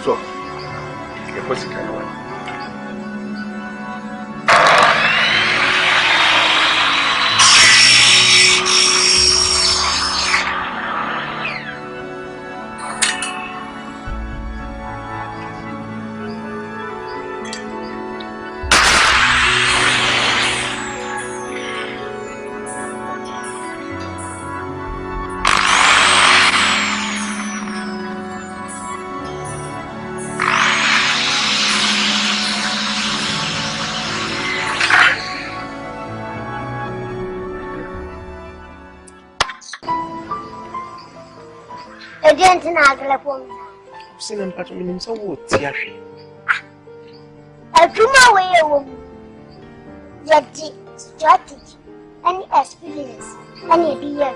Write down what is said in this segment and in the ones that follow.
So, you're supposed to kind of one. I've seen him patching himself with Tiashi. A Kumawood, yet strategy, any experience, any beer.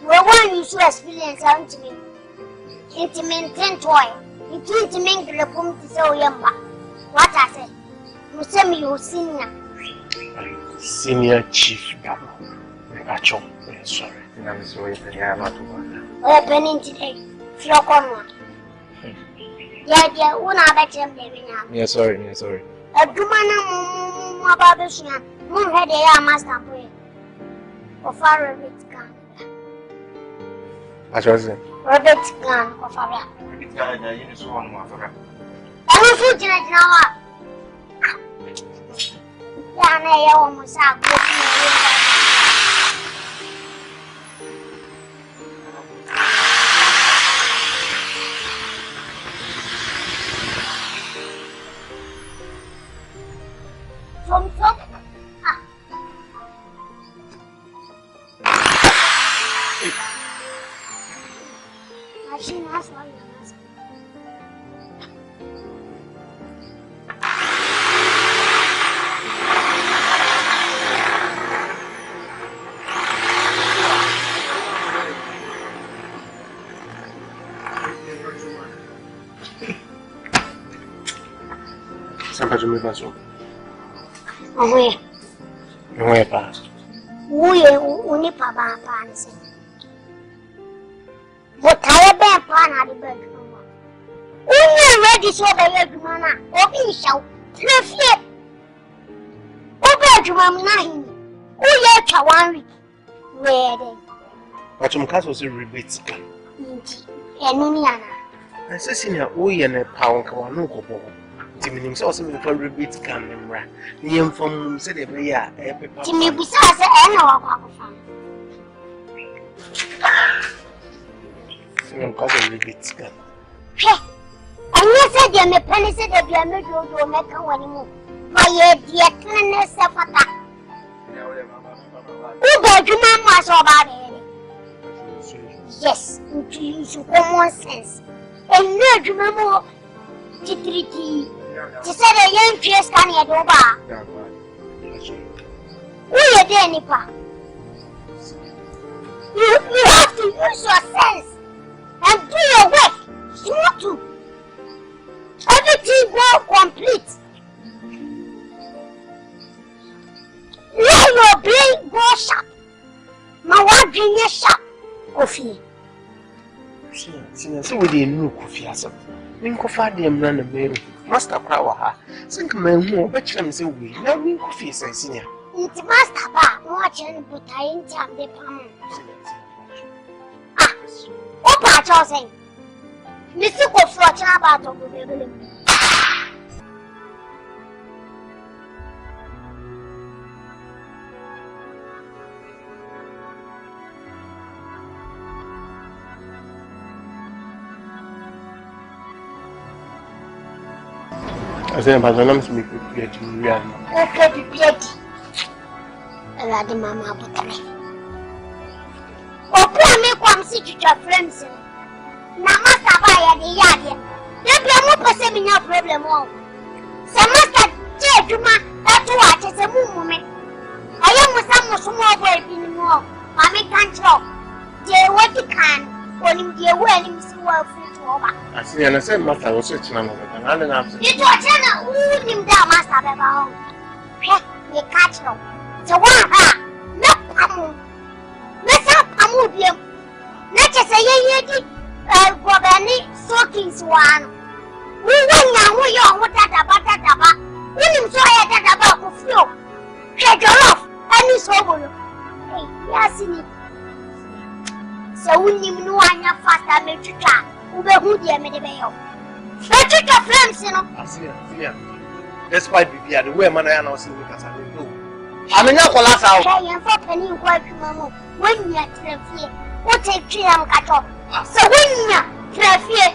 Well, one you should experience unto me. Intimate toy, it is to make the room to so young. What I say, you send me your Senior Chief Gabo. Actually, sorry. I'm sorry, I'm not one. Opening today, Flocon. Yeah, one I bet him living now. Yeah, sorry. A Dumana Babishina, Moon had a master boy. Of our Robert Gun. I was it. Robert Gun of our. It's got a unit one more for her. I was fortunate now. I almost have from machine has one. Sempre de me passou. Away. Não é paz. We papa pants. But I have pan at the bed. Only ready so the red mana, or be shout, fear. Over to Mamma, oh, yeah, one where then. But some cats was a rebate. And Nuniana. I said, Senior, we and a pound no go. Timmy himself for rebate can remember. Near from said every year, every Timmy besides and our Senior cause a rebate can. And you said you may penny said that you are not going to make a one more. My dear cleanness of a tap. Who got your mamma so bad? Yes, into use common sense. And not remember to treat you. To say a young face can you do? Who are there, Nipa? You have to use your sense and do your work. Smooth too. Everything will complete. Let your brain go sharp. My one brain is sharp. Coffee. So we didn't know coffee as a wing of them run a mail. Master Crower, sink man more, but you say we now wing coffee, says Senior. It's Master Bar watching, but I ain't have the palm. Ah, what part you're saying? Mr. Go for a about of the I said, but I'm to make prepared to real. Okay, prepared. I had the mamma but me. Oh, poor me come see to your friends. Now, Master Buy the yard. There be no person no problem. So, Master J. Juma, that's what is a movement. I am with some small boy in more. Mammy can't talk. They what he can when him dear wedding so well free to over. I see, and I said, Master was such an animal. I don't have to. You don't tell who him down, Master Beba. You catch him. So, what? No, Pamu. Let's have Pamu. Not just a year, Gobani, soaking swan. who young what that when so I that about of flow. Head off and is over. Hey, yes, so when you know I'm not fast, I made to try. Who dear me the mail. Fetch your friends, you know. I see. Despite be the way man I know see because I do. I'm not for last hour. I am for penny work, Mamma. When you are fear, what take tree and cut off. So when you are fear,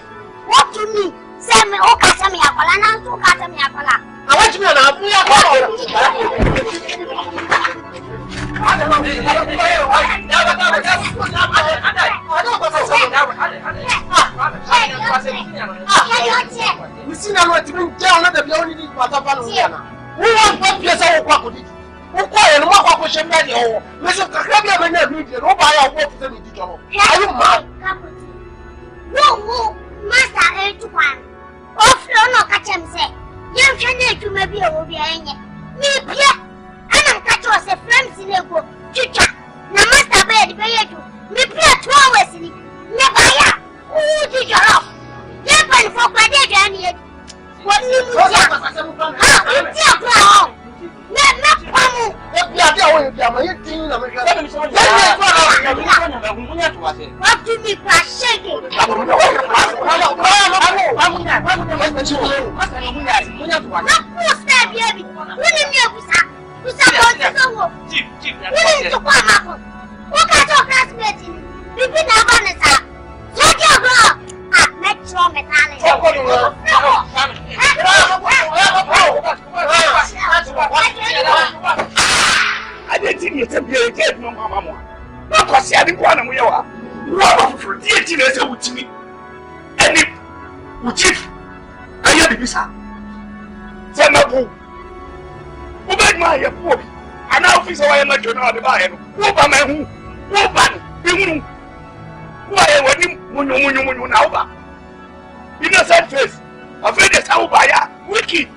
what to me? Send me, oh, Casami Aquala, and so Casami Aquala. I want you to know. We see now to bring down the only need for the we want one piece of what who quiet and walk up with your money or Mr. Kakabia when you read it, or buy a walk to the job. Are you mad? No, Master 81. Off no catch him say. You can to maybe a be a me, Pierre. And I'm catch us a friends in a book. Chicha. Now, Master Bed, me, Pierre 2 hours in it. Never, who did you off? Deepens for credit and yet. What you do? What do me by shaking? I didn't think you to be a dead mamma. Not because I didn't want to wear one for 18 years with me. And if I had the visa, send a boo. Who made my poor? And now fix away my journal the buyer. Who by my who? Who by why when you now? Innocent face. Afraid that's how by wicked.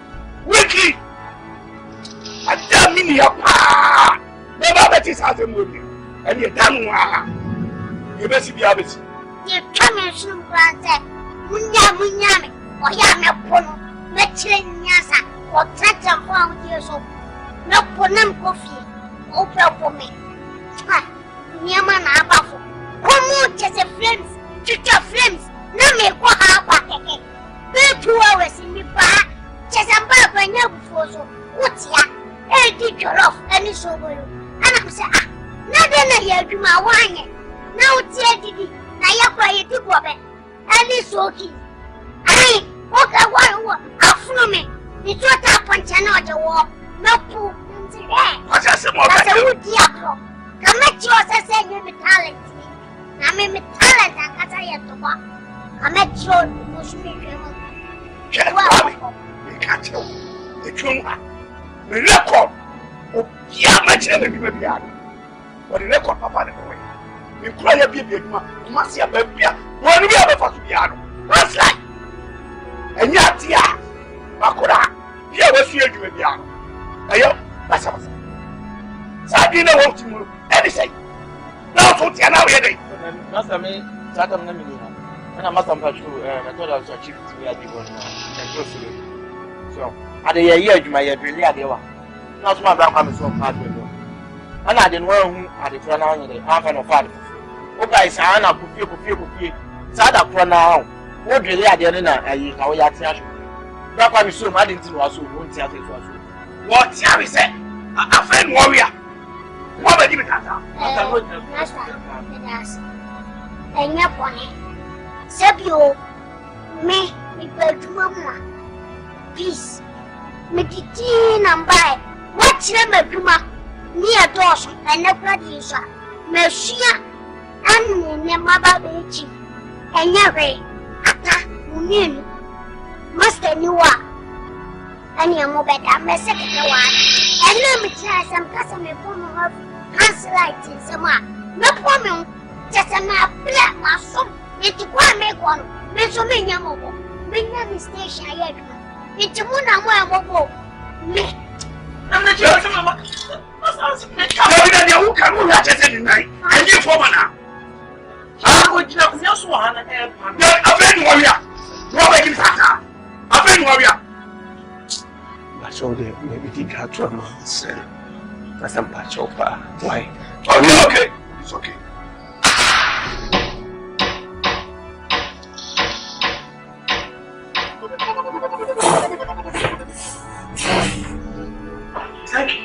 I damn me your pa. Never bet his house a movie. And you damn one. You best be habits. You come and soon granted. Munyami, or Yamapono, Metrin Yasa, or Tata found years old. No ponam coffee, open for me. Yaman Abafu. Come on, just a friends, future friends. No me go half a 2 hours in the bar. Just a bar when you before so. What's ya? I did your off and it's over. And I'm saying, nothing I hear to my wine. Now it's here, now you're quiet to go back. And it's okay. I walk after me. It's what happened to another war. No poop into there. That's a good diablo. Come at yours and say you're talent. I mean, talent and cut I have to walk. I'm at your most beautiful. We can't tell the truth. The record of Yamacha and Bibian. But the record of Papa away. You cry a baby, you must see a baby. One we have a Fasubiano. That's like. And yet, yeah, Makura, here was here to be young. Ayo, that's us. Sadina won't move anything. Now, for Tiana, we are Master me, Satam Namina. And I must have true, I thought I was achieved to be a divine and closely. So, at a year, you may have really had you. Not my back, I'm so hard with you. And I didn't know who had the pronoun in the half and a father. Okay, Sana, Kufi, Sada pronoun. What really are the end of you? How you are teaching? That's why we so mad into us who won't tell us. What shall we say? A friend warrior. What about you, Tata? And your pony. Sabio, me, Mamma. Peace. Me, teen and buy. What's your Puma? Near Dawson and the producer. Mercia and your mother, Beachy. And your way. Ata, Munin. Master, you are. And your mobile, I'm a second one. And let me try some customer from her hands lights in summer. No problem. Just a map, black, my son. It's one make one. There's so many mobile. Bring them station yet. It's a moon and one mobile. Me. I'm not sure. Who can watch it tonight? And you for now. I would just one and a friend warrior. Robert Tata. So maybe he got to a month. That's a patch of why? Oh, okay. It's okay. Thank you.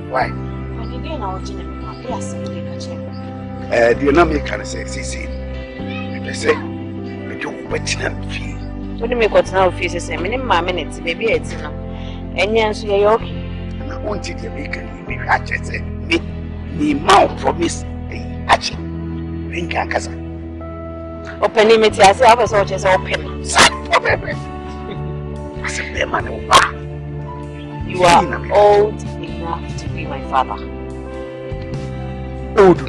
Why? The name can say, they say, we don't wait in fee. What do you make what's now faces a minutes, maybe it's enough. And yes, you're okay. And I wanted to make me hatchet, me mouth promise a hatchet. Ring and cousin. Open limit, I say, I was all just open. I said, man, you are old enough to be my father. Old,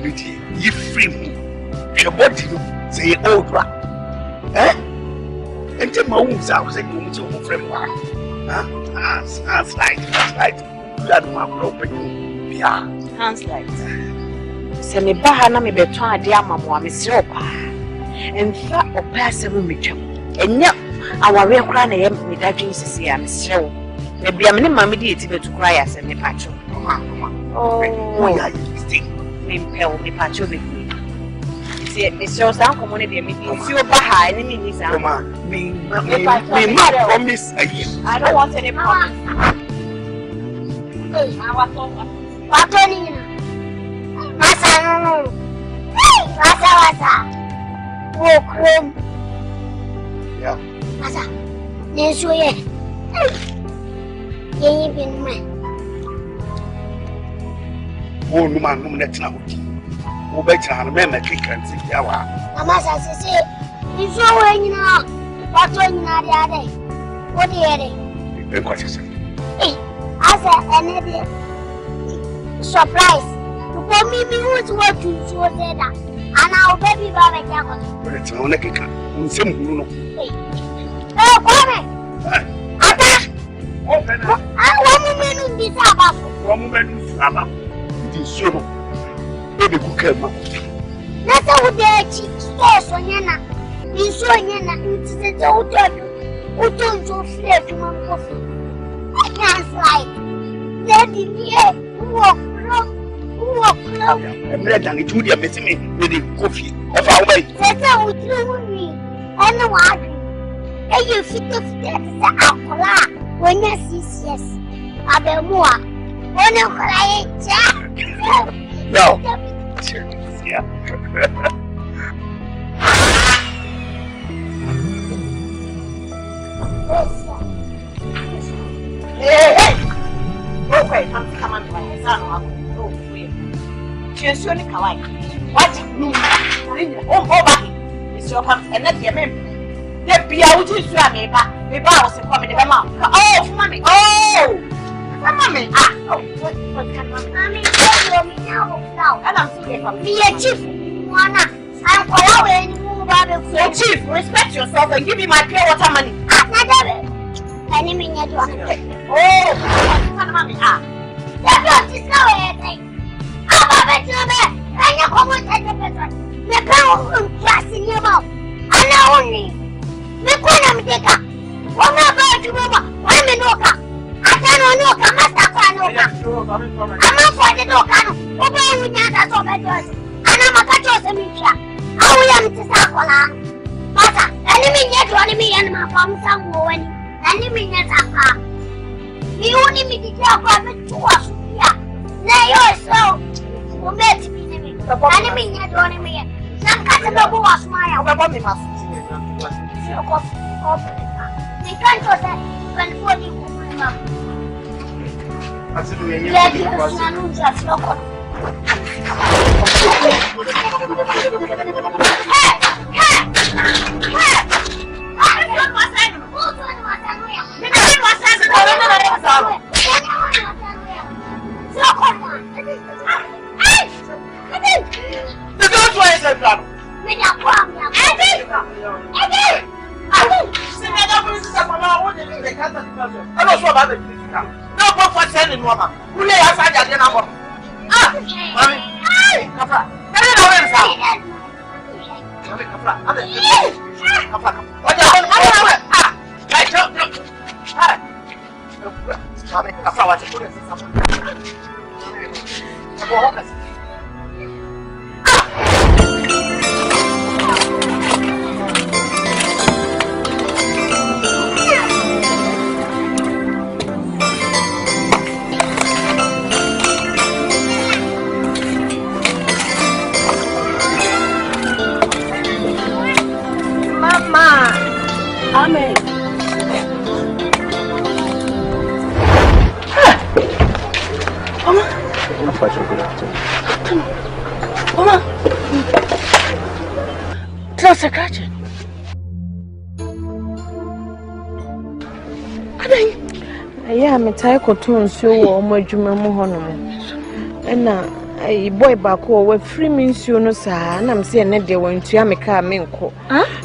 you free me. Your body say old one. Eh? And tell my wounds I was going to move from one. Hands light. That my broken. Yeah. Hands light. Send me back and I'm a better dear mamma, Miss Ropa. And fat or pass a woman. And yet, our real crying I am with that Jesus here, Miss Row. Maybe I'm in my dear to cry as a patch. Oh, yeah, you stay. Me patch of me. It's your sound community. Me feel behind me. Me promise. I don't want any promise. I was over. Masa. Walk home. Yeah. Masa. Nesu ye. Ye bin man. Oh, no man, no net now. Who better and men make it can see yawa. Masa say, you so when you know, but when you know the other. What the other? You what you say? Hey, I said, surprise. You call me who's what you so say that. And I'll baby by my jacket. But it's on a kick. Some who know. Oh, come Ata! Open up. I want to be Sabbath. One moment, it is so. Baby, who came up? That's how they cheat stores on Yana. In Soyana, it's the hotel. Who don't so fear to my coffee? I can't slide. Daddy, who walk Emilia than it would be a messy with the coffee of our way. Tata would do me. I know what. And you fit to get the alcohol when you see yes. Asamoah. When you cry, no. Yeah. Hey! Okay, come on, son. Oh, she's only kawaii. What? Oh, back. It's your come and let your men. The Piauti Swami, the boss is coming to the mouth. Oh, mommy. Oh, mommy. Ah, oh, what can mommy tell me now? And I'm seeing from me, a chief. I'm allowing you about the chief. Respect yourself and give me my pure water money. Enemy, oh, mommy. Ah, that's not anything. I'm a better man. And you come with the person. The power of just in your mouth. I know only. Me kona mteka. Wama ba tuwama. Wame noka. Atano noka. Masta kwa noka. Ama kwa de noka no. Oba unyata so bedozi. Ana makacho se mipya. Awu ya mtisa kola. Mata. Enimi nyetu animi ya mafamusa nguweni. Enimi nyeta kwa. Miuni mitijia kwa metuwa supia. Na yoso. Umeti minimi. Enimi nyetu animi ya. Nankate babu wa sumaya. Ubebo mi masu. You can't go there when you come. I said, we need to I could turn so much honor. And now, a boy back over 3 minutes, you know, sir, and I'm saying that they went to America, Minko.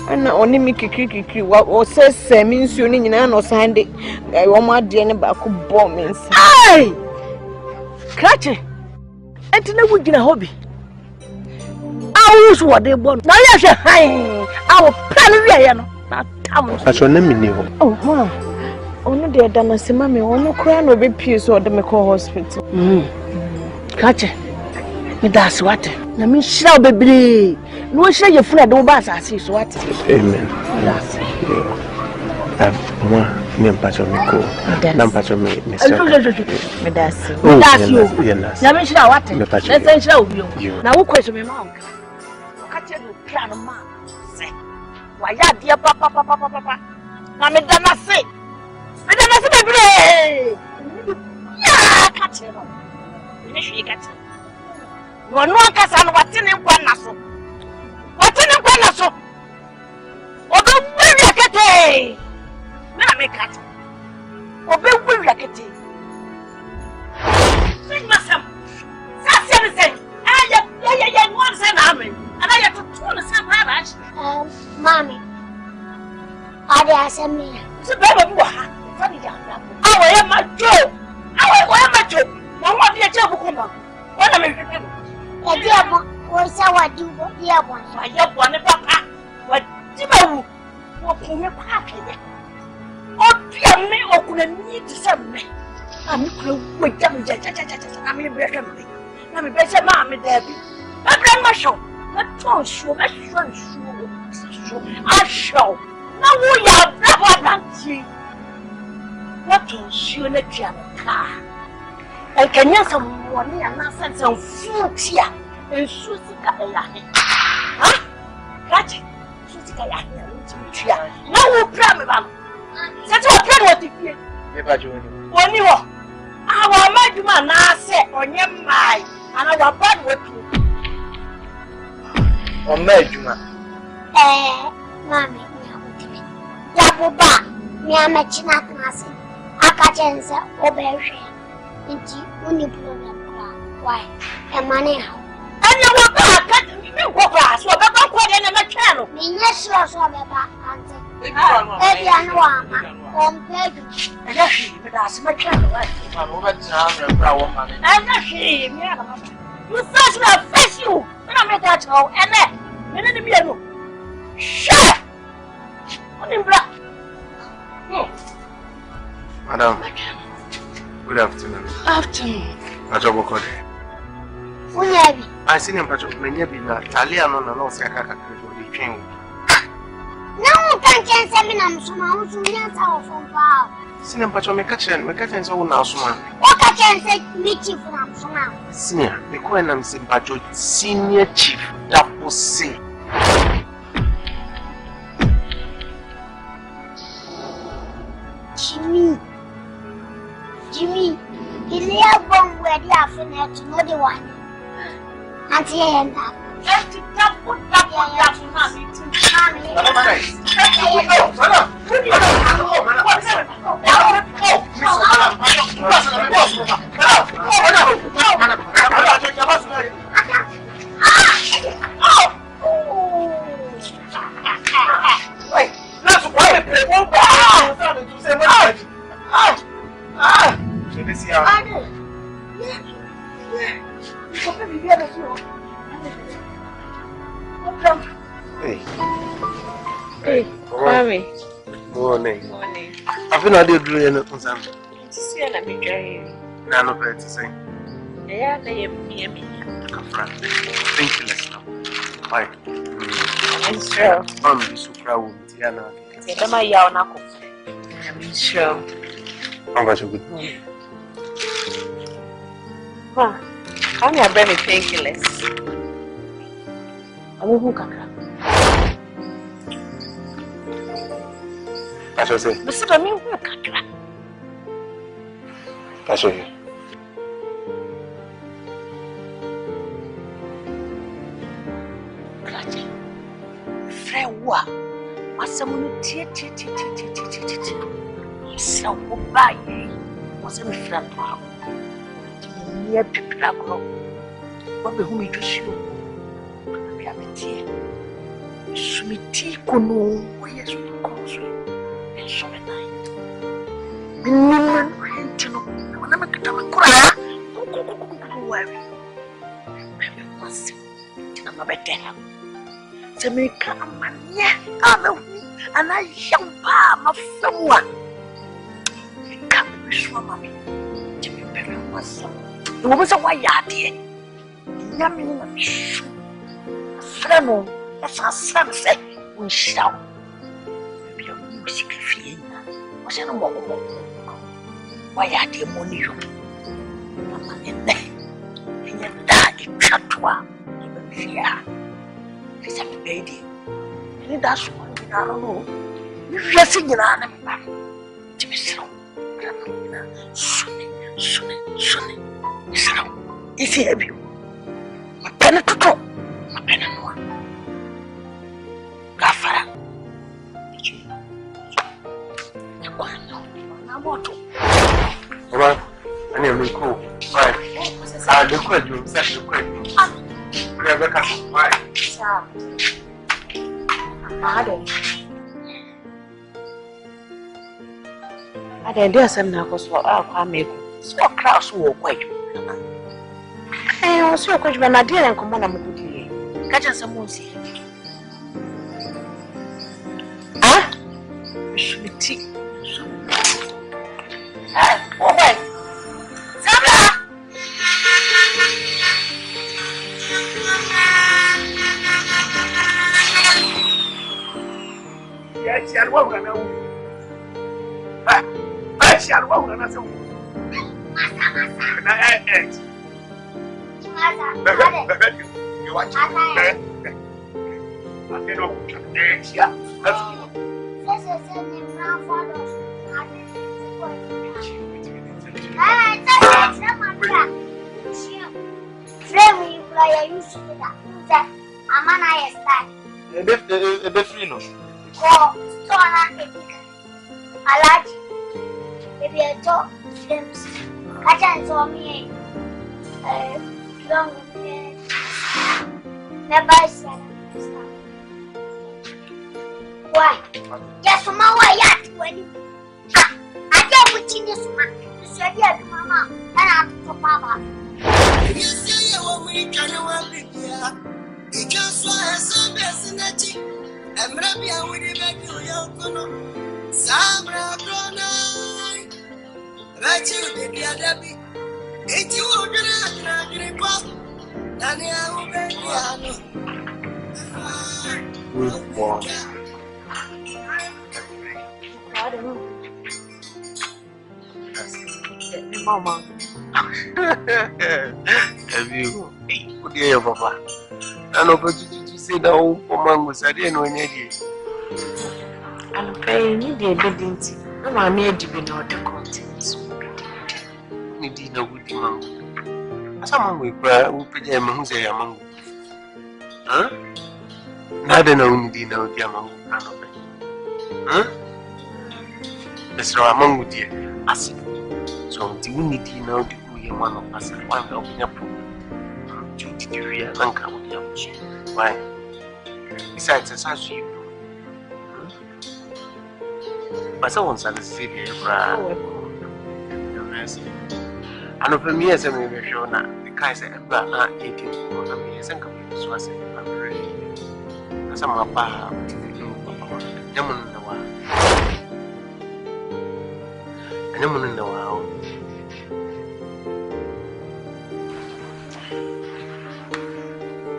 And only make a cricket, what says means you need an or Sunday. I want my dinner back bombings. Aye! Catch it! And to know what you hobby. I was what they want. Now, yes, our plan, not Tom. That's your name. Oh, ma. Ono de dana se mame ono kra no be pie so de me call hospital. Kache. Me das what? Na me shira bebre. No shira ye funa de ba asase so what? Amen. Yes. Moi, me mpacho me ko. Na mpacho me so. Me das. Me das yo. Na me shira what? Na se shira obi yo. Na wo kweso me ma onka. Kache no kra no ma. Se. Wa ya dia papa. Na me dana se. I don't know. Yeah, catch him. Finish you get. You no casan what's in Guanaso. What's in Guanaso? Obe will like it. Let me cut. Obe will like it. Sing myself. Sassy say, I want to say, Amen. And I have to turn the same parish. Mommy, I dare say me. It's a baby. I am my Joe. I am my Joe. No one dear Joe come on. What am I doing? A dear one, what's our do? Dear one, I have one papa. What Timau? What can you pack it? Oh, dear me, or could I need to send me? I'm with them. I'm in bread. Na me beche ma me debi. Na grandma show. Na ton show, na show. I show. Na wo ya bravo danti. Na ton show na tia ka. E kenya some money and na sense of food here. En susika ya he. Ha? Kachi. Susika ya he. Na wo pra me ba. Se to pra no tifie. Me ba jo ni. Oni wo. Awa maduma na se onye mai. Ana wa bad wetu. O maduma. Mami, ya buba, mi amechina klasi. Akachense obeje. Inti uni problem kwa. Why? Emane how? Anya wa ba ka mi ko kwa so ba ba ko de na me twano. Mi nye so beba ante. Ebi anu ama. Ompedu. Anya shi me da se me twano wa. Ma no ba tina amre bra wo ma ne. Anya shi me ana ma. You first me face you. Na me da chawo ene. Me ne bi eno. Shut! Madam, good afternoon. Afternoon. Pacho Bokode. Unyabi. I seen him, Pacho, many be not Italian on the Saka the king. No, can't send me on some house who can't tell from power. Seen him, Pacho, make a so now, Suma. What I can say, meet you from Suma. Senior, the coin I'm saying, Pacho, senior chief, that was say. Jimmy, he lay a bomb where the afternoon to know the one. Auntie and that. Just to put that one down to mommy. Hey, Mami. Morning. I've been out there doing something. See, I'm enjoying. No, no, better to say. Yeah, they am me. Thank you, let's know. Bye. I'm sure. I'm so proud of Tiana. I'm sure. I'm going to good morning. I'm your baby painkillers. I'm who can. I shall say. Mr. Bami, who can. I shall you. Frewa. Asamoah tie. So buy. Was a friend. Near people. What be whom you show? We have a tear. Sumiti kono, yes, because and so at night. Minimum rentino, when I'm a cry. Don't worry. Maybe once I'm a better. To make a man, and I young palm of someone. Come, Mammy. To be better myself. It was a white idea. Yummy, Fremo, as our son said, we shall be a music fiend. Was in a moment. Why are the money? I'm in there. And yet, that is Chatua, even fear. It's a baby. And that's one thing I don't know. You're singing an animal. To be so. Sunny. Is he heavy? My pen to talk. My pen and one. Gafara. I'm cool. Right. I look at you, such a quick. Rebecca, why? I didn't some knuckles for our make so crowds walk quite. I was so quick when I didn't come on a good catch us some moosey. Ah, should be tea. Oh, share one and I say, you watch it. I cannot dance here. That's why? Just from my yacht wedding. I can't put in this man. This is your mama. And I'm to Papa. You say you want me to be here. Because I have some personality. I'm happy I will be back to your Samra Brona. Right, you baby, Adabi. It's you who can pop. And I will be good boy. Mama. Have you? Good day, Papa. I know, but you say that old woman was I didn't know any. I'm paying you the ability. No, I'm here to be not the contents. Indeed, no good man. Someone will cry, who put them who say among. Huh? Neither know the no dear among. Huh? Mr. Among with you. So, the only thing now to be one of us, and one of your problem. Duty to real and come with your why? Besides, as I see you. But someone's at the city, I know for me as a maybe sure now, the Kaiser and Bana 18 years and coming to us in the family. As I'm a bar, Demon in the wild. Demon in the wild.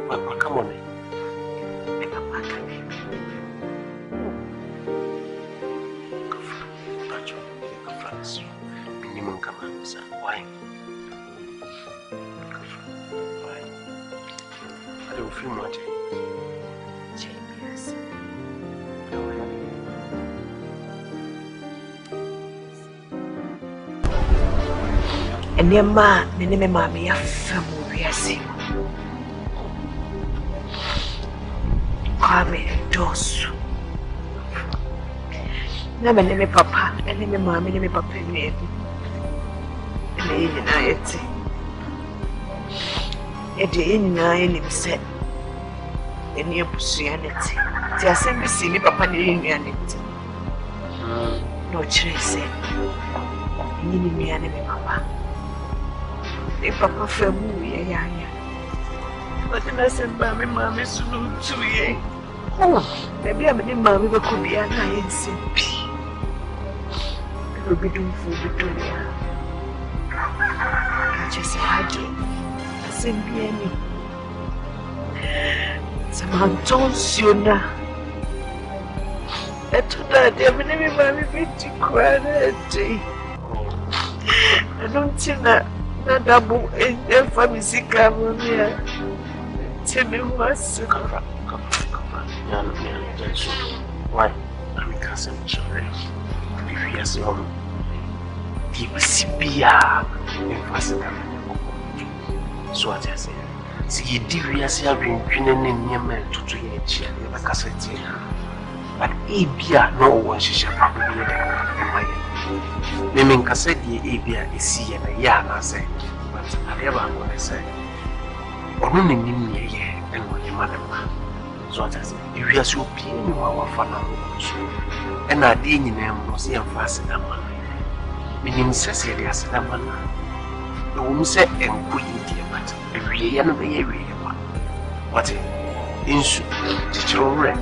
Well, come on. Minimum command, sir. Why? I don't feel much. Yes. And your ma, my name is Mammy, a family. Come and dos. Na my name is Papa, and name is Mammy, name is Papa. And in him said, and your Christianity. The assembly see me, Papa, in reality. No trace. In me, and Papa. The Papa family, but the lesson by my mammy soon to ye. Oh, maybe I'm in mammy, but could be an eye and simply. It will be doing for the door. I just had you. I sent me any. Some Antonsuna. I told her they have never mammy been to cry that day. I don't think that. That double in the family sick here. Tell me what's why? I'm cousin, sorry. If you are so deep, Sibia, so what I say. See, devious have been grinning in near men to 2 years, never cassette. But Abia, no one she shall probably be my. Meaning cassette, Abia is see and a yarn, I say. But I never want to say. Or no name me a year and when your mother. So what I say, if you are so plain, you are for now. And I didn't name was here fast in a man. Meaning Cecilia as a man. The woman said, and queen, dear, but every year, no, every year. What in soup, teacher already.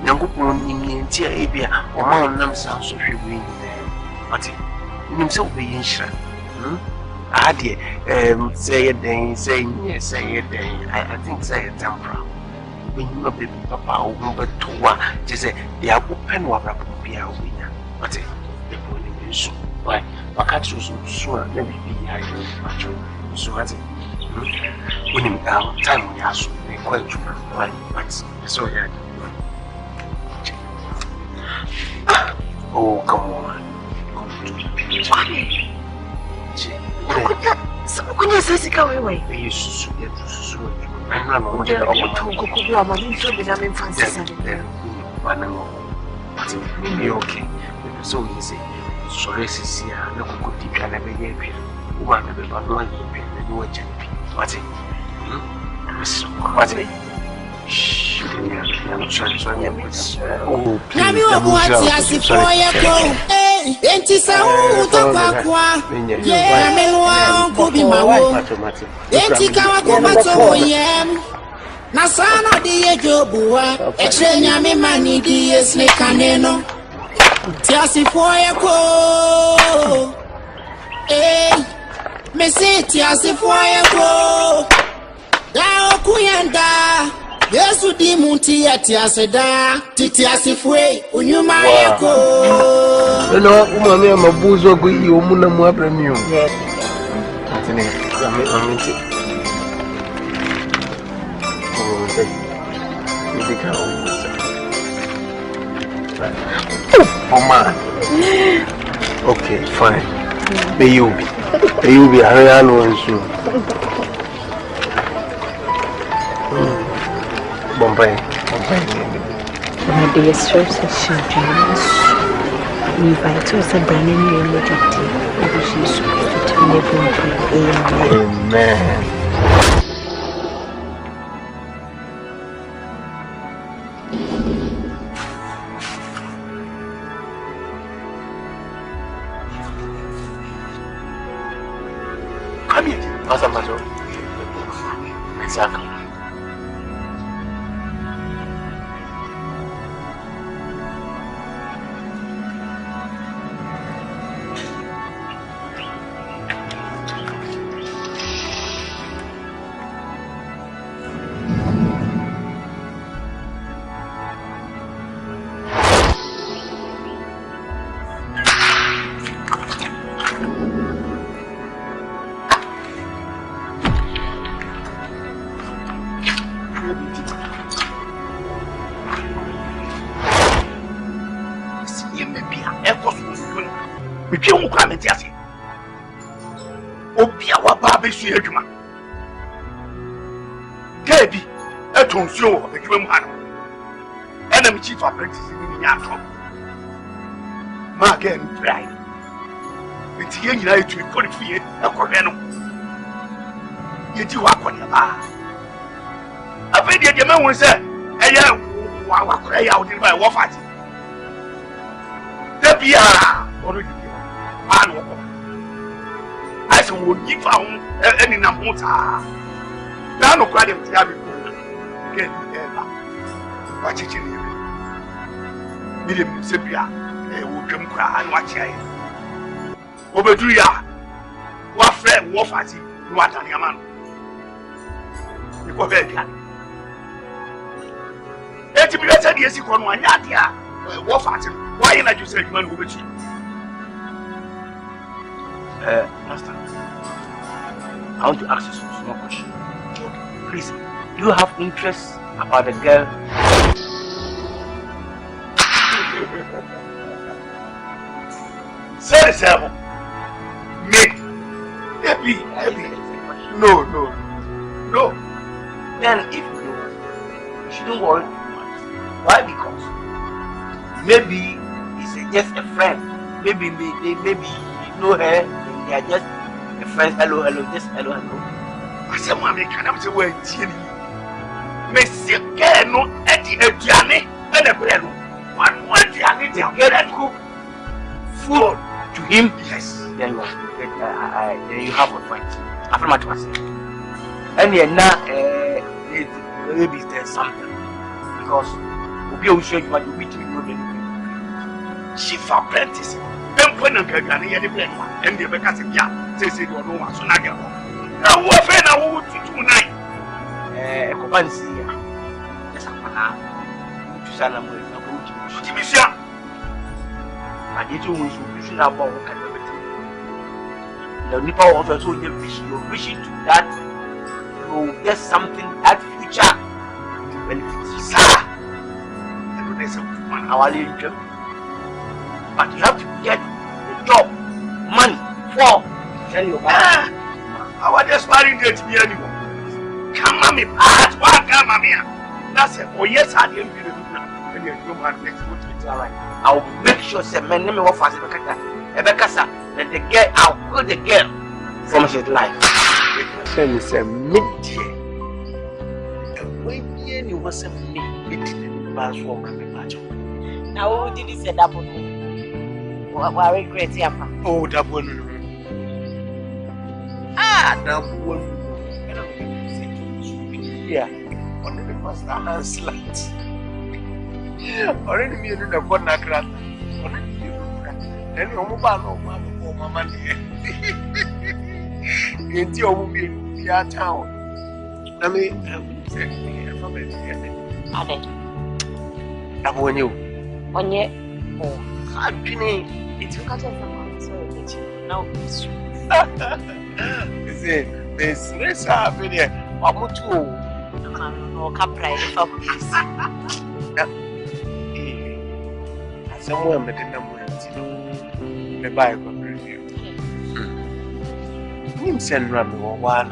Nyankopon ni ntia ebia o ma onam san so hwe wi ni ati nim se obe yinhira ade say den say yes say den I think say temporal when you be papa o go to wa je say ya go pen wa bra bia o nya ati e bo ni nsu Why? I can't so let me be high. So I think when him time we have to be quite true. But so yeah. Oh, come on. So when you say go away, you should get to I'm not going to go. I'm going to be in fancy. Maybe okay. It's so easy. So this is here. No good deep and never gave you. One of the one and you were jumping. What's it? What's it? Shh. I'm sorry. Oh, please. Enti sa utapakwa ye melwa kubi mawo enti kawa kumato yem na sana di ejobuwa etrenya me mani di esnekaneno TEASEFOỌ ko me se TEASEFOỌ ko da okuyanda Yesu di munti ya TEASEDA TEASEFOỌ unyuma yako no, umami amabuzo go yi omuna mu abramiyo. Atene, amiti. Oh, say. You can oh man. Okay, fine. May you be hurry on soon. Bombay. My dear sir, invite us and bring in your little tea. She's supposed to tell everyone. Amen. Come here, Asamoah. Exactly. Gaby, a tonsio, the Jum Hano, and I'm chief apprentice in Yato. Mark and Pride. It's here united to qualify a Coreno. Yet you are on your bar. I bet the man was there, and you are cry out in my waffle. The Pia, already. I said, would give out any number. Now, no credit to have it. Get ever. Watch it in you. Million Sepia, a wood cry and watch it. Obeduya, what friend, what fatty, what an yaman. You go very young. It's be better, yes, you can one yatia. What fatty, why not you say, man, who you? Master, I want to ask you some small question. Please, do you have interest about the girl? Say so. Me. Happy. No. Then if you do, you shouldn't worry too much. Why? Because maybe it's just a friend. Maybe you know her. They are just a friend. Hello, just hello. Asamoah me can say we tie ni. Me se ke no e di aduane e na bre no. One aduane dey get cook food to him. Yes. Then you have a point. After my class. And maybe there's something because we will show you what you meet me. Chief apprentice. When I'm going to get the plan, and the Becca said, yeah, say you don't know so now. Now, what friend I would do tonight? Comansi, yes, I'm to Salam, Timisia. I did you should have bought The Nipa also your vision, your vision to that you will get something that future benefits. Sir, there's something on our income. But you have to get the job, money for tell you about. I was just marrying to be anymore. Come on, me, part one, come on, me. That's it. Oh, yes, I didn't feel it now. When you're human next to it, all right. I will make sure some men never offer Ebekasa, and the girl, I'll kill the girl from his life. Send us a mid-year. And when you was a mid-year, pass for my match. Now, who did he say that? What regret, Yapa? Oh, that one. Ah, that one. Yeah, on the first hand slight. Already me in the corner crack. Then you move on, oh, mamma. Into your movie, your town. I mean, from it. That one you. On yet. Oh, Happy. it's because of someone, so now it's true. Is it? Let's have it here. I'm not too. No, can't pride for peace. Asamoah met the number the Bible review. Him send Rami or one,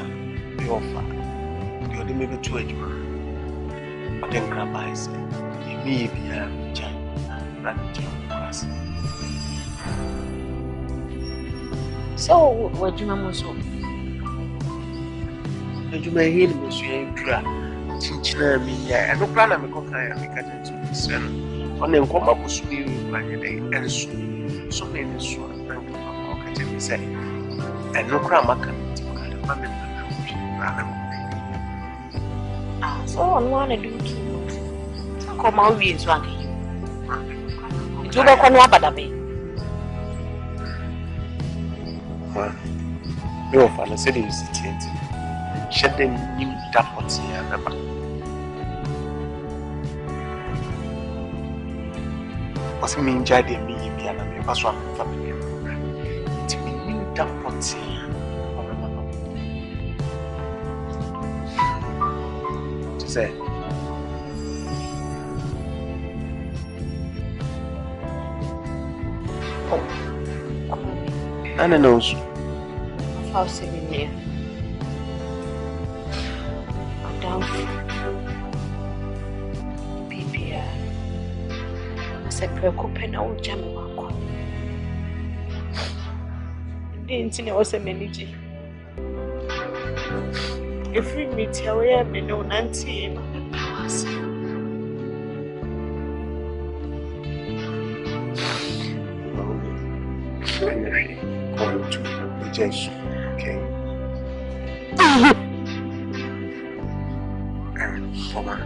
the offer. The other maybe 2 Edgeman. But then Grandpa said, he may be a child. So, what do you mean? So, you may hear me saying, Chinchina, me, and no plan of a cocaine, I got into the sun. On the Nkoma was swimming by the day, and so many swans, and say, and no grammar can be so on one do come out with one. You don't know about me. Your father said he was it. Shedding new dapots here, never. What's the mean, Jaddy, me, and me, pass one family. To be new dapots here. To say, Anna knows. How silly me. I'm down. PPR. Se preocupe na ujame wako. Ndi ntine wose meniji. Every meet ya wea mene unanti ino. Going to rejection, okay? And for my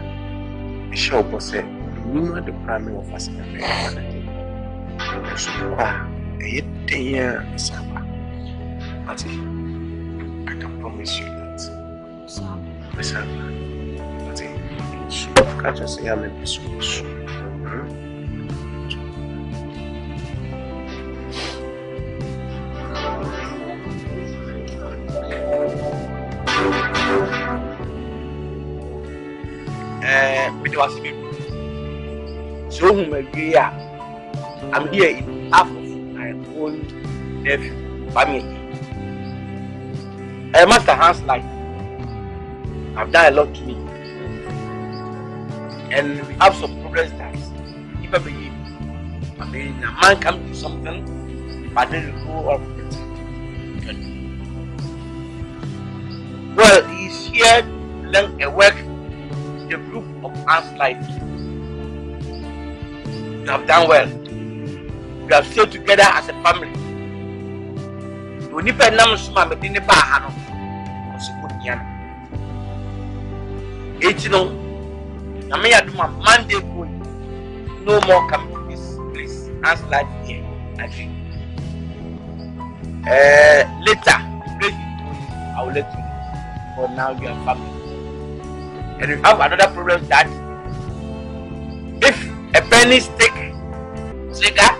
Michelle was said, you know the primary of us in the so a day, Saba. But I can promise you that, Saba, but I just say I'm a business. So I'm here in half of my own nephew family. Master Hans like I've done a lot to me, and we have some progress that if I believe, a man can do something, but then you go off it. Well, he's here to learn a work. The group of ants like you have done well. You have stayed together as a family. You need to know some of the Bahano. I may do my Monday going. No more coming to this place. Ants like here. I think. Later, I will let you know. For now, you are family. And we have another problem that if a penny stick trigger,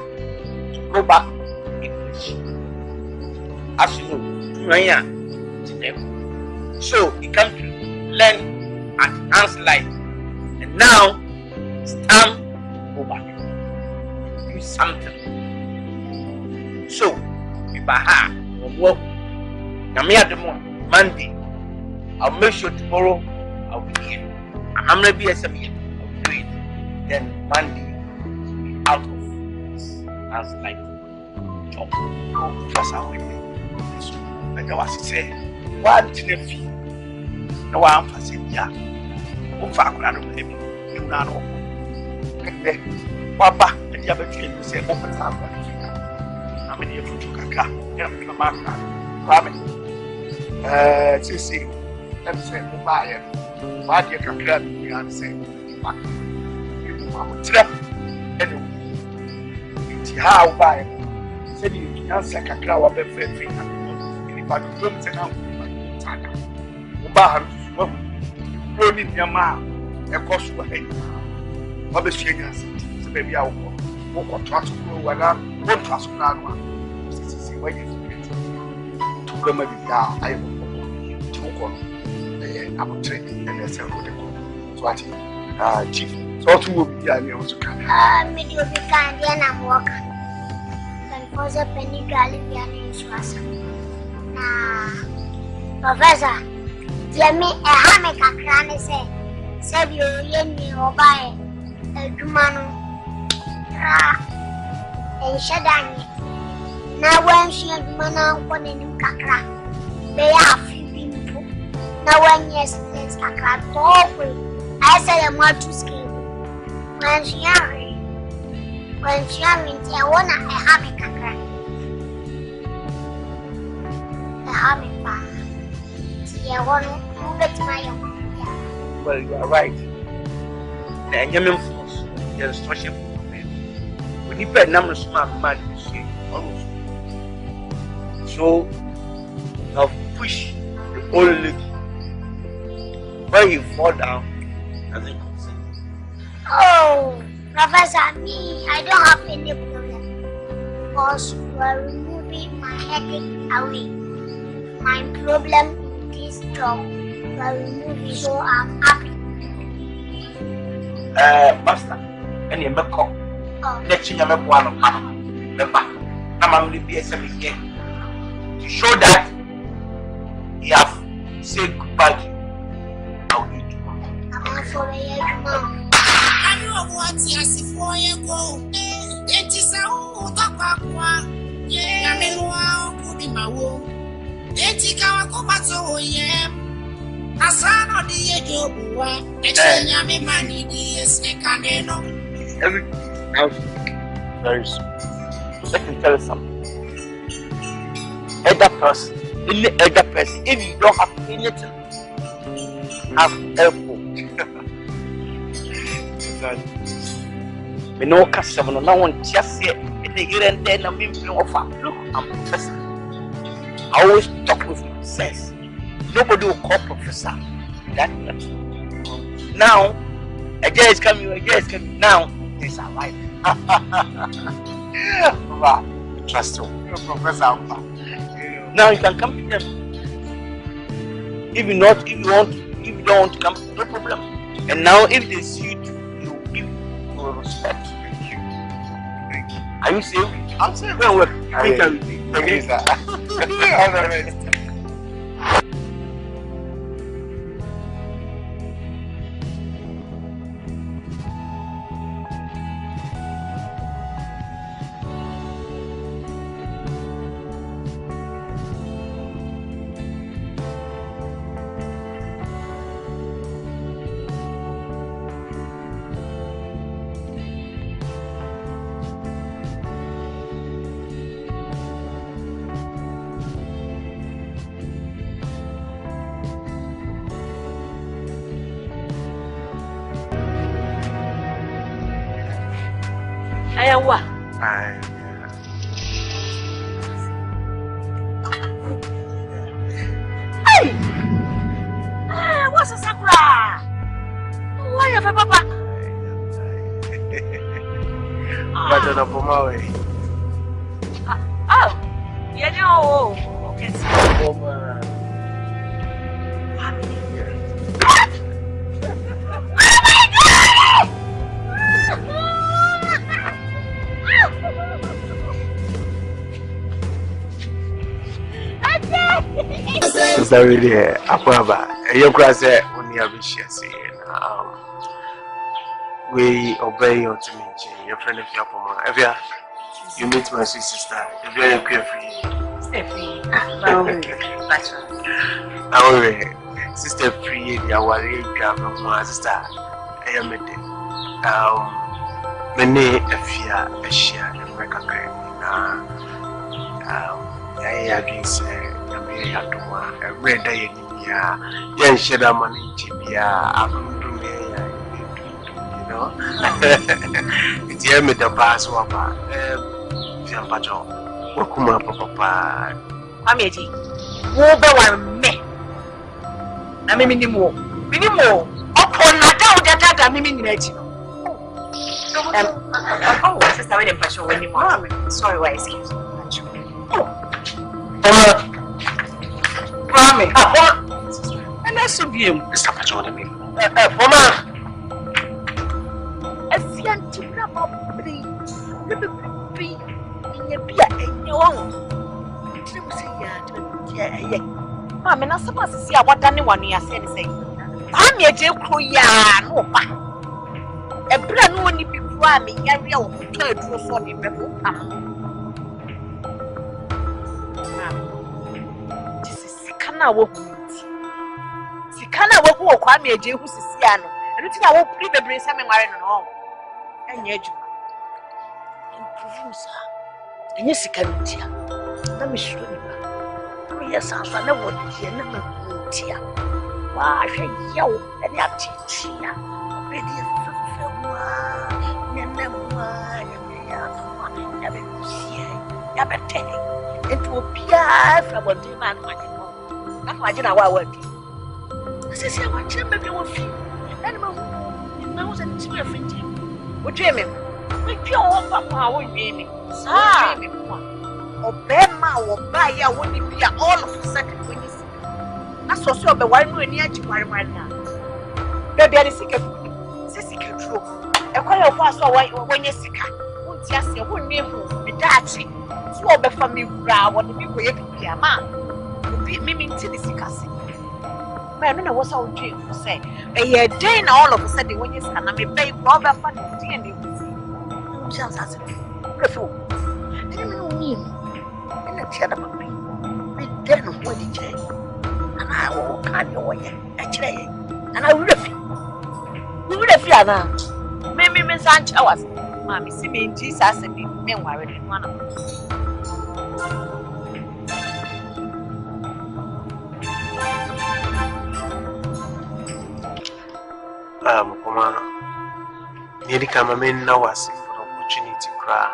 go back in English. As you know, to them. So he come to learn at Hans life. And now it's time to go back. Do something. So if I have work, Monday, I'll make sure tomorrow I'll be here. I'm gonna be a semi. I'll do it. Then Monday out of this as like job. Go just out with me. So like I was saying, one thing no one for saying yeah. Who for I don't believe you know. And then Papa and the other thing you say open time. I'm in here for Kaka. I'm a man. Sisi, let me say goodbye. Why do you come here? We are saying, you are trap. Anyway, it's how by said you can't say a crowd of everything. If I don't say now, running your mouth, a cost of a head. What is she against? So maybe I will walk or trust to go when I won't trust one. Sisi, where you to go maybe I will. I'm training and that's how they go. So I think, Chief, so two will be here and you also can. Maybe you'll be kind and I'm walking. Then for the penny gallery and in Swassa. Professor, dear me, a hammock and cranny say, save you, Yenny or buy a Dumano and Shadani. Now, when she and Mana one in Kakra, they are few. Now, when yes, let's talk about I said I'm not too scared. When she married, I want a hammock. A hammock. I want to get my own. Well, you are right. The Yamin force, the instruction for men. When you pay numbers, smart man, you see, almost. So, now push the old lady. When you fall down, doesn't concern. Oh, Professor, me, I don't have any problem. Because you are removing my headache away. My problem in this job, you are removing, so I'm happy. Master, and you make up. Next thing you make one of them. Remember, I'm only be a 7 year to show that you have said goodbye to you. For a year, Mom. I know what TEASEFOỌ go. It is a whole yeah, I mean, wow, could be my woe. It is our comato, yeah. Asano the Ejo, it's a yummy money, yes, a caneno. Everything else very soon. Let me tell you something. Other person, if you don't have anything, have help. Me no customer no one just say here and then I'm being offer. Look, I'm professor. I always talk with my sense. Nobody will call professor. That now a guy is coming, now this are right. Trust you, professor. Now you can come to them. If you don't want to come, no problem. And now if they see you, you give respect. Thank you. Are you safe? I'm safe. Well, thank you, sir. All the best. Ayawa. Hey! What's a sakura? Why have a papa? But on a way. Oh, you know, okay. Sister really Akwaba. You can say only a vicious. We obey your timidity. Your friend of your mama. If you meet my sister, if you're carefree. Stay free. Sister free, the worry, my sister. I am it. Many a fear, a share, and make a great. I against Emilia Brobbey, a red day in India. Young Shedder money, Tibia, you know. It's here with the pass wapa. Fiampacho, Wakuma Papa. Amity, Woba me. I mean, minimo. Upon Nata, that Mimi. Oh, sister, I didn't pass you anymore. Sorry, why excuse me. Mami, and that's so beautiful. Mr. Patrol, Mama, Asante, probably, be in your beer and your own. Mamma, and I'm supposed to see what anyone here said. I'm a jail crew, no, a brand new nippy crime, a real third for the rebel. Sikana wo kwa me je hu sisia no enu ti na wo pri bebre se me nware no enye adwuma improve sa enye sika ntia na me shiro ni ba no yes na wo die na me ntia wa hwe yawo ene atitia be die so mwa nyana mwa ya be sie ya be te etu opia fra bodi man that's why I didn't work. I said, I want to be with you. And I was a different thing. What do you mean? We can't papa, we mean. Ah, Obama or buy ya when you be all of a sudden when you see. That's also the one when you are right now. Baby, I sick of Sissy true. A call of us when you're sick. Won't just say, won't name who be dancing. So, the family brow, what the people you be a man. Mimi ntini sikasi. I don't know what's our dream to say. A day now all of a sudden when you stand and me pay Robert Funny and you see. Chance as it. Prefer. Didn't you know me? In the theater, me. We then what did you? And I will carry away. Actually, and I will refuse. We will refuse now. Maybe Miss Aunt hours. Mammy, see me in Jesus and me. Meanwhile, one of us. Nearly come a man now as if for opportunity cry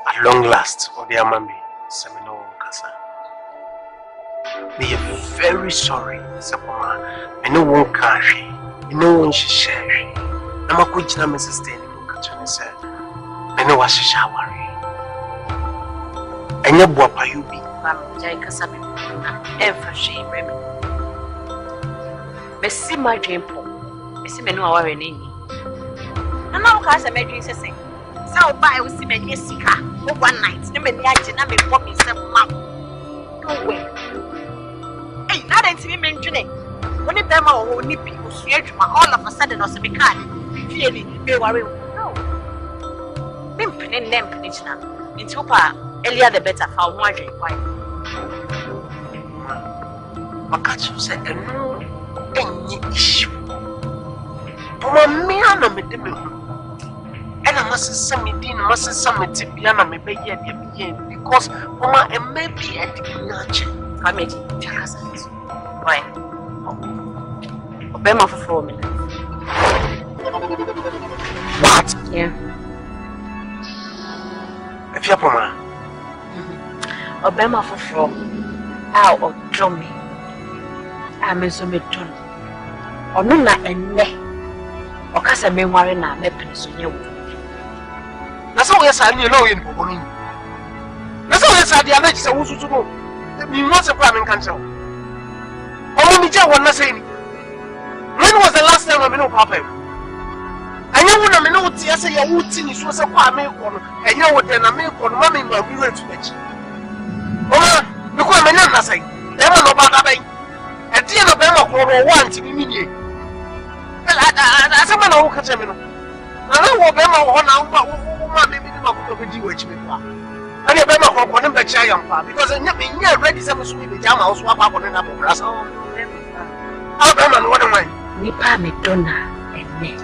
at long last or the Amami Seminole Casa. We are very sorry, Sapoma. I know one country, no one should share. I'm a good time, Mrs. Stanley, Katrina said. I know what she shall worry. And your boy, you be, Mamma, Sabi, ever shame, Remy. Messi, my dream. See me no worry any. And now cause I made you say, so buy we see me Jessica for one night. No me niaje na me pop me some mouth. No way. Hey, na den me mention it. When the bema o ni bi o sua adwuma all of a sudden o se me kan. Fie ni me worry. No. Me mpene china. Nti opa earlier the better for one adwen kwai. Makachu say no any issue. Mama, me and me dem and I must send me din, must send me tibiana me be here because Mama and maybe at the nature. Come here, why? Obama for 4 minutes. What? Yeah. If you're Mama. Obama for 4. Out of Johnny. I'm a zombie John. Or no, not a neck. Or cast a memoir in our weapons on you. That's all yes, I knew in Pogoni. That's all yes, I did. I let you know. me not a prime cancel. Only Joe was not saying. When was the last time I know Papa? I know when I know I say your wood tin is was a farm, and you know what then I make on mammy my mirror to match. Oh, look what I'm not saying. Never know about that. At the end of them, I want to be mediated. I said, I don't catch him. I don't want them on our baby which me. I never know for one of the giant because I never ready some sweet jam house swap up on another grass. I'll come and what am I? Nipa me dona and me.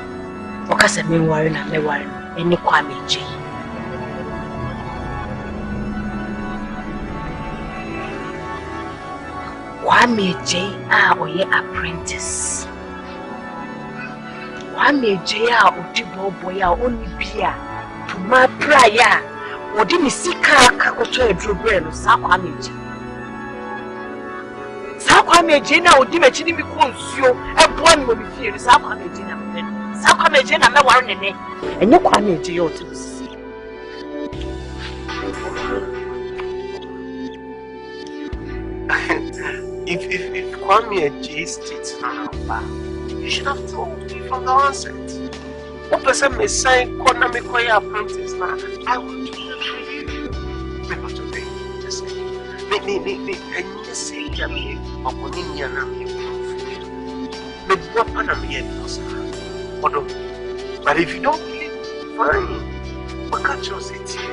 Because I'm worrying and me worrying. And you call me J. Kwame J. Or ye apprentice. Kwame J. Or boy, only beer to my prayer. Or did me see Kakoto drew brain of Kwame J. Kwame J. Now, Dimitri becomes you a boy will be feared. Kwame J. Kwame J. I'm not worrying me. And you Kwame J. ought to see. If Kwame J. states now, you should have told me from the onset. What person may say, Kona me kwaya apprentice now? I will do that for you. Me not to think. Just say, me, and you say, Yami, or Boninia, me what Panamia because. But if you don't believe, fine. What can't you say to you?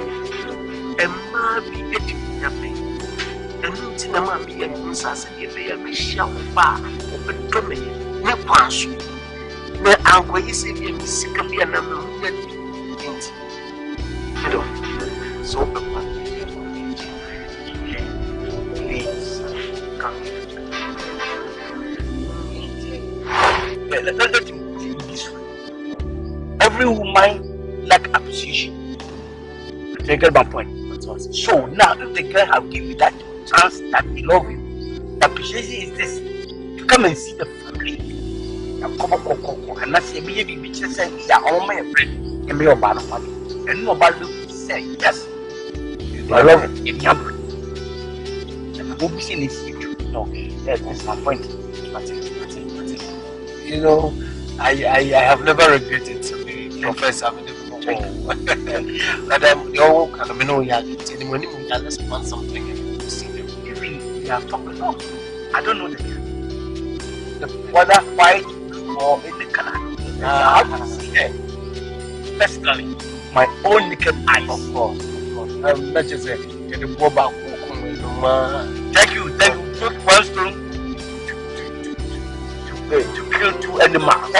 And maybe getting nothing. And nothing among me and Mrs. and be shall bar of the domain. No pass. My uncle is a sick of your number. So, please come here. Let him do this way. Every woman like appreciation. You get my point. So now, if the girl have given you that chance that they love you, the appreciation is this: to come and see the family. And that's a baby which is saying, yeah, all my friend, and me about the family. And nobody will say, yes, I love it. In your brain. And the movie scene is you. No, that's my point. You know, I have never regretted to be professor. But I'm the old kind of know you have to tell me let's plan something and see them. Even you have talked about. I don't know whether white or in the color. I have to see them personally, my own naked eyes. Of course. Let's just say, get a boba. Thank you. Took one stone to kill two animals.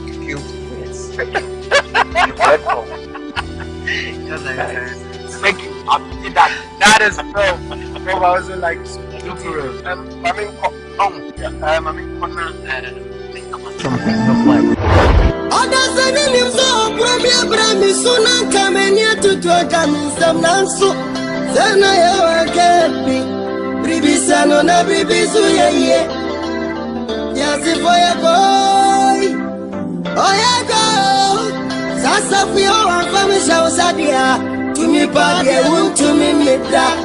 To kill two birds. Thank you. I did that. That is I was like to me, body, I want to me that.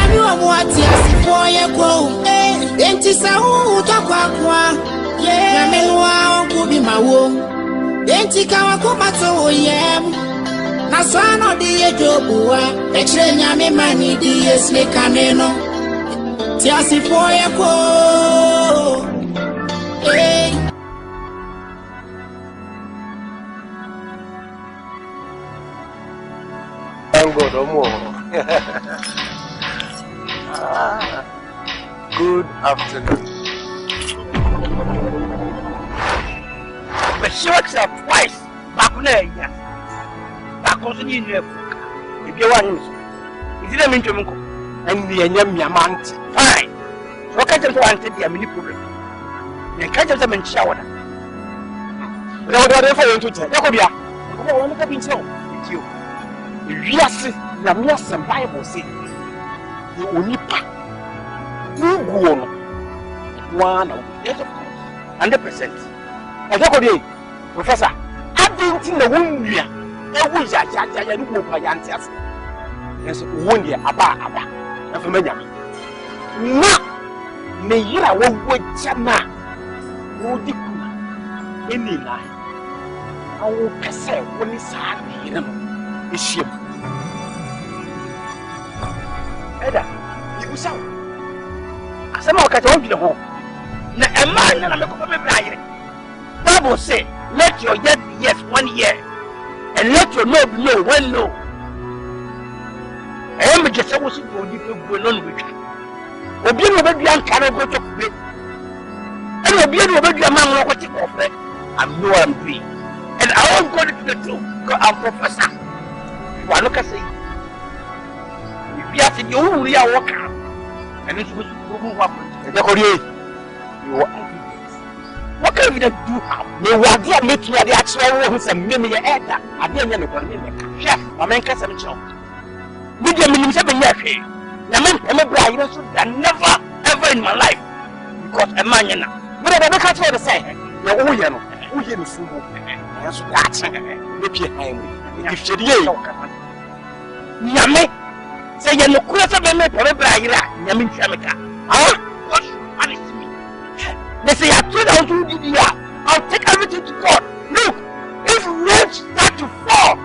Everyone wants TEASEFOỌ go. TEASEFOỌ talk about. Yeah, Meluau could be my womb. Tika Kumato, yeah. Nasano di Jobua, the Chenya me money, the snake caneno. TEASEFOỌ go. Hey. Thank God, no more. Good afternoon. But she works up twice. Back there, back on the new if you want him, is it a minute? And the Yamant. Fine. What kind of one take the mini problem? You can't just have shower. Whatever you to tell. Jacobia, I want to be so with you. Yes, Lamias and Bible say you only pack. You go on one of the 100%. I don't go Professor. I didn't know when we are. I wish I had my answers. Yes, 1 year about. And for many. Now, may you have one word, Chama. Would you any lie? I will say when it's hard, it's shame. Eda, you saw. Asamoah catch on to the home. Now, a man and I'm a copy. Bible say, let your yes be yes 1 year, and let your no be no 1 no. I am just a was going to go on with you. Obey the baby and cannot go to bed. And obey the baby and man what you offer. I know I'm doing. And I won't go to the truth because I'm professor. Well, look at say. If you have to do, we are working. And it's supposed to move up. You are. What can we do? The Wadia make you the actual ones and many editor. I didn't know what I chef, I mean, Cassam Chow. With your minimum 7 years, I never ever in my life because a man, but I never catch what to say. No, you know, who you know, that's what if you Yame say, you know, Kusa Meme, Yamin Shamika. What punish me? They say, I told you to do I'll take everything to God. Look, if rain start to fall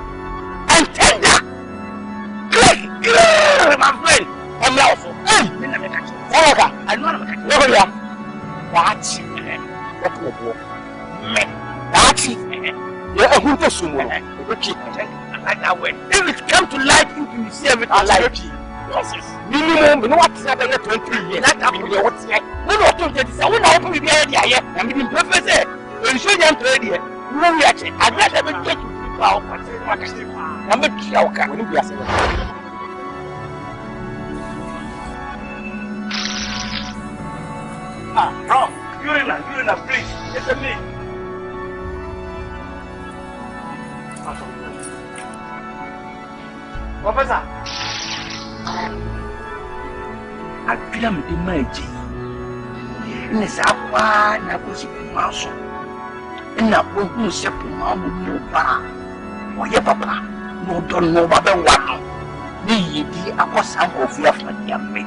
and tender, click, my friend, I'm also. I know I'm that's you're a good sumo. Like that way. If it comes to light, you can see everything like minimum, you know what's happening 20 years. That's what's like. No, I want to open the idea. I mean, Professor, when you show them to idea, you know, I'd rather get to people out. I'm a joker when you are saying. Prof, you're in a place. It's a me. Professor, I feel I'm in my tea. In the Akwasi Boadi, and I won't step on no bar. Or your papa, no don't know about one. The Akwasi Boadi of me,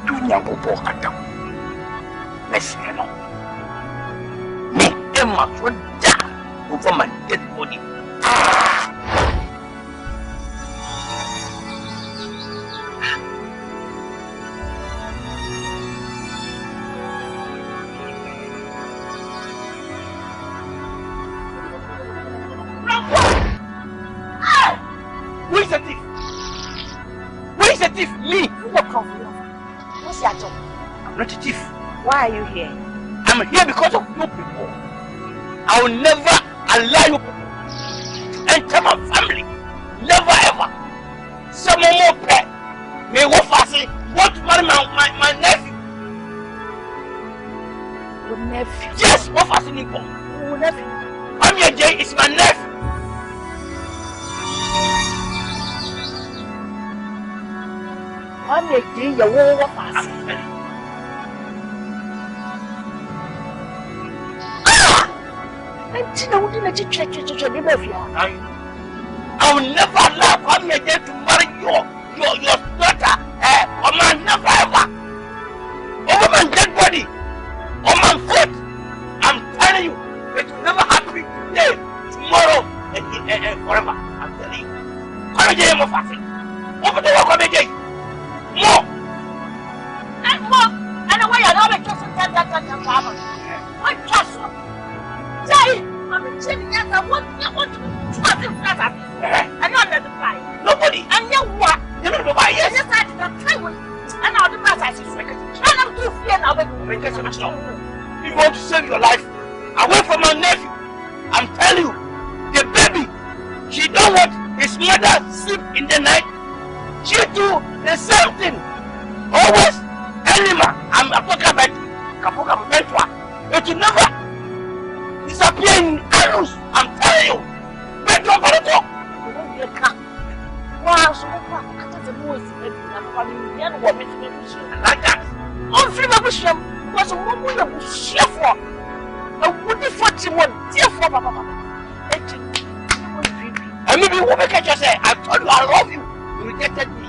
2 young people at them. Let's know. Me, Emma, would die over my dead body. Me? What what's your job? I'm not a thief. Why are you here? I'm here because of you people. I will never allow you people to enter my family. Never ever. Someone more pet. May what fancy want to marry my nephew. Your nephew? Yes, what fancy Nico? Your nephew? I'm your Jay, it's my nephew. I'm a day, your war pass. I will never allow Kwame to marry your daughter. Man, never ever. Over my dead body. On my foot. I'm telling you, it will never happen today, tomorrow, and forever. I'm telling you. Kwame more fasting. Over the work Kwame. More! And more! And the way I know the castle that farmer. What castle? Say, I'm telling you, I want to trust him flat at me. And not let the fly. Nobody. And you what? You don't know why. Yes, I did not try with. And now the master is second. And I'm too fear now. If you want to save your life, away from my nephew, I'm telling you, the baby, she don't want his mother sleep in the night. She do the same thing. Always, animal. I'm talking about Kapoka Mentua. It will never disappear in arrows. I'm telling you. Mentua Parato. Wow, so I just like that. On film was a woman of chef. A what dear for Papa. And maybe you will make you say, I told you I love you. You rejected me.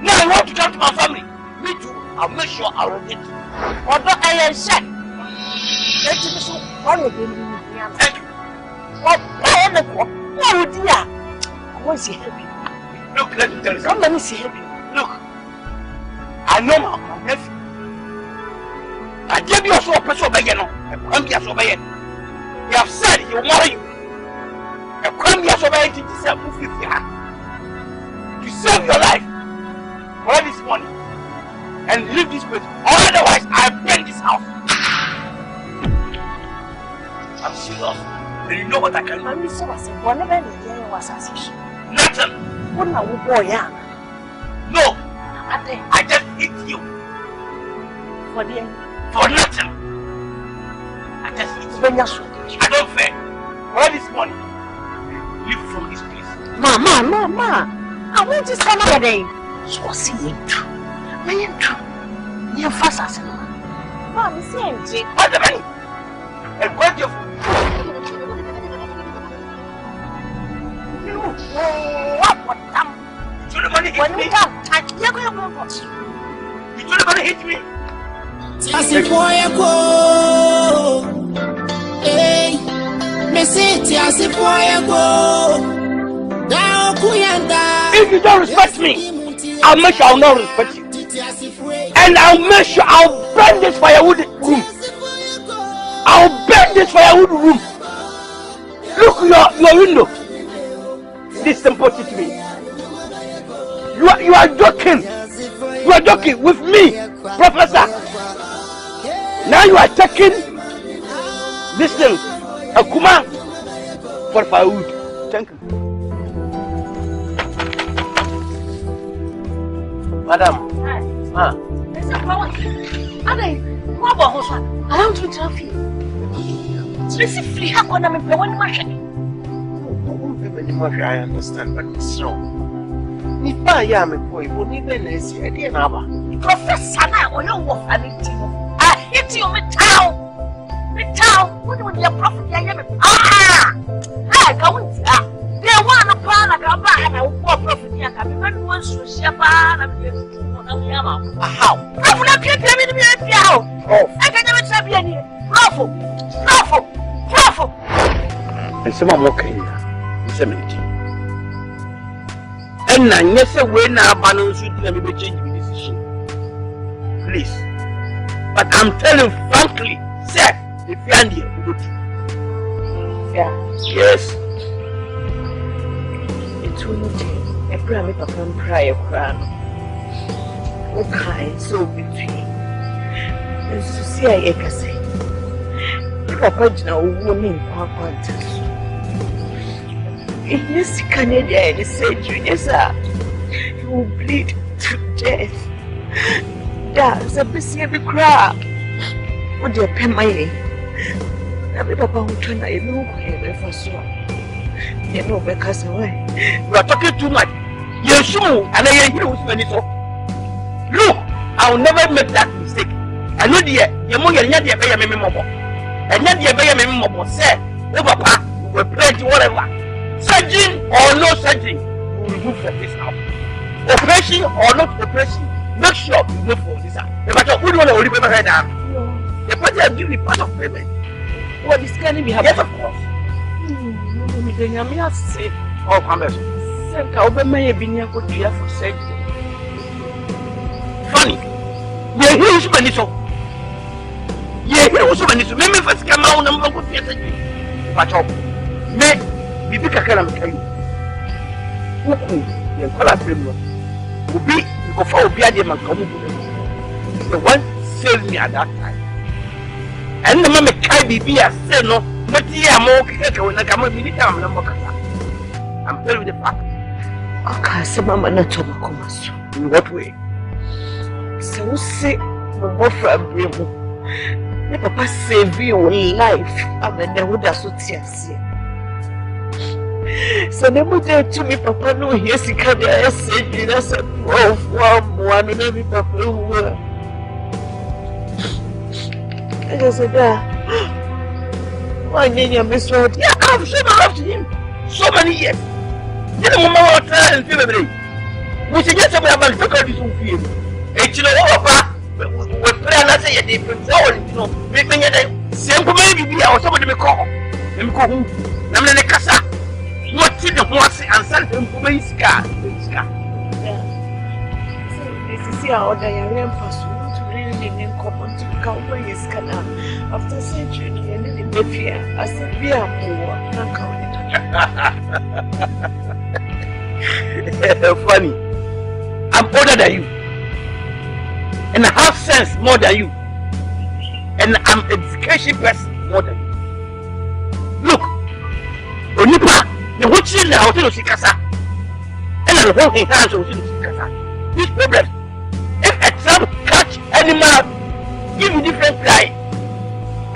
Now I want to come to my family. Me too. I'll make sure I'll reject you. Although I am sad. Thank you. What I am a no dear. I want to help you. Look, let me tell you something. Let me see help you. Look, I know my nephew. I gave you also a person by you. He have said he will marry you. A crime you are to save your life. For this money and leave this place. Or otherwise, I burn this house. I'm serious. And you know what I can do? I'm so assassination. Nothing. What now, boy? No. I just hit you. For nothing. I just hit you. I don't fear. For this money, leave from this place. Mama. I want to stand over there. So I see you too. I am true. You're fast as a man. Mom, see, what the money? And what you what time? You told the money hit me. You told the money hit me. TEASEFOỌ go. Hey, me say TEASEFOỌ go. If you don't respect me, I'll make sure I'll not respect you. And I'll make sure I'll burn this firewood room. I'll burn this firewood room. Look your window. This simple to me. You are joking. You are joking with me, Professor. Now you are taking this thing, a Kuma, for firewood. Thank you. Madam. Hi. Ma. There's a problem. What about Hosan? I want to tell you. Seriously, free how can I make one machine? I understand, but it's wrong. If I am a boy, won't even see a dear number. Professor, or you walk and I hit you with town. With town, what would your prophet? I can't. They want a plan. I can buy and I will profit. I can be one to share. How? I will not get them in the house. I can never tell you any. Lawful. And some are walking here. It's a minute. And I never win our balance with them to change the decision. Please. But I'm telling frankly, sir, if you are here, we go to. Yeah. Yes. It's one day. I pray me papa and pray crown. Okay, so between. And to see I can say. Papa Jina woman Papa. Yes, Canada is surgery, yes, sir. You will bleed to death. That's a busy every crowd. What do you pay my name? Every papa will turn a look here for so. You know, because away. You are talking too much. Yes, you and I hear you spend it all. Look, I will never make that mistake. I know the more you're not the better memorable. And not the better memorable, sir. No, papa, we're plenty whatever. Surgery or no surgery, you will move from this house. Operation or not operation, make sure you move from this house. The matter who don't want to remember right now. The party has given me part of payment. What is going to be happening? Yes, of course. I'm say, oh, come back. Sir, I'll be my opinion for surgery. Funny. Yeah, he was many so. Yeah, he was many so. Maybe first come out and I'm going to get but me. Bibi kakala mkayu. Huku ya kola primo. Ubi go for obi ade mankamu. The one saved me at that time. And the mama kai bibi ya say no, but ya mo keke wona kama bibi tam na mokaka. I'm telling you the fact. Okay, so mama na toba komaso. In what way? So say mo for primo. My papa save your life. And then would also tears. So never did to me, Papa. No, yes, he can't. I said, I said, one, and me, Papa. I said, Why didn't you miss what? Yeah, I've shown my love to him so many years. You know, Mama, and family. We should get some of our difficulties with him. And you know, we play and say a different zone, you know, making it same maybe or somebody may call. Let me call him. I'm in the casa. What did the horse and send him for my scar? This is how they are reinforced to really in common to cover his canal. After century, and in the fear, I said, we are more. Funny. I'm older than you. And I have sense more than you. And I'm an education person more than you. Look, Onipa, the whole children are also Sikasa. And I'm holding hands with Sikasa. This problem, if a trap catch animal, give you different cry.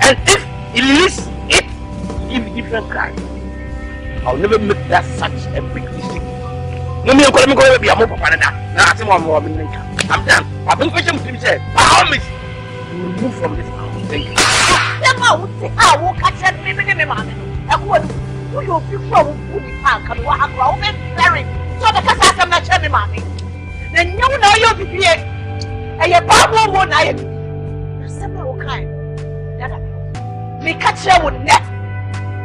And if it release it, give you different cry. I'll never make that such a big mistake. No, me going to be a more papa than that. Now, I'm done. I've been questioning him, said, I promise you will move from this house. Thank you. I will catch that baby, man. I will do your people who be park and what have grown very. So the Casa not cherry mommy. Then you know you'll be here. And your Bible won't I am. Several kind. Me catch you with net.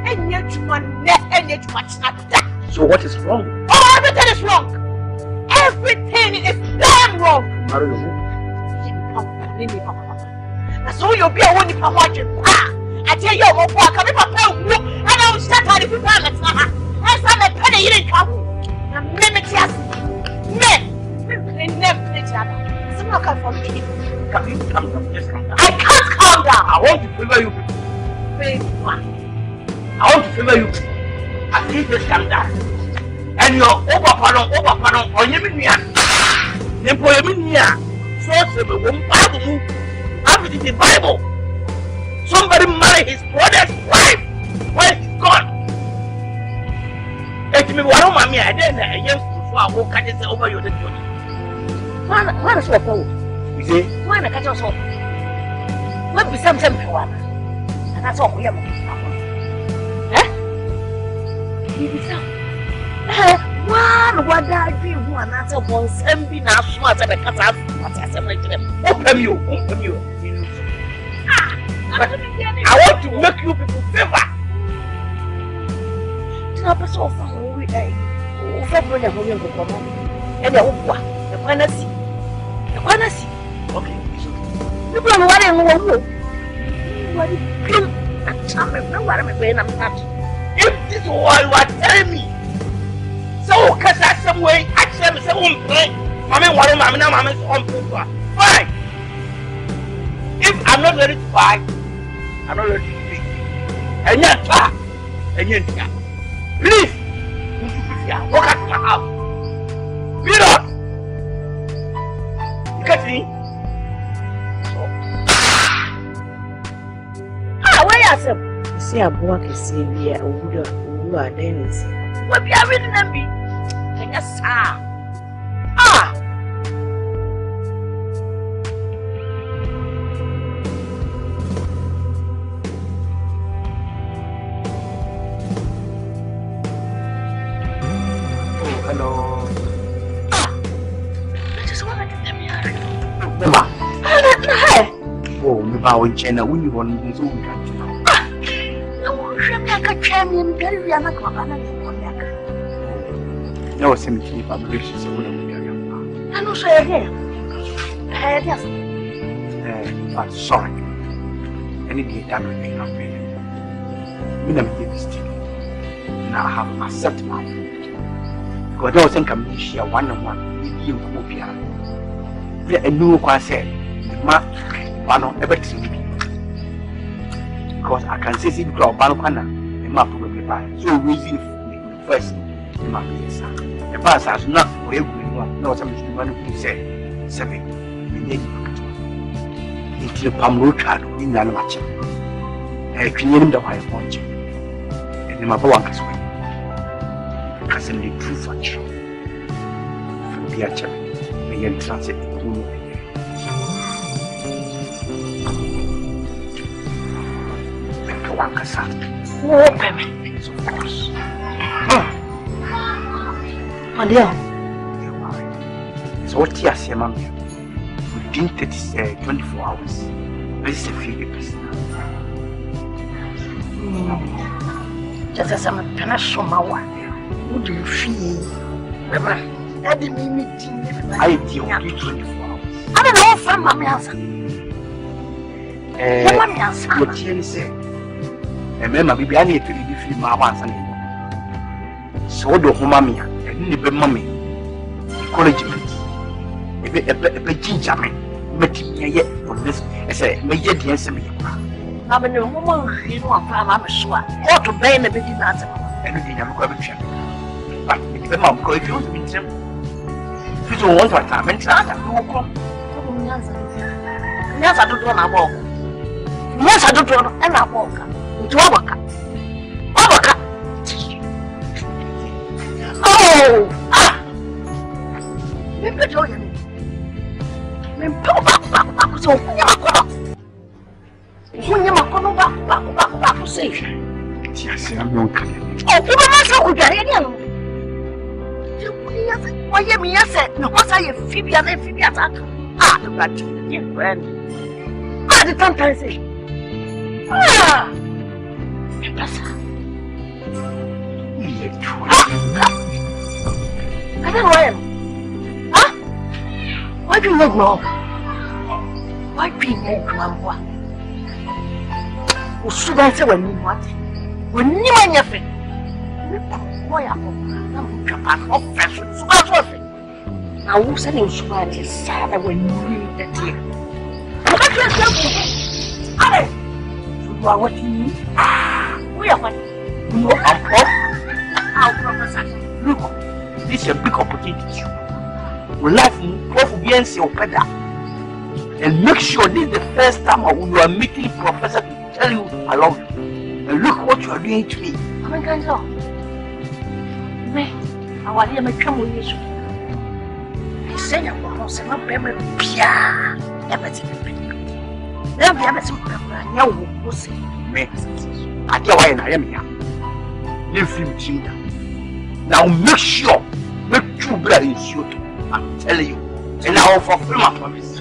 And yet you want net and yet you want not that. So what is wrong? Oh, everything is wrong. Everything is damn wrong. That's all you'll be a one if I watch it. I tell you, I'm going to come and I will start out if you want it. I saw that penny you didn't come. I'm limited. Men, never each other. Someone come from me. Can you calm down? Just calm down. I can't calm down. I want to favor you people. I want to favor you people. I think this calm down. And your over pardon, or Yeminia. Nempo Yeminia. So, Bible. After the Bible. Somebody marry his brother's wife when he's gone. And to me, what am I? I didn't use to walk and say over your church. What is what? You say, why not catch us up? What be some one? And that's all we have. Eh? What I do, one answer one send me now, smart and a cut out. What I said, open you. I want to make you people favor. Tell us all from who we are. Who February are going to come on? And the Opa, the Panasi. The Panasi. Okay, you don't worry, no one will. What is it? I'm not going to touch. If this is what you are telling me, so, because that's some way, I tell me, someone play. I mean, what am I now? I'm on paper. Fine. If I'm not ready to buy, I'm not ready to pay. And yet, please, walk out to my house. Period. You get me? Where are you? See, a boy can see me. Who are Dennis? What be I reading them be? And yes, Hello. I just want to get them here. Mama. Hey. Oh, me ba won chena wuni won so won kan. No, she make a champion very young. No, simply publish so we I know say again. Yes. But sorry. Any day that will be not pay. Me na make mistake. Now I have accept my fault. Because I don't think I'm share one-on-one with you, Kopia. A new one said, "Ma, one on everything." Because I can say, "See, because Banokana, the map will be by." So reason first, the map is the pass has not for every one. No, some money who said 7. Into the palm road card in the match. I can name the wife watching. And the map one is winning. Because in the true function from the action, may transit the moon. Make a one cassette. Open me. Of course. My dear. So what you say, ma'am? Within 24 hours, this is a few person. Just as I'm a pension, my wife. Would you feel? That didn't mean me. I deal with 24 hours. I don't know from my answer. What you say? And remember, maybe I need to be free my once and so do Homamia and Nibbe Mummy. Encouragement. A ginger man, making me yet for this as a major dancer. I'm a woman who I'm sure. Or to bend a bit in answer. Anything I'm going to check. But if the mom go if you want to meet him, if you don't want to time and try to come. Yes, I don't want to walk. Yes, I don't want to walk. To walk. Oh! Ah! Maybe join me. Maybe back. So, when you're back, say. Yes, I'm not coming. Oh, you must have got it. Why, yes, no, what's I Phoebe and Phoebe attack? Ah, the bad friend. Ah, the sometimes say. Ah! I don't know him. Huh? Why do you not know? Why be a grandma? Who should I say when you want? When you want your friend? Why am I now who said you should have decided when you read the deal? You are what you need. We are what you are. Our professor. Look, this is a big opportunity. We life will be and and make sure this is the first time you are meeting professor to tell you I love you. And look what you are doing to me. Come on, guys. Me, I want to make come with you. I say I'm going to say my baby. Pia, everything. There be everything. Now we'll see. Me, I tell you why I am here. Leave him to you. Now make sure, make true blood in you. I'm telling you. And I will fulfill my promise.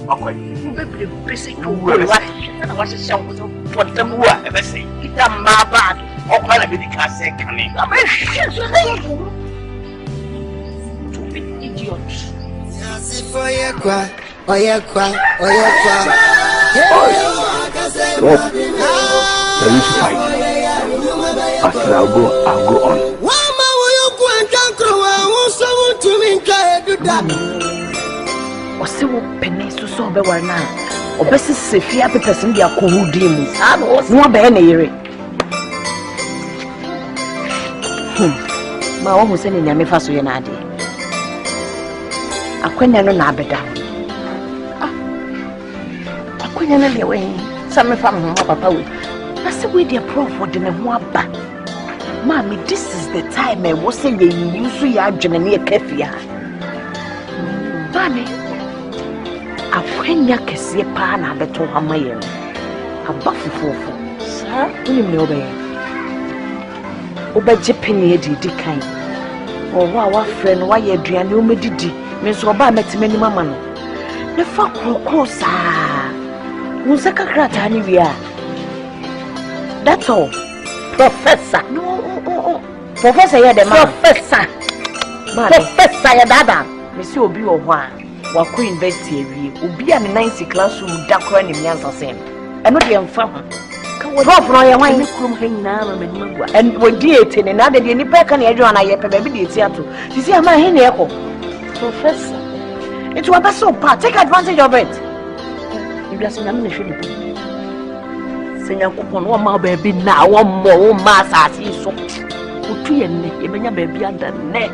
Okay. You be busy to work. And I was a song for them who are ever say. It's a bad. Or quite a bit of say, coming. I'm a shit. Stupid idiots. Oh, yeah, cry. There is fight. After I'll go on. Wama will you go and conquer? I want someone to me do that. Or so penny to so be one now. Or best if you have a person be a cool dim. I was no benny. My one was sending me fast with an idea. I couldn't know Nabeda. I couldn't know the way. Some from Papa. I said, we dear prof, what didn't want back. Mommy, this is the time I was saying you see your journey a kefia. Mommy, I when ya kesi pana beto hamaye. A buffy fofo. Sir, you know be. Oba Japan di kind. Or wa friend, why you aduane o medidi. Me so ba metimani mama no. Ne fa kroko sa. Unsa kakrata ni wia. That's all. Professor. No. Professor, you're the man. Professor. Professor, you're dada. Monsieur Obi Owa. Wako invest here. Obi a 9th classroom dakwa ni mnyansa sem. Eno de mfa. Prof no ye wan krum hen na ma manima. And we diete ne na de ni pe kan ye dwo na ye pe ba bi diete ato. Sisi ama hen na ye ko. Professor. It was so bad. Take advantage of it. You just na me hwe. Senya kupon wo ma baby na wo mo wo ma asase so otu ye ne ye benya baby ada ne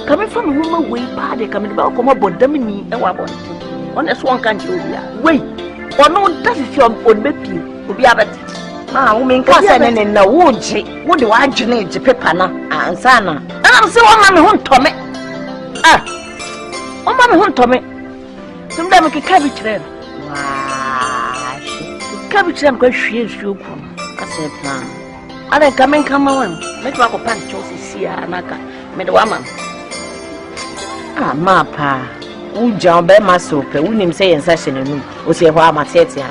coming from woman way party coming about come bodam ni e wa bon on eso on kan obia wey ono that is your own baby obi abati wo me nka se ne na wo je wo de wa agene je paper na ansa na am se wo ma me ho ntome o ma me ho ntome tum da me ke ka bi kire Cabin go shears you. I said, I don't come and come on. Make like a pan choices see Anaka, made a woman. Ah, Mapa, who John Bear my soap, who him say in session and who say, why my tetia.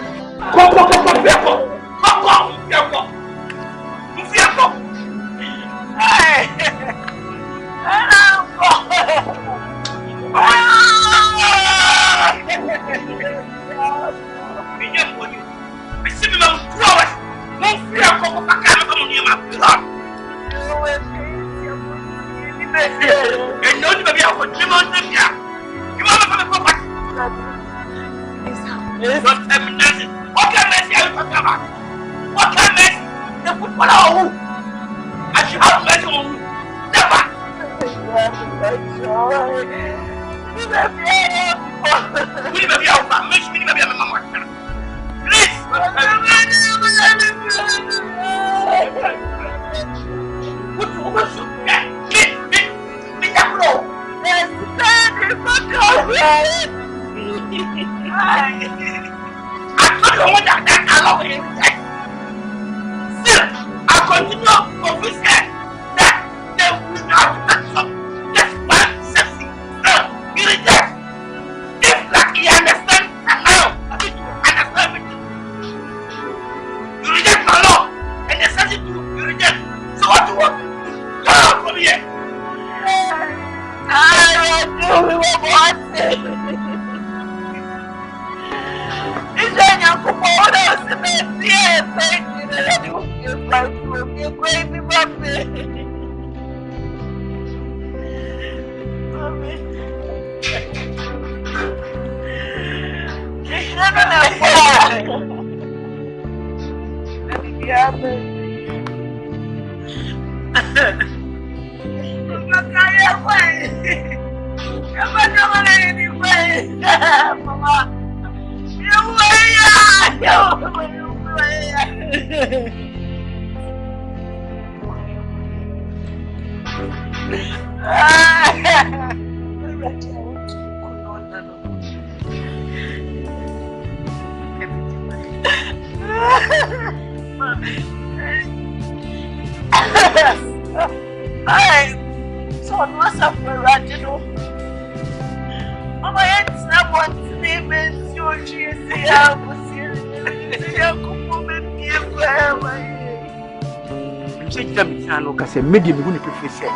Medium who prefer say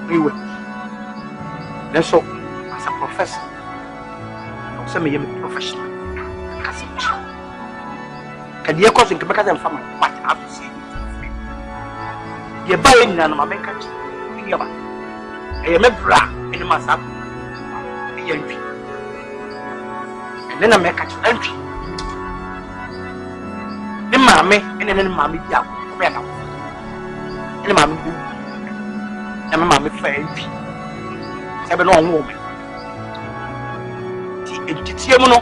anyway. That's all as a professor. Also me am professional. Can you cause in Quebec and farmer what I have to see? You buy in an American. I am a bra in the mass up. And then I make a entry. The mammy and then mammy down. And mammy, and my mammy friend. 7 on woman. The Tiamono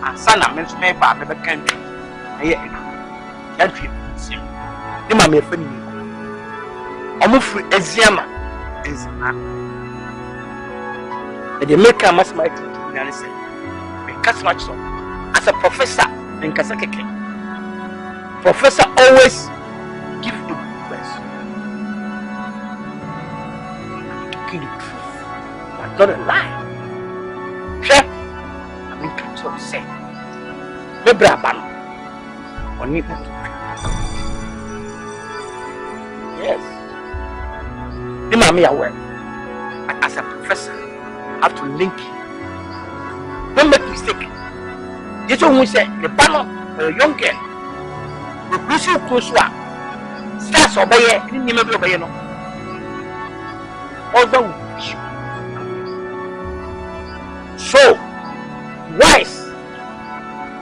and son of men's made by the country. Country, the mammy friend. Almost free as Yama is not. And the maker must might say, because much so as a professor in Kasaki. Professor always give the best. The truth, but not a lie. Sure, I mean, can't say. Maybe a ban on it. Yes, the mammy aware. But as a professor, I have to link you. Don't make mistake. This one we say the banner a young girl. The crucial crucial starts obey in the middle of the although so wise,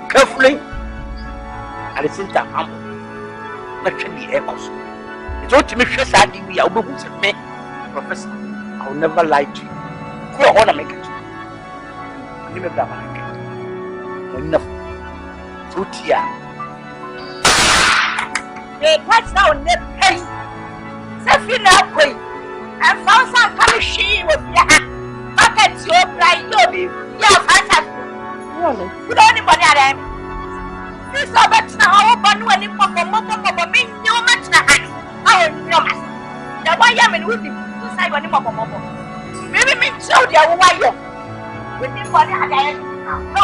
carefully, at the same time humble. But can be echoes. It's all to me sure that we are able to make professor. I will never lie to you. Who are gonna make it? You never make it. Enough. Fruit here. They catch down the pain. Something up way. And found some kind of she with your buckets, your blind, your fantastic. You don't anybody them. This is about how one when you pop a mobile, me no much. I know myself. The why I'm in with him, who side when you pop a mobile. Maybe me show the wire. With this body, I no,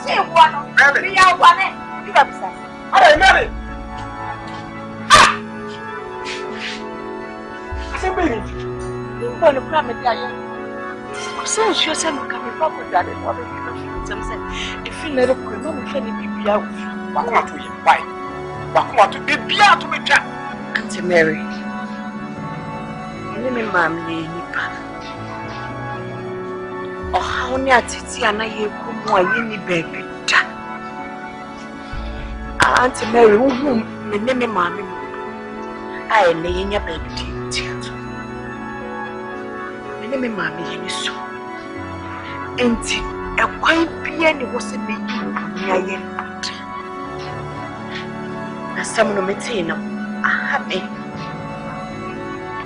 see one, we are one. You upset. I married. I said, baby, you're going to cram it down. So, you said, look at me, Papa, that is what I'm if you let a criminal, can be out? What want to you? Why? What want to be out to me, Jack? Auntie Mary. Let me, Mammy, oh, how near Titi and I come my baby. Auntie Mary, whom me name Mammy. I lay in your baby. Me name Mammy, so. Auntie, a quite piano was a big near and some of me say, I have a.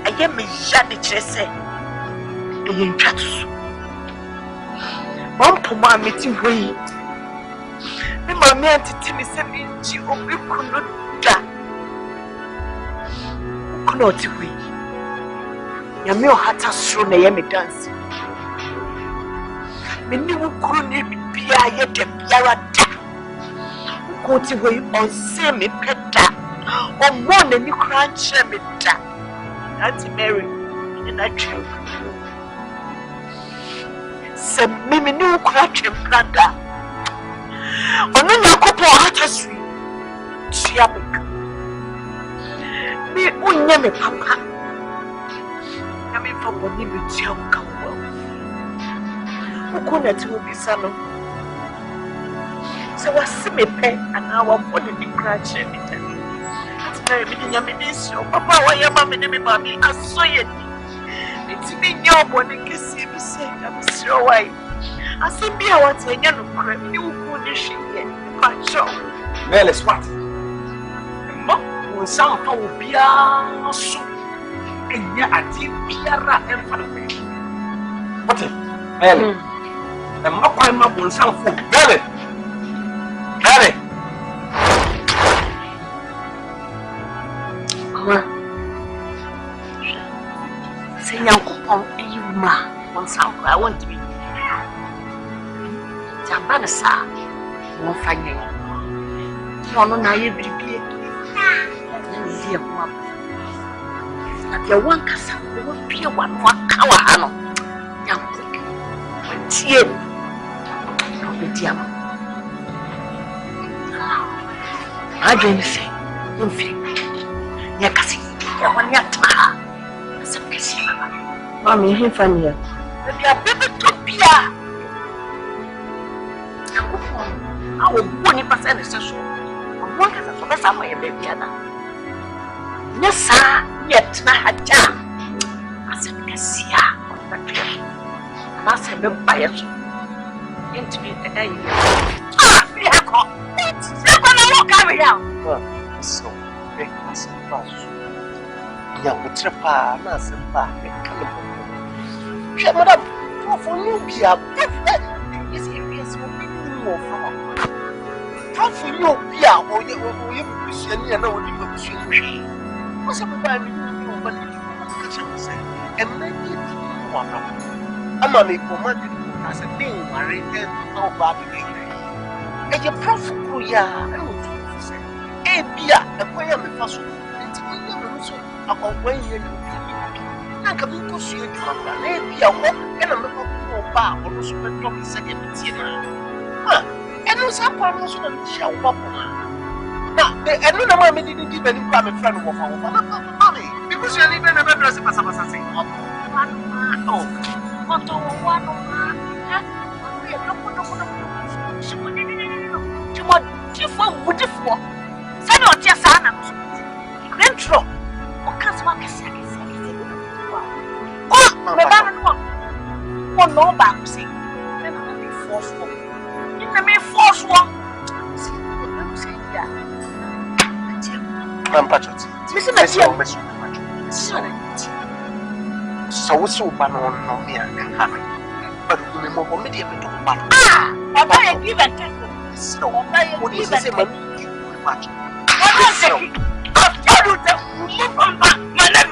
I am a shady chess. A young cat. One puma meeting way. Me mammy auntie me send me to open could not die. Could not wait. Yamio had a thrown a yammy dance. Me knew couldn't be a yet a piara. Go to way on semi peta or more than you crunch me. Auntie Mary, and I true. Some mimi new crutch and planda. On a couple of hatters, Chiapic. Me, Unyame Papa. I mean, for what you will tell Kawa. Who couldn't be son of. So I see me pen and now I'm on the crutch and it. Papa, why am I in mommy? I saw it. It's me, your body, kiss me, say, I'm so white. I see me, I want a young crab, you couldn't she yet. But so, well, it's what? Mom will sound how be a soup. And yet, I did be a rat and fun away. What if? Well, and my mom will sound for Belly. Belly. Say, Uncle, you ma, one sound I want to be. Jambanasa, won't find you. No, now you be here. At your one castle, there won't be one cow. Young quick, when tear, no be dear. I don't say, don't feel. Yakasi, one yet. Mommy, he from here. Maybe a baby to be I will go in percent session. I want us to mess up my baby. Yes, sir, yet not a jam. I said, Cassia, on the tree. And I said, the buyers into me the day. Ah, we have got it. They're going to walk out here. So, big as a brush. Young with Trapa, Nasapa, and California. Madam, for you be a different. Is areas will be more from. How for you be a or you Christiana and no one will be. What's up about me? But you say, and then you one of them. I'm a commanded as a thing married and no bad behavior. And your prophet, I would say, a beer, and where am I first? It's also about when you I can be pursued from the lady and a little bar or super top second. And no some problems on the show. Now, and no mammy didn't give any private friend of our mommy because you're living in a dress as I say. Oh, what one she would differ with the four. Send out your son. Rentro. What can't one say? Oh, no, back, see. Never be forceful. You can be forceful. See, you say, yeah. I'm Patrick. Listen, I see a so what's so bad on me and having but we more immediate to back. What are you give and take? So, what is the same much? I've told you to move from my name.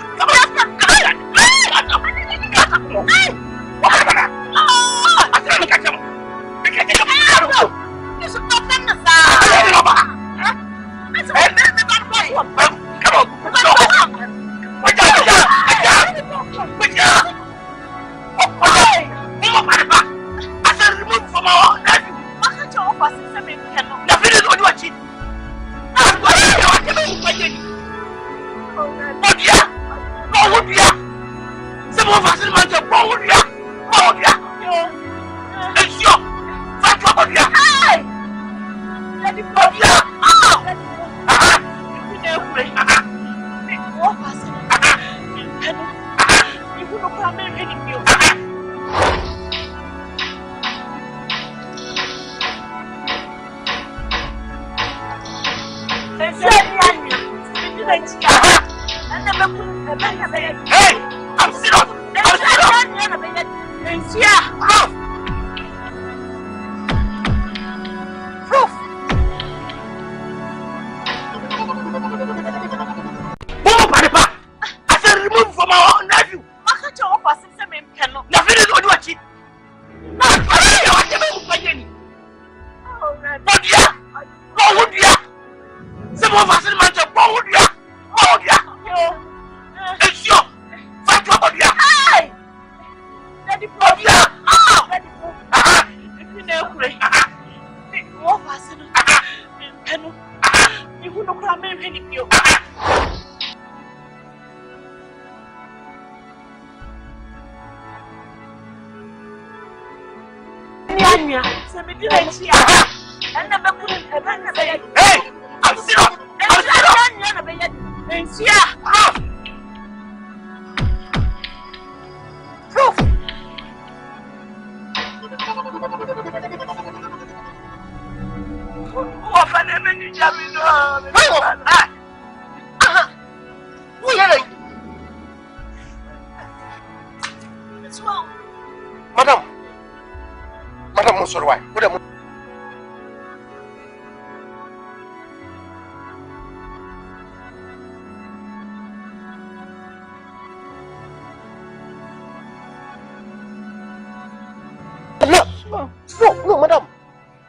No, madam.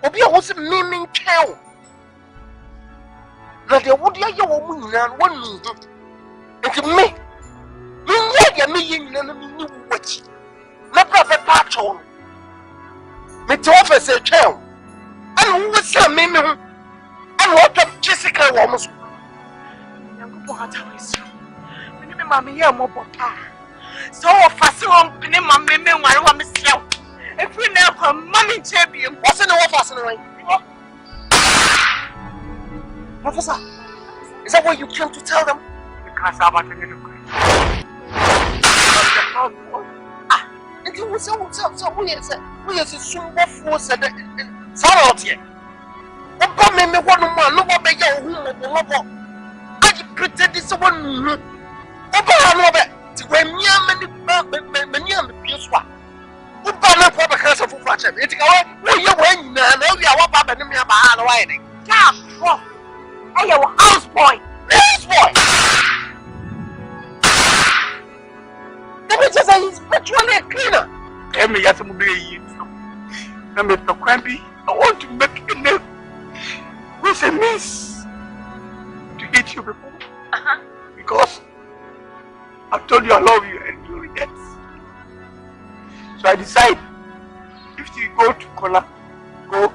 Obia was a meaning cow. Now there would be a woman and 1 minute. And to me, you watch. Not a patron. Me to office a child. And who was a meme? And what a Jessica almost. Mammy, you're more papa. So fast on pinning my meme while I'm myself. If we now come, mommy champion, what's in the office? Professor, is that what you came to tell them? Because I'm not going to and you will say, we are a super force at the Salad here. What come in the one man, no one may go home. I pretend this one. Oba to when Yam Pierce. Who banner for the curse of Fratch? It's away. You win now. You are what and me about riding. Come, I am a houseboy. Houseboy. Let me just say he's virtually a cleaner. Tell me, yes, I'm being I'm a crampy. I want to make a name with a miss to hit you before. Because I've told you I love you and you regret. So I decide if you go to Kola, go,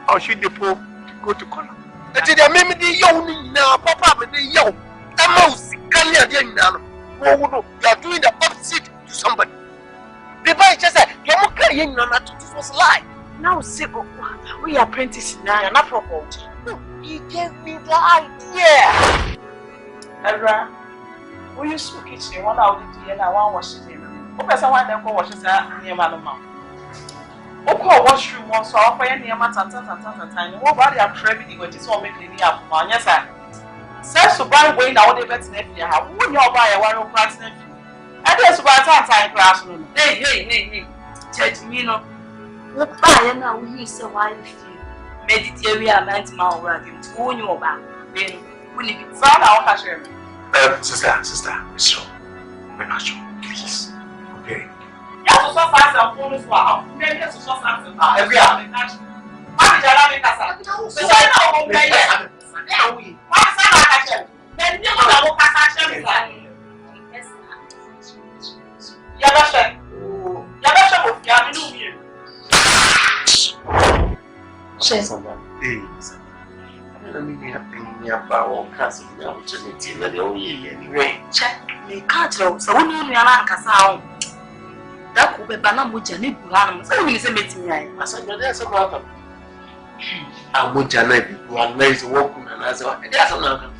I'll shoot the pole to go to Kola. But they made me young now, Papa, but they young. A mouse, can you again now? Oh, you are doing the opposite to somebody. The boy just said, you're not carrying on that this was lie. Now, say, we are apprentice now, and not property. He gave me the idea. Ezra, will you speak it? One out of the end, I want to wash it. Someone then go wash it near Madame. Oh, washroom was so for any amount of time. What about the attribute which is all making me up? Yes, sir. Says to buy way now, they better than you have. When you buy a one of class nephew, and there's about time class. Hey. church, you know. What buy now we use a wife. Mediterranean night mount wagon to own your back. Then, when you found out, Pastor. Sister, Miss we're not sure. Please. Okay. Yes, so fast and phone as well. Maybe so fast and every hour. Why did I make us? So I know what they are. Why is that? Then you know what I said. Yabasha. Yabasha will be a new year. Hey, I mean, nothing about all cousin opportunity that the only anyway. Check me cattle, so when you are not Casao. That could be Banamuja, Nibuan, so we say meeting. I said, there's a problem. I would Janet, one lays a walk and as well. There's another.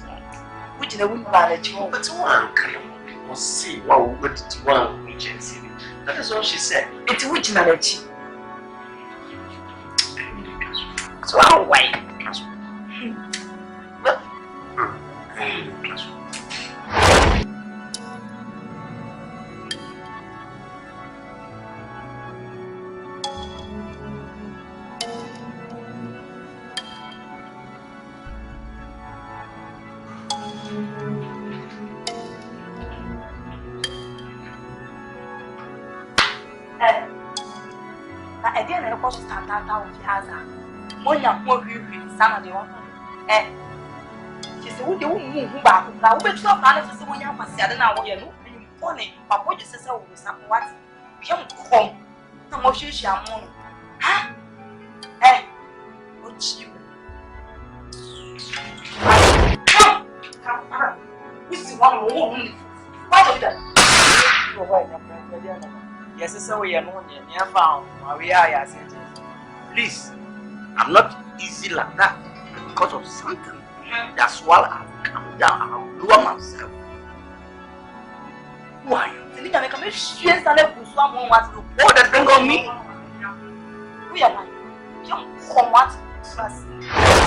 Which they wouldn't manage you, but one can see what we went to one which is. That is all she said. It's which marriage. So I'll wait. I didn't know what to start out with Yaza. One young boy, son of the one. She said, would you move back? Now, which your plan is when you must say, I don't know what you're looking for. But what you say, what? Come home. No more shoes, young woman. Huh? What you? Come. This is one woman. What of them? Yes, so we are known near found. We are Asante. Please, I'm not easy like that because of something. That's why I've come down and I'll lower myself. Who are you? You can make a machine and let someone was to pour that thing on me. We are like, young combat.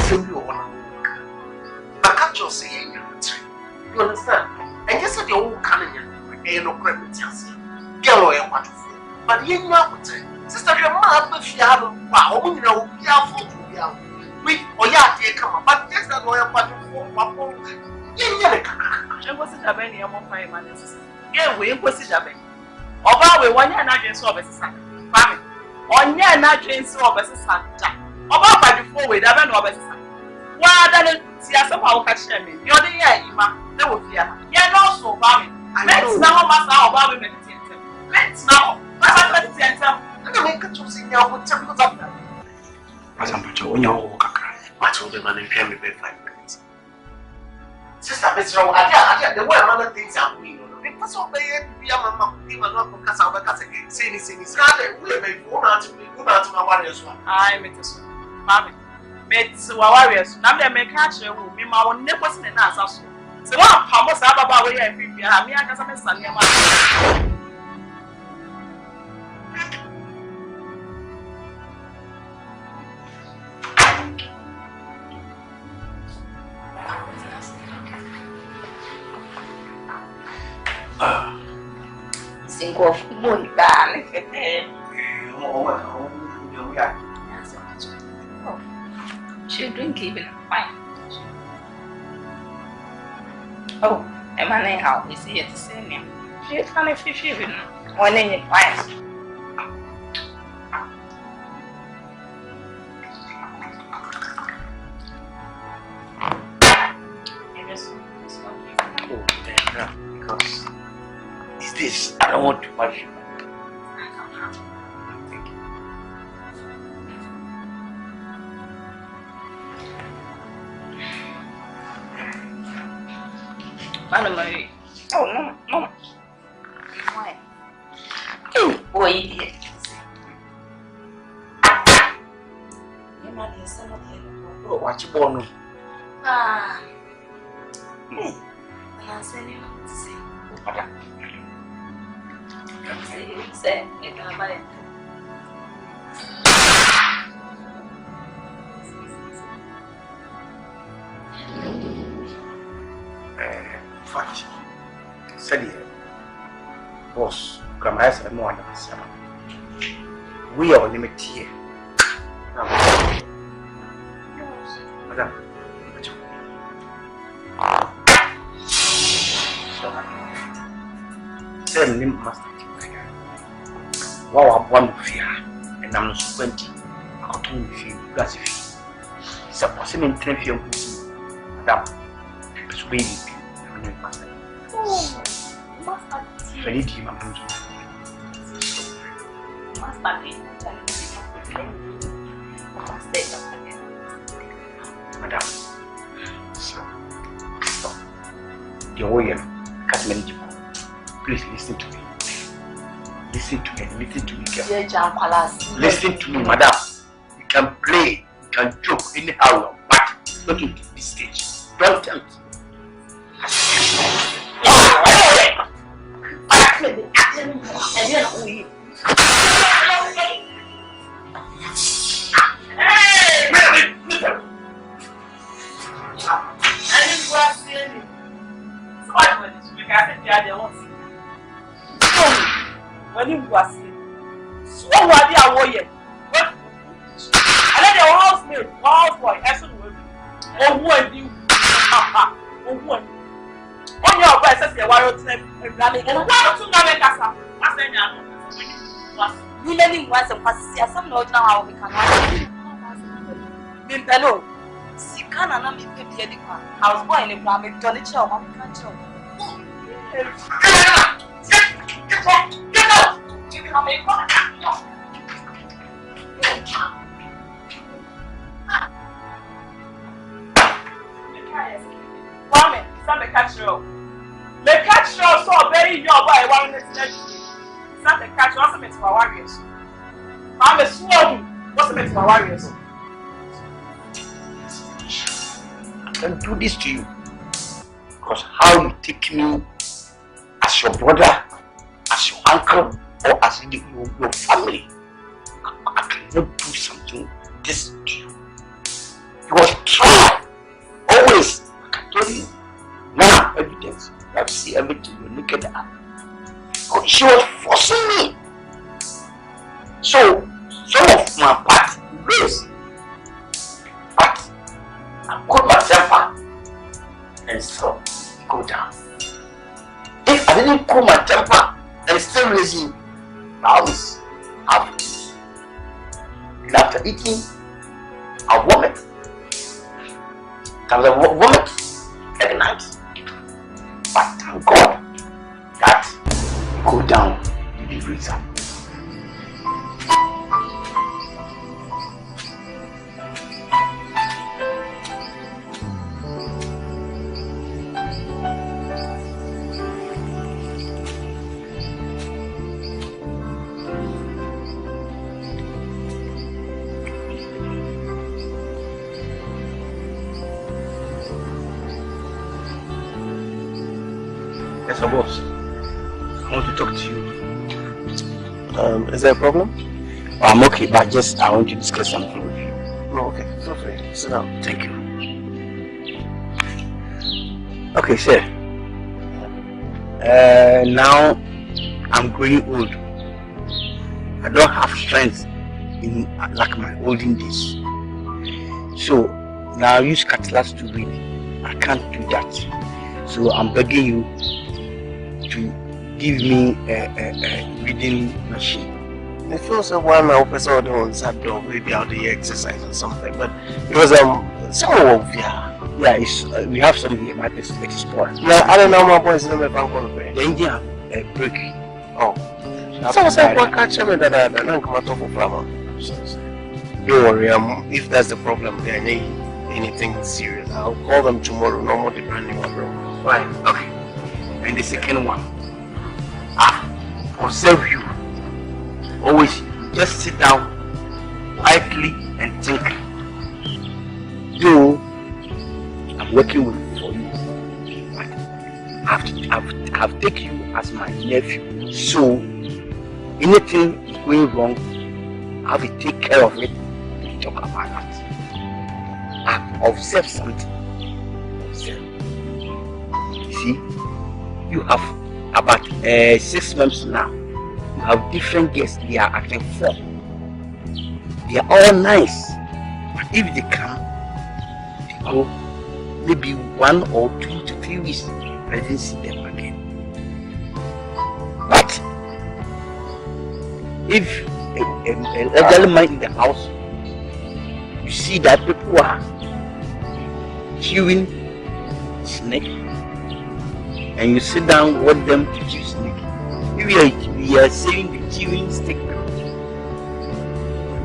Simply but can't you say you understand? And yes, the old Ghanaian ain't no credit. Girl, I want to fool. But you know what? Sister, your mother, if you have wow, you know, we are full to be out. We or ya, dear, come on, but yes, that lawyer, but you was it a very among my manners? Yeah, we was it a very. Over we 1 year not drink so, Family. 1 year not drink so, Santa. About by the 4 way, I don't know about Santa. Why, then, see, I somehow catch me. You're the year, they will fear. Yeah, no, so, Family. Let's now master about women. Let's now. I'm going to make a choosing now with temple of that. Asamoah, when you walk across, I told them and pay me 5 minutes. Sister, Miss Rowe, I the way other things are going on. Because of the Yamma, even not because of the saying it's rather, we may go out to my warriors. I met us, Mammy. Met warriors. Now they may catch you, me, my own neighbors in the house. So, how much about where I feel? I mean, I guess I'm a son. Cinco of moon ban. She drink even fine. Oh, I'm an anyhow, we see it the same. She's funny fish even when in it fine. because these days I don't want to marry you. Madam, oh no. Why? Oh boy, idiot. Oh, what you born? Ah. I'm saying you say. Say, you can't buy it. Fact, said boss, come as a more than We are limited here. Madam. Same name master. Wow, one of fear, and I'm not 20. I can't feel that's if it's a possible in 10 feet. Madam, it's really master. Oh, master. I need him. Madam, stop. Your way, can't manage you. Please listen to me. Listen to me, listen to me, girl. Listen to me, madam. You can play, you can joke anyhow, but not to this stage. Don't tempt. When you was so what they are warrior. I let your housemaid, houseboy, as soon as you one. On your voice, as a wild time, and running, and one to Navegasa. I said, you let him once and pass. Some know now how we can. Hello. See, can I not be paid? I was born in a family, Johnny Chow, Mammy Cancho. Get out! You can make one. Woman, some catch you. The catch you so very your boy one next day. Some catch you also meant for warriors. I'm a sword. What's the meant for warriors? I can do this to you because how you take me as your brother, as your uncle, or as your family, I cannot do something this to you. You was try always. I can tell you now evidence. I see everything. You look at her. Oh, she was forcing me. So some of my part grace, but I got my temper and so go down. If I didn't cool my temper and still raising, I always have to. And after eating, I vomit. Sometimes I vomit every night. But thank God that you go down with the reason. Yes, boss. I want to talk to you. Is there a problem? I'm okay, but just I want to discuss something with you. No, okay. Feel free. Sit down. Thank you. Okay, sir. Now I'm growing old. I don't have strength in like my olden days. So now I use cutlass to read. I can't do that. So I'm begging you to give me a reading machine. I feel so one person on Saturday, maybe I'll do exercise or something, but it was so yeah, it's we have some here, but it's spoiled. Yeah, I don't know my boys never found one. The engine have a break. Oh, so I catch them that I don't come out of a problem. Don't worry, if that's the problem, then anything serious, I'll call them tomorrow. No more depending on bro. Right, okay. And the second one, I observe you. Always just sit down quietly and think. Though I'm working for you, but I have taken you as my nephew. So anything is going wrong, I have to take care of it and talk about that. I observe something. Observe. You see, you have about 6 months now. You have different guests. They are acting 4. They are all nice. But if they come, they go maybe 1 or 2 to 3 weeks. I didn't see them again. But if an elderly man in the house, you see that people are chewing snake, and you sit down with them to chew snake. If we are saying the chewing stick,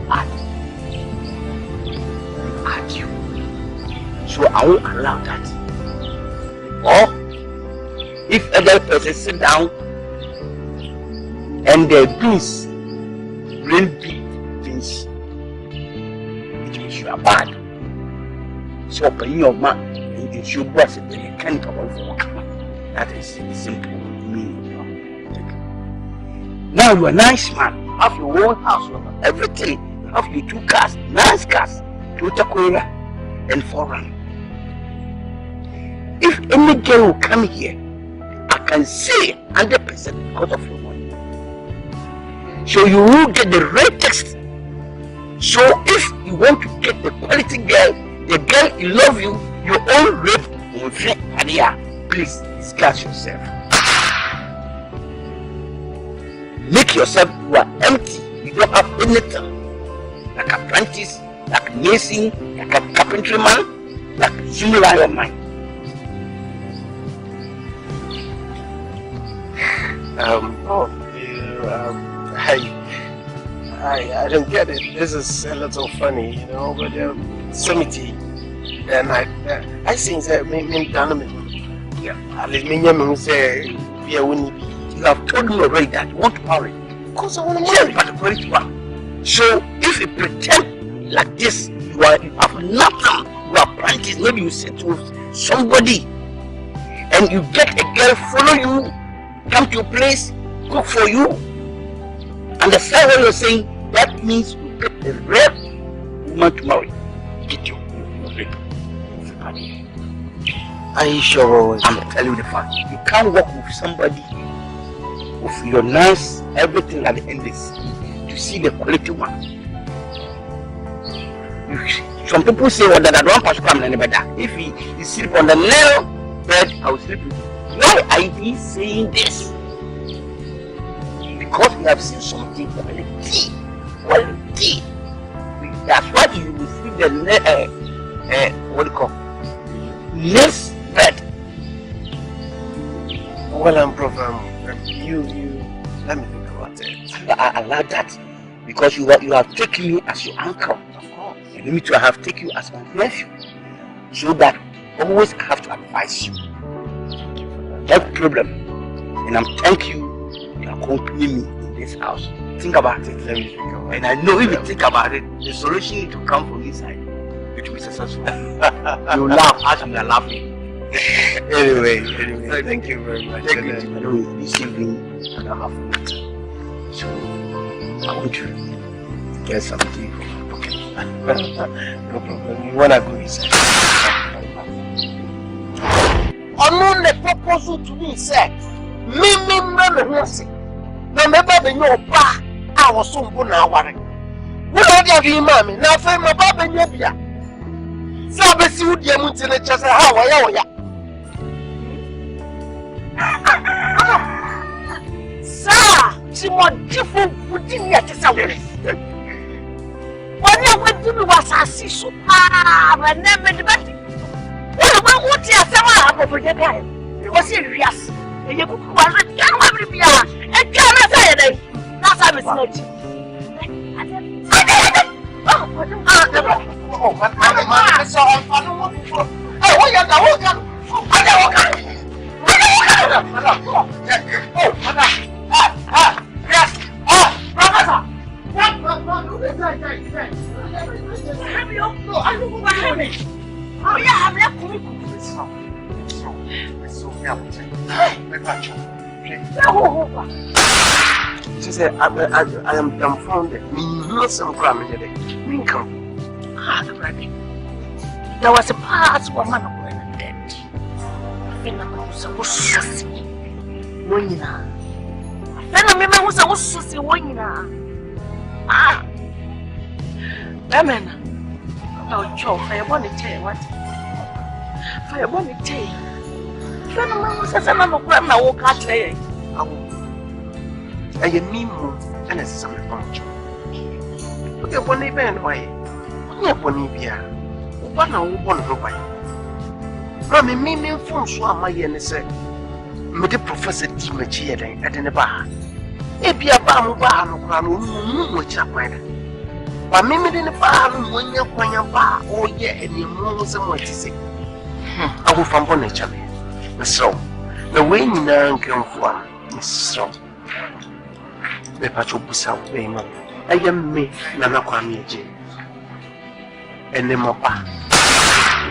add you. So I won't allow that. Or if other person sit down and the beans, green beans, it means you are bad. So open your mouth and you should brush it and you can't come over. That is the simple meaning. Now you are a nice man. You have your own house, you have everything. You have your 2 cars, nice cars, Toyota Corolla and 4Runner. If any girl will come here, I can say 100% because of your money. So you will get the right text. So if you want to get the quality girl, the girl you love you, your own rape will fit Adia. Please discuss yourself. Make yourself you are empty. You don't have anything. Like apprentice, like mason, like a carpentry man, like similar your mind. I don't get it. This is a little funny, you know, but Semiti, and I think that me dynamic. Yeah, I mean, say, yeah, Awuni. You have told me already that you want to marry. Of course, I want to marry. But the quality one. So if you pretend like this, you have nothing. You are apprentice. Maybe you sit with somebody, and you get a girl follow you, come to your place, cook for you. Understand what you're saying? That means you get a rare woman to marry. Get your rape. Are you sure? I'm telling you the fact. You can't work with somebody with your nice everything at the end to see the quality one. Some people say that I don't pass come any better. If he sleep on the nail bed, I will sleep with you. Why are you saying this? Because we have seen something quality. That's why you will see the what do you call next bed. Well, I'm program. You let me think about it. I like that because you have taken me as your uncle, and me too. I have taken you as my nephew, so that always I have to advise you. No problem, and I'm thank you to accompany me in this house. Think about it. Let me think about it. And I know if you think about it, the solution need to come from inside. It will be successful. You laugh as we are laughing. Anyway, thank you very much. Take it to this evening, I don't have nothing. So I want to get something from my pocket. No problem. You wanna go inside? Unknown the proposal to me said, me say. No matter the no pa, I was so good now. What are you, mammy? Now, for my papa and your Sabbath, you dear Muntin, just how I am. Sir, she want different putting yet as a way. When you went to me was I see so and never the back. Well, what you are over the time? It was serious. And you could want to tell me, and come as I did. That's how it's not. Oh, but I saw on She said, I am dumbfounded. Some crime in the day. There was a past woman who went dead. I was so when I remember was so Amen. Oh, Joe, fireball tea, what? Fireball tea. Mamma says, I'm not going to walk out there. I mean, and it's some punch. Okay, one even way. One beer. One by. Mammy, me from Swam, my yen said, Made a professor Timachi at the bar. If you are Bam, which I find. But maybe in the bar, when you're going a bar, oh, yeah, and you know someone to say. I will from Bonnet. So, the way you now come for is so. The patch of Busa, I am me, Nana Kwame J. And the Moppa.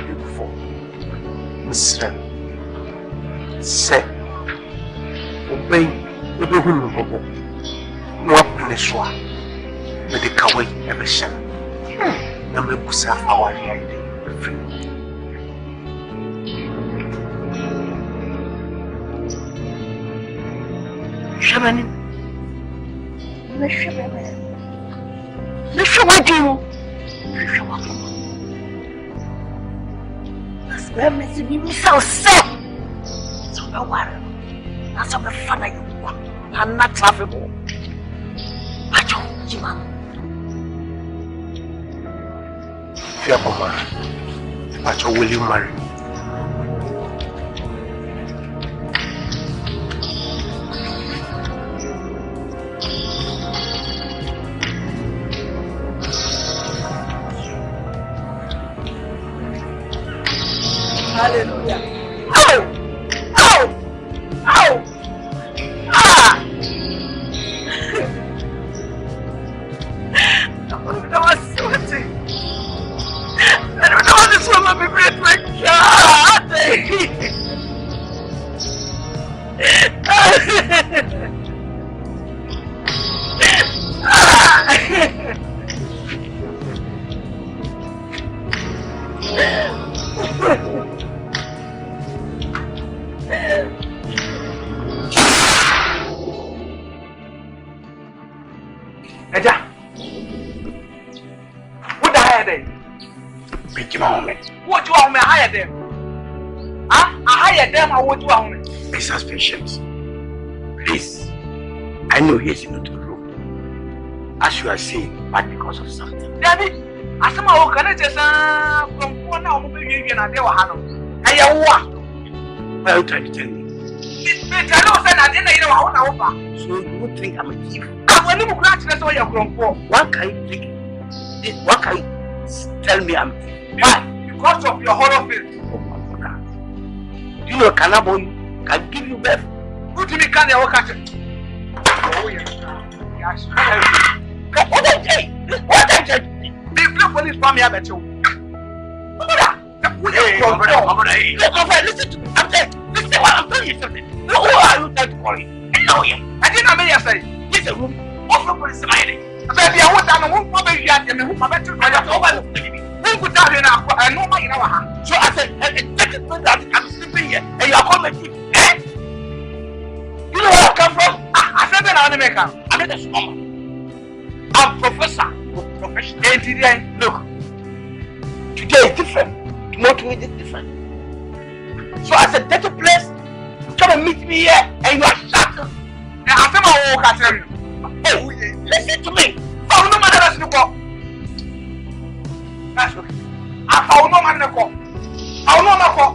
Beautiful. Miss say, obey the woman. No pleasure. But the Kawai ever shall. Number Busa, our idea. Shaman, the Shaman, that's where Mr. Be so sad. So, no worry, that's of the fun I want. I'm not travelable. I don't, Jim. Fear, Mama. But will you marry me? Hallelujah. Ow! Ow! Ow! Ah! I don't know what's sweating. I don't know what this woman be great for. What do you want me to hire them? Huh? I hire them or what do you want me? Mrs. Patience, please. I know he's not the room. As you are saying, but because of something. Daddy, Asamoah, can I just from one hour maybe and I never had them. I what? What are you trying to tell me? So you would think I'm a thief? I'm a new crash, that's what you're from for. What can you think? What can you tell me I'm a thief? Why? Because of your horror film. Oh my God. Do you know Cannibal can give you birth? Who do you can you catch it? Oh, yes. What I say? What I say? They play police for me, I bet you. Listen to me. I'm saying, listen to what I'm telling you something. Who are you trying to call me? Hello, yeah. I didn't know say. This is a room. What's the police smiling? Baby, I want to know what you have to my better. I don't know what who put that in I know my in our hand. So I said, that I'm sleeping here and you are calling me. Eh? You know where I come from? I said that I'm American. I'm not a swimmer. I'm professor. Professional. Look, today is different. Tomorrow is different. So I said, take a place. Come and meet me here and you are shut. I said my work, I tell you. Hey, listen to me. Oh, no matter what you go. That's okay. I found no man to go. I will not go.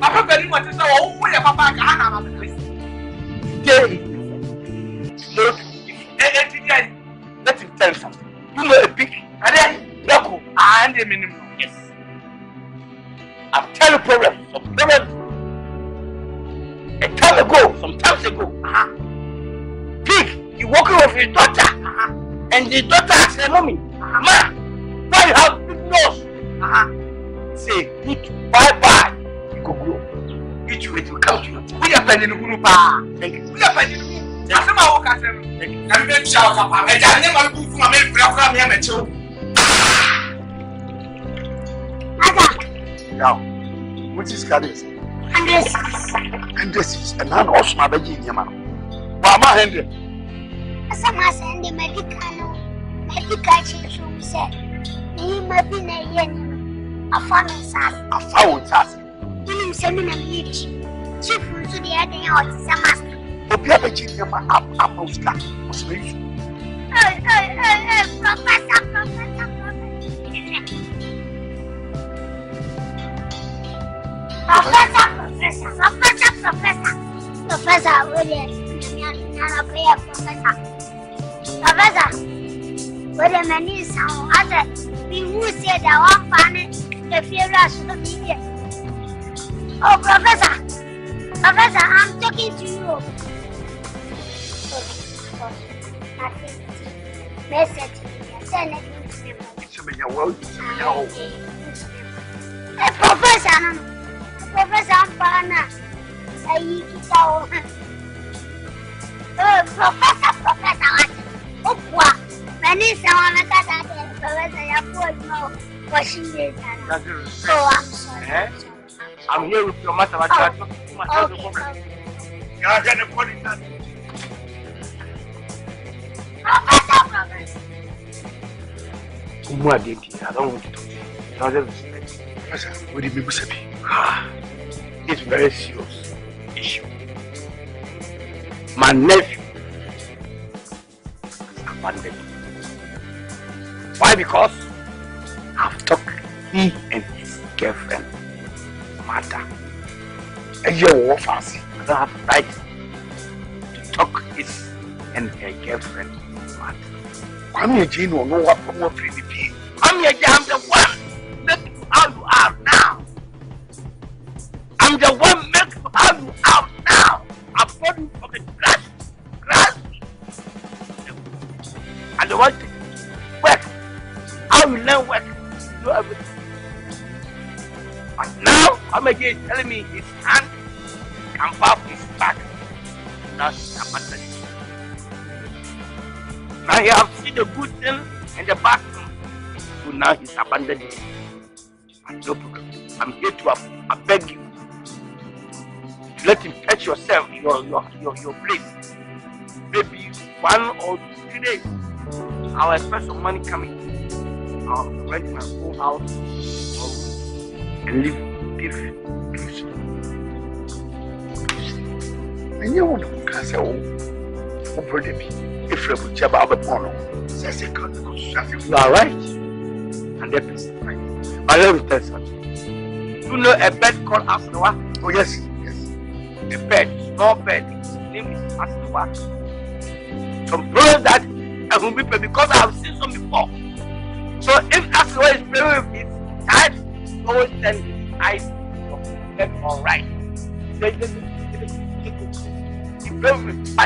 I heard very much as oh, we have a back and I'm a Christ. Today is different. Let him tell you something. You know a big and then Yako and a minimum. Yes. I'm telling problems. Some problems. A time ago, some times ago. Big, you walking with your daughter. And the daughter asked her mommy, Ma, why you have big nose? Say, good, bye-bye. You go grow. Each way to come to you. We are pending the group. Thank you. We are pending the group. I said, my work, I said, I'm going to shout up. I never go for my main program here, Metro. Now, what is Cadis? And this is an house, my baby, Yama. Mama, Henry. Asamoah send the medical chief said, maybe na yen. A fun sass. A foul sass. You send me a beach. Chief to the other out is a master. The paper chief never up Oscar was very. Professor. Professor, William, Professor, William, and his son, other, who said that one funny, the fearless of the media. Oh, Professor, I'm talking to you. Message, send it to me. Professor, I'm Pana. Professor, oh, what? Many someone like that, Professor, you put no washing it. So I'm sorry. I'm here with your mathematics. You're going to put it down. Professor. What did you? I don't want to talk to you. Professor, what did you say? It's very serious issue. My nephew is abandoned. Why? Because I've talked he and his girlfriend matter. A year of us. I don't have the right to talk his and her girlfriend matter. I'm here, Jane, or no one from what free the I'm here, I'm the one. Make it how you are now. I'm the one make you how you are now. I'm falling from the grass. And the one to work. How you learn work. You do everything. But now, I'm again telling me his hand can pop his back. That's abandoned. Now he have seen the good thing and the bad thing. So now he's abandoned it. And no problem. I'm here to I beg you. Let him fetch yourself, your place. Maybe 1 or 2 days. I'll expect some money coming. I'll rent my own house and live peacefully. And you want to say, oh, brother, if you would jab out the porno, you are right. And that is right. But let me tell you something. You know a bed called Asamoah? Oh, yes. A bed, small bed. His name is Asamoah. Some players that I will be playing because I have seen some before. So if Asamoah is playing with his side, always tell his eyes to get all right. But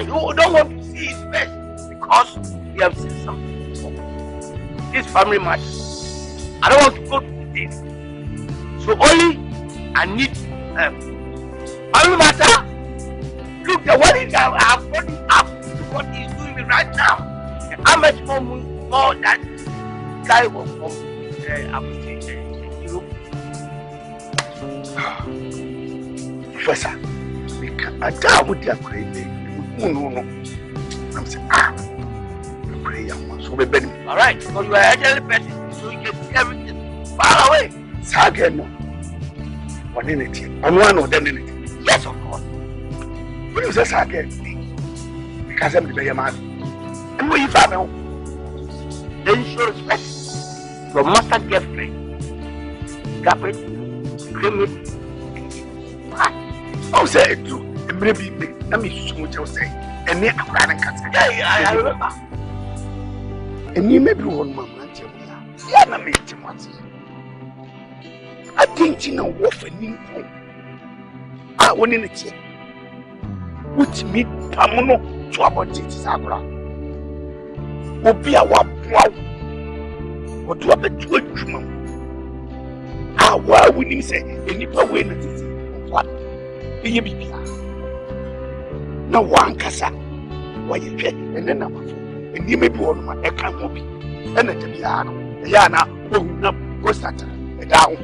you don't want to see his face because you have seen something before. This family matters. I don't want to go to the details. So only I need family matter. Look, the one is I have got him up to what he's doing right now. And how much more that guy was from Europe. Professor, we can adapt with their crazy. No. I'm saying, I pray young one. So we better. All right, because you are elderly person, so you can see everything far away. Again, no. One in it. And one or then in it. Yes, of course. When you say again, because I'm the better man. And when you find out, then you show respect. Your master girlfriend, Gabriel, Clement. Oh, say it too. And maybe let me so much say. And then I'm running cat. Yeah, I remember. And you may be one man. Yeah, I made him once. I think you know what for new home. I want in it. Which meet Pamono to about it is Abra. Will be a one wow. What do I bet to a woman? Ah, why would you say any power in it? What? Be you be no one casa. Why you get and then I'm and you may be one of my account movie. And at the piano, Yana, going up, go start down.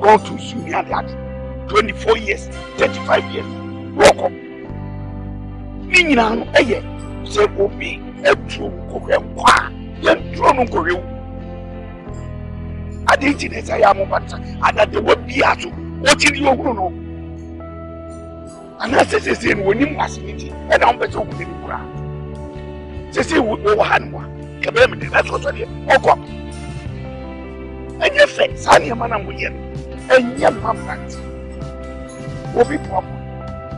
Go to Sumia that 24 years, 35 years. Walk up. Meaning, a year, say, will be a true Korean qua, young drone Korea. didn't say I am but that there would be at what did you know? And I said, when you was meeting, and I'm better with the ground. Say, we go hand one. That's what I did. Oh, come. And your face, Sanya Manam William, and young Mamma. Will be proper.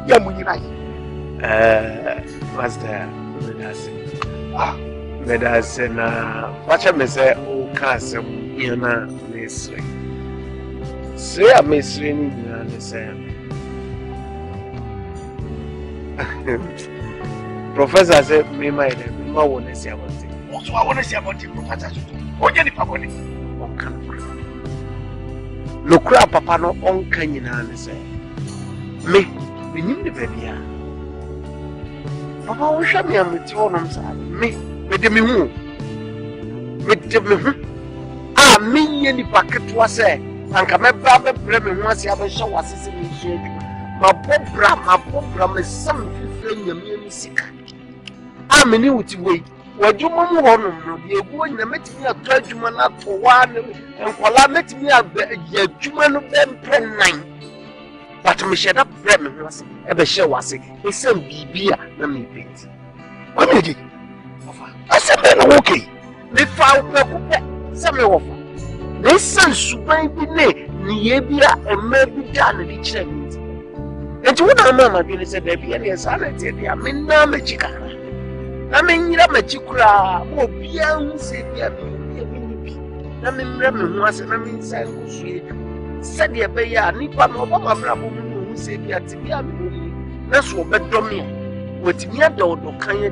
Young William. Master, medicine, watch a mess, oh, Castle, Yana, mystery. Say a mystery in the same. Professor said, me, my name, I want to say about it. Also, I want to say about it, Professor. What did you look up, Papa, no on Canyon, say. Me, we knew the baby. Papa, we shall be on the throne. Me, with the moon. With the moon. Ah, me, any packet was say, and come up, Baba, Bremen, once you have a show was in the shade. My program is some friend, your music. I'm a new to wait. What you want to be going to make me a clergyman up for one, and while I met me a human of them 9. But me shut up Bremen was ever show was it. It's some BB, let me paint. What did you? I said, okay. They found some offer. They sent Subai Niebia and maybe done at each end. And to what Mamma really said, there be any Asante, I mean, no Machicana. I mean, you're Machicra, more beyond say, I mean, Bremen was and I mean, said the Abaya, Nippon, Obama, Bravo, who said, that's what Bedomia, with me at the Kanya,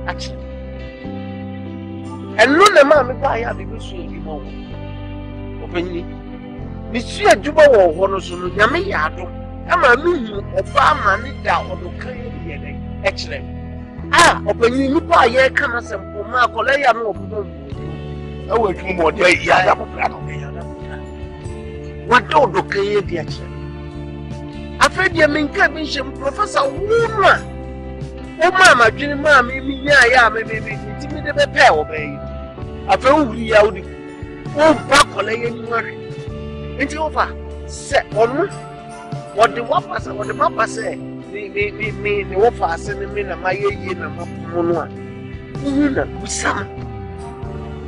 actually. And no, the mamma, I have a good swing more. Openly, Monsieur Juba or Honoson, Yamiyado, I'm a new Obama, Nida, or the Kanya, excellent. Ah, open you, Nipa, ye can as a Poma, Colea, no, I will do more day, what do the Kaya, dear? Afraid you mean commission, Professor Woman. Oh, Mamma, Jimmy, Mammy, yeah, maybe, the pair obey. I feel we out. Oh, Bacolay, and worry. And you offer, set on what the Wapas and what the Papa say. The offer sending me a my year number one. We some.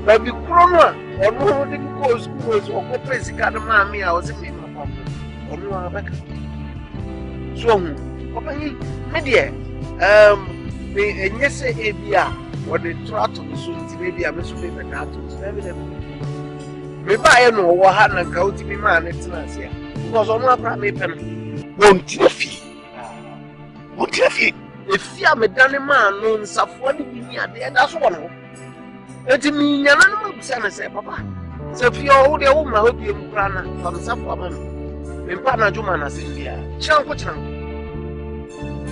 But the Corona, or no, the schools or Copes, Mammy, I was in my papa. Or no, Rebecca. So, my dear, and yes, Abia, or the trot of the soon, maybe I must be the cartoons. Maybe I know what happened go to me, man, it's not here. Because on my prime pen won't defeat. Won't defeat. If you are a Danny man, known Safwani, that's one. Let me, Yanan, say, Papa. So if you're all the old, I hope you're from Safwaman. In Pana Jumana, Sylvia, Chan, what's now?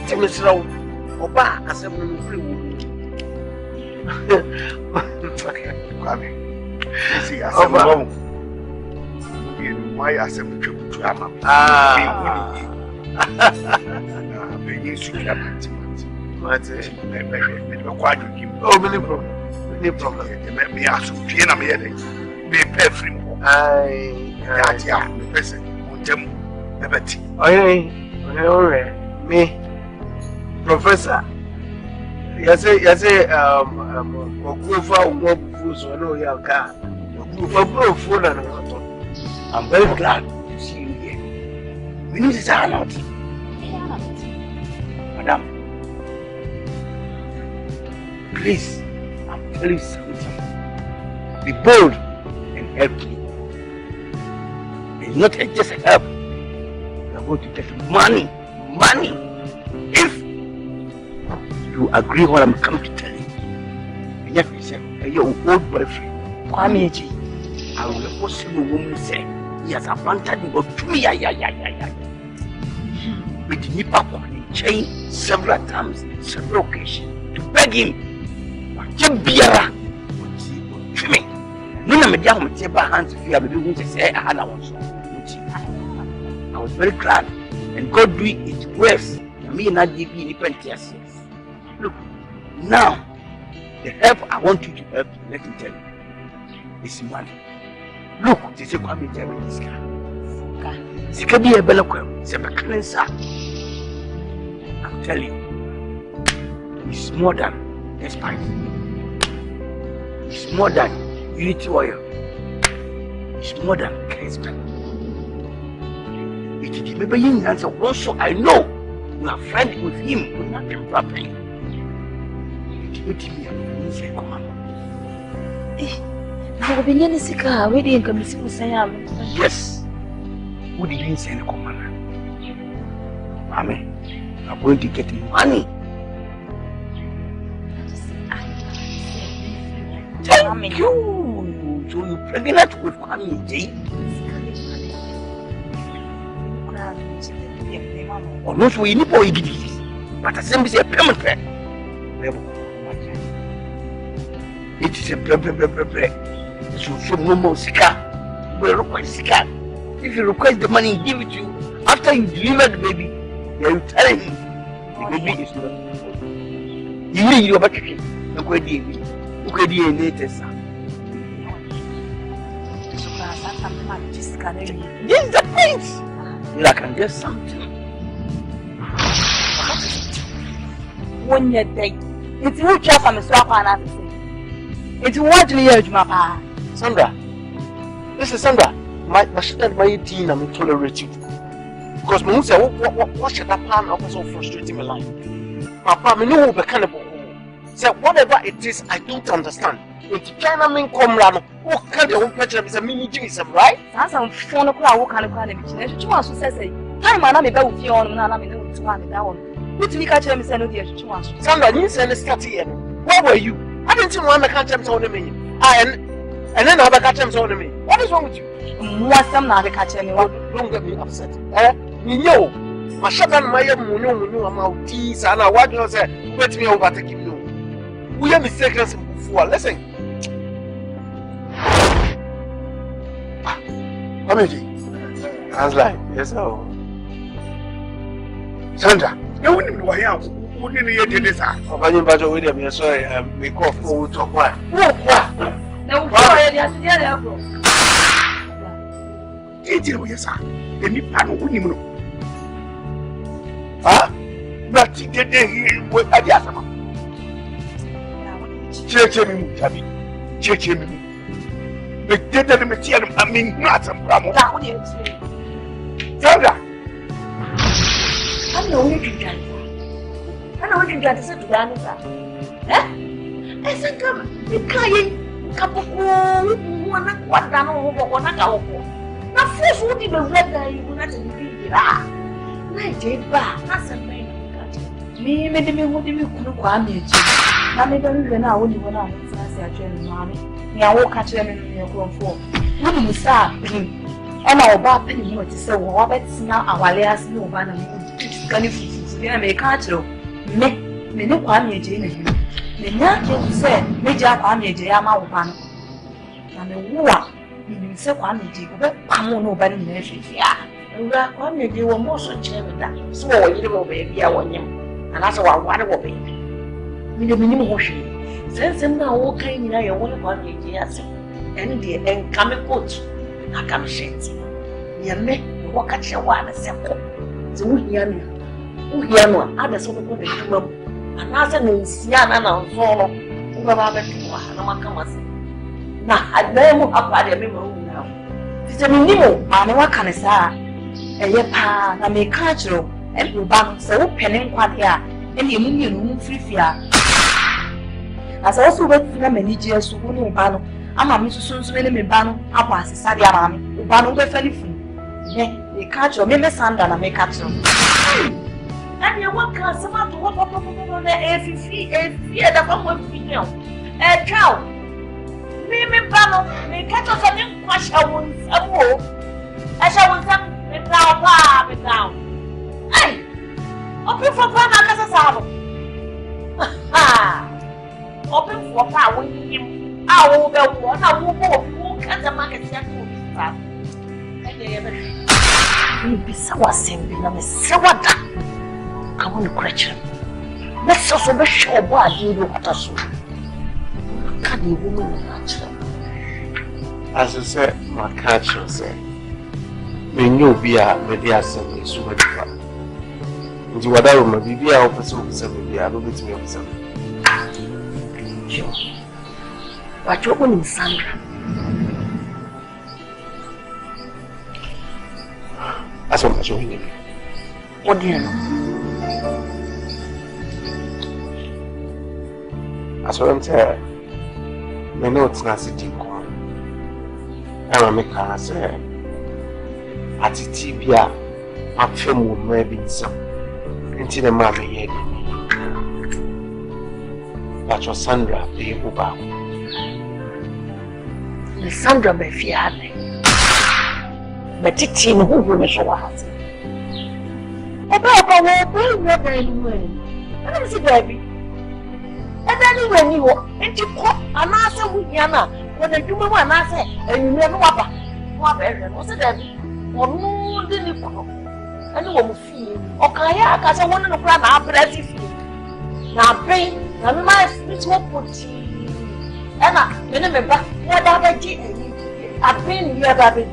Timothy Oba, as a free woman. See, I said, no. Why I said, to Ama. Being secret. But quite give. Oh, many problems. Many problems. Let me ask you, Piana, me pay free. That, yeah, the person, them, the Betty. Oh, me, Professor. Yes, I'm very glad to see you here. We need to say out. Madam, please, I'm telling you something. Be bold and help me. It's not just a help. You are going to get money. Money. If you agree what I'm coming to tell you. And if you say, your old boyfriend, Kwame, I will also know woman say, he has abandoned me, but to me, with the Nipa chain several times, several occasions, to beg him. But Jim Biara, to me. No, I'm a young man, hands if you have been going to say, I was very glad, and God do it worse. Me and I give you apprentice. Look, now, the help I want you to help, let me tell you, is money. Look, this is what we tell me this guy. Sika be a bella quem, Sebacansa. I'm telling you, it's more than a spice. It's more than unity oil. It's more than Christ. It is maybe you answer also I know you are friendly with him, but not him properly. It will be a say come on. Yes. What did you say, Commander? Mommy, I'm going to get money. Thank you. So you're pregnant with Kwame, Jay? Or not, we need boy, but as same as a permanent. It is a bread. So no more sika. Well, request sika. If you request the money, give it to you. After you deliver the baby, then you tell him the baby is not. You need your baby. Look where the latest. This is the point. You can get something. When you're dead, it's who chop on the swap and it's what you hear, Mapa. Sandra, this is Sandra. My teen, I'm tolerating. Because my say, what should that plan of so frustrating my life? Papa, me know be kind of say whatever it is, I don't understand. It's China mean come run. What kind of pressure is a mini Jesus, right? That's some phone call. What kind of crime? You want to say, time man, I'm about you on, and I'm in the one down. What do you catch him? Send you to us. Sandra, you send a start here. Where were you? I didn't want to catch him on me. And then I catch him on me. What is wrong with you? What's some now? Catch him. Don't get me upset. You know, my shotgun, my muno, I'm tease, and I want to say, let me overtake you. We are mistaken before. Listen. How many? I was like, yes, sir. Sandra, you wouldn't know why. Wouldn't you do this? I'm going to with him. Sorry, we call for talk. What? No, yes, sir. Any part of him. Ah, but he did with Adiasama. Church him, Tabby. Church him. The dead of the material, I mean, not some problem. Sandra, I know you can get. I know you can get to say to Danisa. Eh? I said, come, you can't. Kapuku, one not what done over one at all. Now, first, what did the red guy you not be ah? I did back, that's a man. Me, made me what you could come here. I made even now only when I was a mammy. Now, walk catch them in your grown for. When you start, and our bad penny more to say, what it's now our last no one of you. Make catch you. Me no Kwame Jane. The young said, Major Kwame Jayama Upano. And the war, you say Kwame J, but I'm nobody in the yeah. And Kwame, they were more so chairman that. So you will be a one him. And that's why I want to obey. With the minimum washing. Since I'm now okay, you know, you want to Kwame Jayas. And the end coming coach. I come shit. You make walk at your one as simple. So we hear me. We hear no other sort of the human. And as an Siana and Solo, who have a Namakamasi. Now, I never have had a memory now. It's a minimum, and what can I say? A yepa, I may catch you, and you bang so penning what here, and you mean free fear. As also went for many years to win Ubano, I'm a Mrs. Sunswin in Bano, Akwasi Boadi, Ubano with Felifu. They catch your Mimi Sand and I may catch you. And you want someone to walk up on the AFC, the one female. A cow. Mimi Bano, may catch us on him, wash a wound, a wolf. I shall want some without. Hey, open for Panama Sabo. Ha! Open for power with him. I will go one, I will go, who can the market set to be fast. And they ever be so assembly, I'm a sawada. I want to question. Let's also be sure why you look at us. Can you woman natural? as I said, my catch said, we knew be a mediation so much. Into whatever my baby, I hope so. Maybe I don't get me up some. But you're going Sandra. As long as you're in. What do you know? As well as I know it's not sitting. I'm a car say at Tibia, my film will maybe some into the mammy. But your Sandra, the Uba. Sandra be fiale. But it's in who will show us. About our brother anyway. I don't see baby. And then when you and you call an answer with Yana, when I do one answer, and you never what was it then? Or no, didn't you? And you won't feel. Or Kaya, because I want to grab our breath. Now, pray, now, my speech won't put you. Emma, remember what I did. I've been here, baby.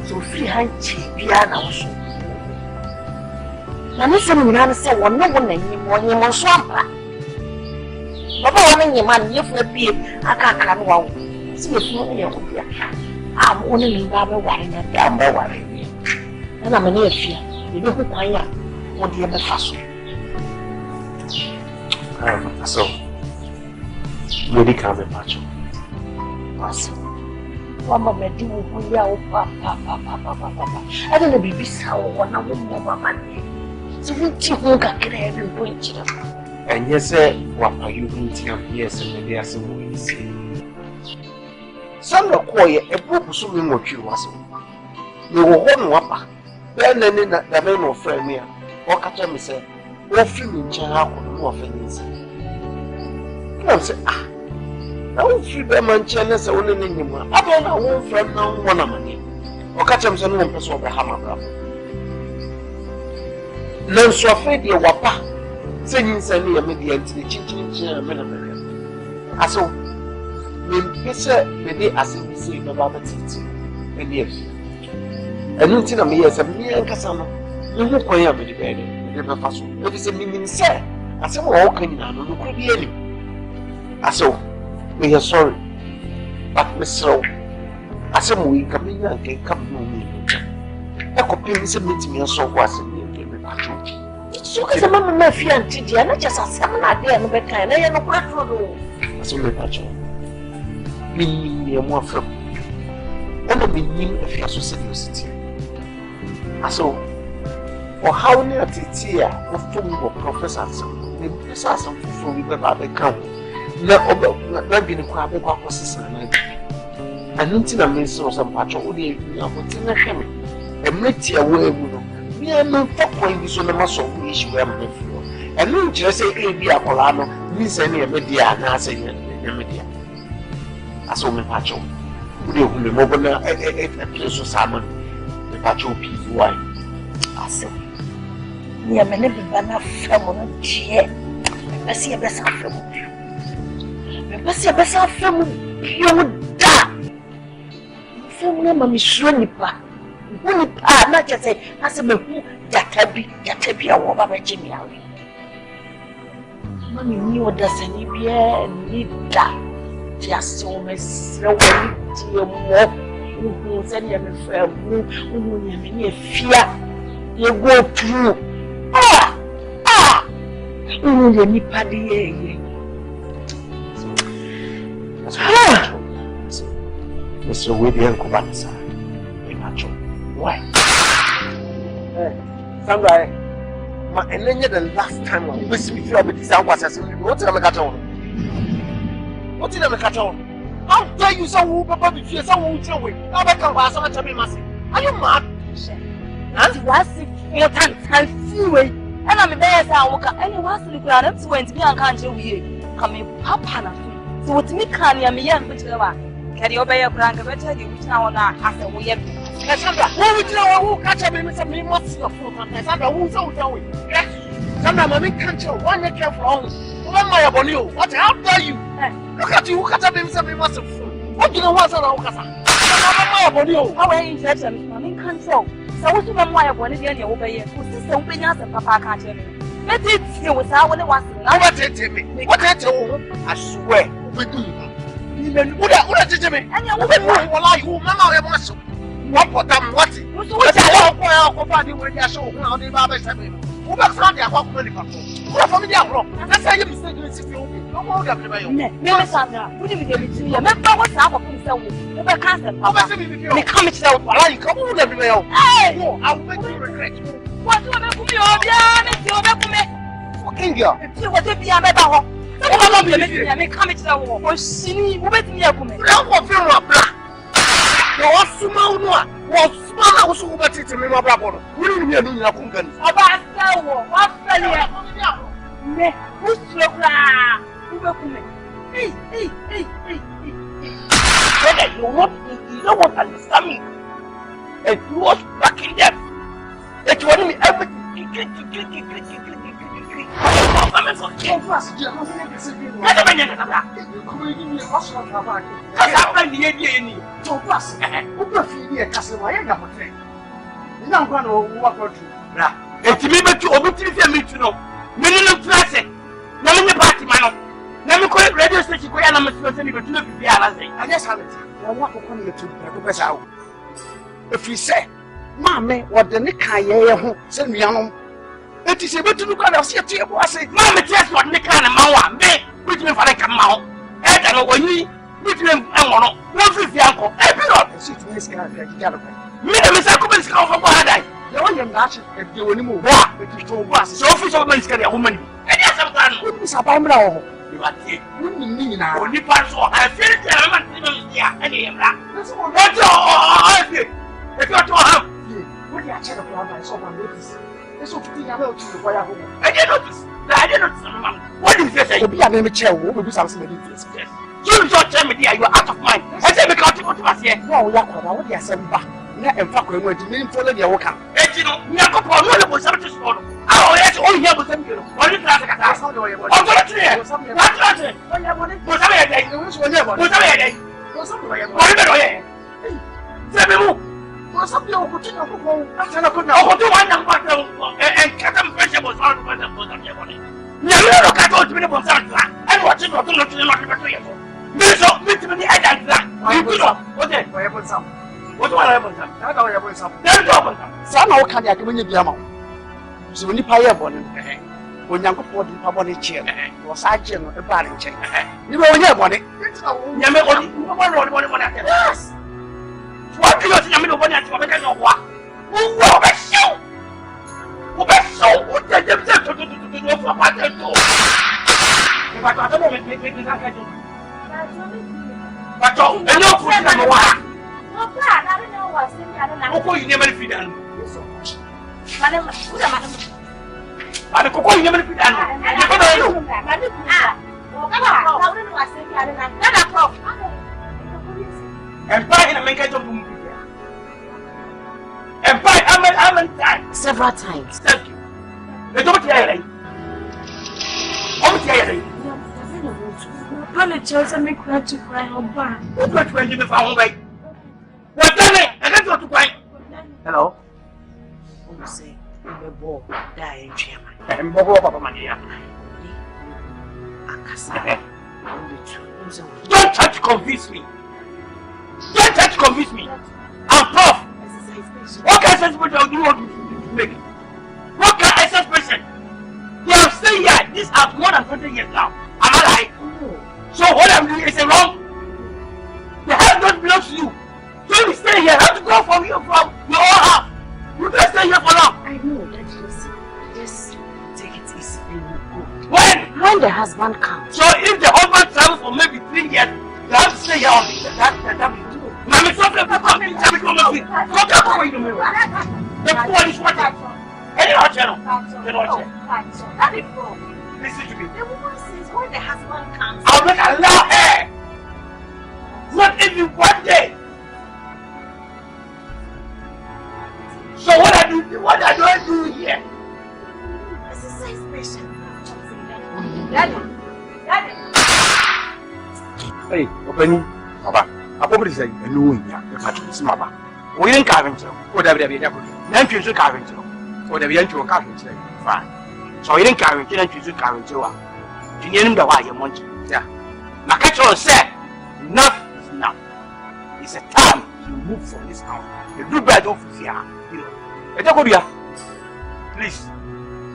So free hand piano. Now, listen, when I say one, no one anymore, you must swamp. Baba, one in your man, you for a beer, I can't wow. See if you I'm only in Baba worrying and down by worrying. And I'm an ear. You know who I am. What do you have a fossil? So. Really can't be much. Mama, my dear, we are papa. I don't know, baby, how one of them, Mamma. So we take look at every point. And yes, sir, what are you going to have? Yes, and maybe as a way. Some of quiet a book assuming what you was. You were one wapper. Then the man of friend here, or catch me say, or feeling child or offense. I'm saying, I won't free them and channels only in him. I don't know one friend now, one of money. Or catch him some person of the hammer. None so afraid your wapa. Saying, send me a median to the chinchin men. I saw me, Pessa, maybe as if we say about the tea. And yes, and nothing of me as a mere Cassano. You won't quite have it better. Never fast. It is a meaning, sir. I said, what can you know? Look at the enemy. I saw. We are sorry, but Miss Rowe, Asamoah coming and can come no me. I could pay me a so was in the so as a mamma, my fiancé, and I just as some idea of a kind. I am a quattro. As a little me more from and the meaning of your society. I saw or how near Titia or Fungo professors, the professors of the count. Not being a crab about was and nothing I mean so some patch of the and make your way. We are not point this on the muscle which we are before. And no just say a be a polano, miss any media and answer media. As on the patch of the mobile a place of salmon, the patch of peas wine. I said, we are many banana from cheer. I see a best from you. Basi abasa famu pio da. Famu na mami shoni pa. Woni pa na chese ase me hu jatabi awo ba be chimi awe. Mami ni oda sani bia ni da. Ti ase o me sre woni ti mo. Sani ya me famu, ya me ni afia. Ye go through. Ye ni pa de ye. Mr. William Kubanza, why? Sandra, and then the last time I was with you, but this was as what did I make at all? What did I make at all? How dare you so who papa be fear someone will away? Now I can't pass on to be massive. Are you mad? And was it time freeway? And I'm there, I woke up and was the ground to went to be unconscious. Coming papa. So what me can ya me yan betwa carry obey your crank better you which now na as we have Cassandra who which now who catch me some me must of food Cassandra who so we Sandra mommy can't you one care from one my abonio what how dare you look at you catch me some me must of food What do you want to know? How are you interested? I'm in control. So what's your memoir of one of the over here? Who's the open us and Papa can't tell me? Let it see what's out when it was. What did you mean? What did you? I swear. What did you mean? And you will lie, you mamma, muscle. What for them? What's it? What's the way I show how the Baba said? Who got found their walk money? What from the outlaw? That's how you mistake you. No more than the Sandra, what do you give it to you? Remember what's up with himself? Who can't they come itself while I come on everywhere. Oh, I will make you regret. What do you want to be on? Fucking girl. You want to be a better home. I may come to the war. Or see me with me. I'm not feeling black. No, small one. What small was over to me, my brother. We didn't hear me. About what failure? Who's your cry? Hey. You don't want to understand me. It was back in death. It was me everything. Let me call it radio station. I'm going to be I just have it. I want to come here to if you say, Mammy, what the Nika send me on. It is able to look at us here. I say, Mammy, just what Nika and Mawa, me, which me for like a mouth. And I know when you, which them, I want to, one for the uncle, every lot. Sit in this car, me, Miss Akuman's come from Boadi. The one you're not, if you anymore, it is so vast. So official men's get a woman. And yes, I'm done. Miss Abamra. You are here. Only parts of I feel it. Any of that. That's what if you're to have, what you are trying to plan, someone notice. That's what you about to the home. I didn't notice. I didn't notice. What did you say? To be a name chair, we will do something. You don't tell me, you are out of mind. I said, because you want to pass here. No, we are going to send back. And fuck, we're going to name for the Yoka. And you know, we are going to put something to swallow. Oh, yes, all here with them. Only class at us. I'm going to hear. What's happening? What's happening? What's happening? What's up, you could take a phone? I said, I could not do one and cut them vegetables out of the money. Never look at what we want and watching what to look to the market. This up, meet me the head and that. What then? I have some. What do I have some? I don't have some. There's no some of Kanya when you be among. So when you pay a bonnet, when you go for the public chair, was I general a barring check. You know, your money. Yes. What do you think I'm going to do? What? Who will be so? Who be so? What did you say to do for what they do? If I got a moment, make me not get you. But don't know who's number one. I don't know what's in the other. You never feed them. Madam, Coco, you never feed them. And by in a make a and by I'm several times. Thank you. They don't hear it. Apologize and make her to cry on back. Who got when you found way? What done it? I don't want to cry. Hello? You say, the ball die in Germany. And Bobo Papa Mania. Don't try to convince me. Don't try to convince me. I'm prof. What kind of exercise do you want to make? What kind of exercise? You have stayed here this house more than 20 years now. Am I right? So what I'm doing is wrong. The house don't belong to you. So you stay here. I have to go from your own house. You can't stay here for long. I know that just take it easy and you go. When the husband comes. So if the husband travels for maybe 3 years, you have to stay here on that. Mammy, something about me. Tell me come with me. Come back away to me. The poor is what any other channel. Listen to me. The woman says when the husband comes. I'll not allow her. Not even one day. So what I do here? Exercise patient. Daddy. Hey, open. Baba. Akobri say, no, yeah, the patrons, Mama. We didn't carry him, or the Yankee to carry him, or the Yankee to carry him. Fine. So he didn't carry him, to carry him to her. To name the wire, want you. Yeah. Nakacho said, enough is enough. It's a time to move from this house. The good bad of fear. Please,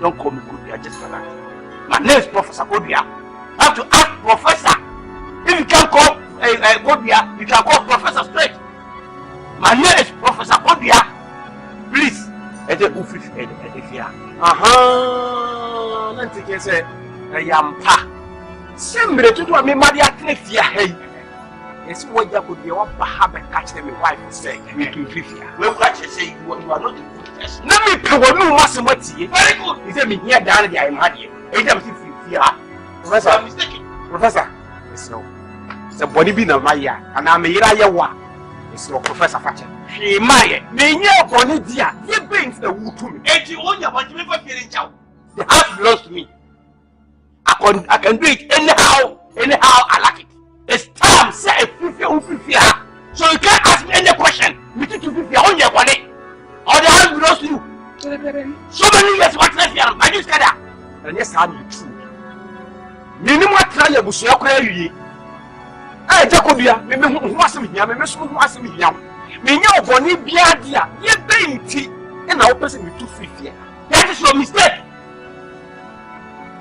don't call me Kodia just for that. My name is Professor Kodia. I have to ask Professor. If you can't call Kodia, you can call Professor straight. My name is Professor Kodia. Please. Let's take say Yampa. Somebody to do a memory at hey. Yes, what you could be one have and catch them a wife say. We can fear. Well, what you say, you are not a good person. Let me power no massivity. Very good. He said me here down there, I'm happy. Professor, I'm mistaken. Professor, so the body being of my year, and I'm a year one. It's your Professor Fatcher. She my me near Bonnie dear, he brings the wood to me. And you own your body never feeling child. The house belongs to me. I can do it anyhow I like it. It's time, say if so you can't ask me any question. You need to be on your body. Or the house belongs to you. So many years what left here, I just got that. And yes, I need true. Minimum try a bush, I Jacobia, maybe who was me here, maybe who was me here. Me know Bonnie Biadia, ye baby, and our person with 250. That is your mistake.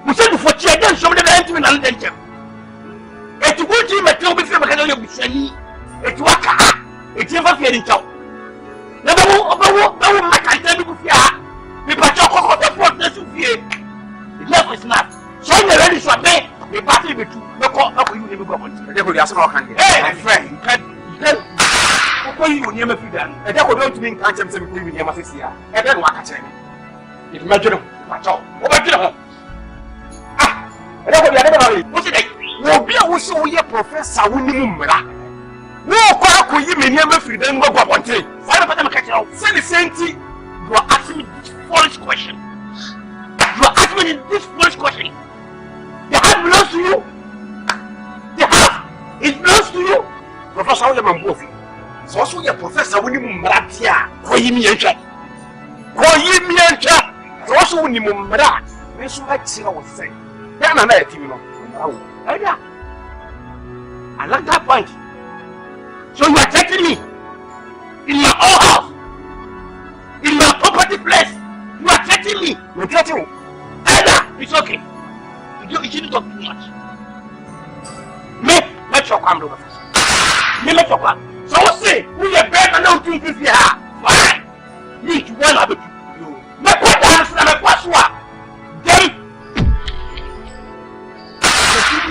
We said before children, show me the entry and then. It's good to make you before I can be sending. It's waka. It's never feeling child. Never I can tell you fear. We patch up the protest of fear. Enough is not. So you're ready to obey. We party with you. No call up you never go on. They will be asking how hey, my friend, you can. What you never feel done. And that would don't mean can't tell me with him as here. And then what I tell you. If you imagine patch up. What about you? And that would be another. What's it? No be a so ye Professor Awuni mra. No kwa you me never free them go one thing. Why not them catch out? Say the same thing. You are asking me this foolish question. You are asking me this foolish question. The house belongs to you. The house it belongs to you. Professor Awuni both. So also ye Professor Awuni mra tia. Ko yimi encha. So also Awuni mra. Me so like say I was saying. Then na na team no. I like that point. So you are taking me in your own house, in your property place. You are taking me. You're taking me. It's okay. You shouldn't talk too much. Make your come over first. Make your come. So say, we are better now to this here. Fine. Me to one of you. Make what dance and make what swap. Then.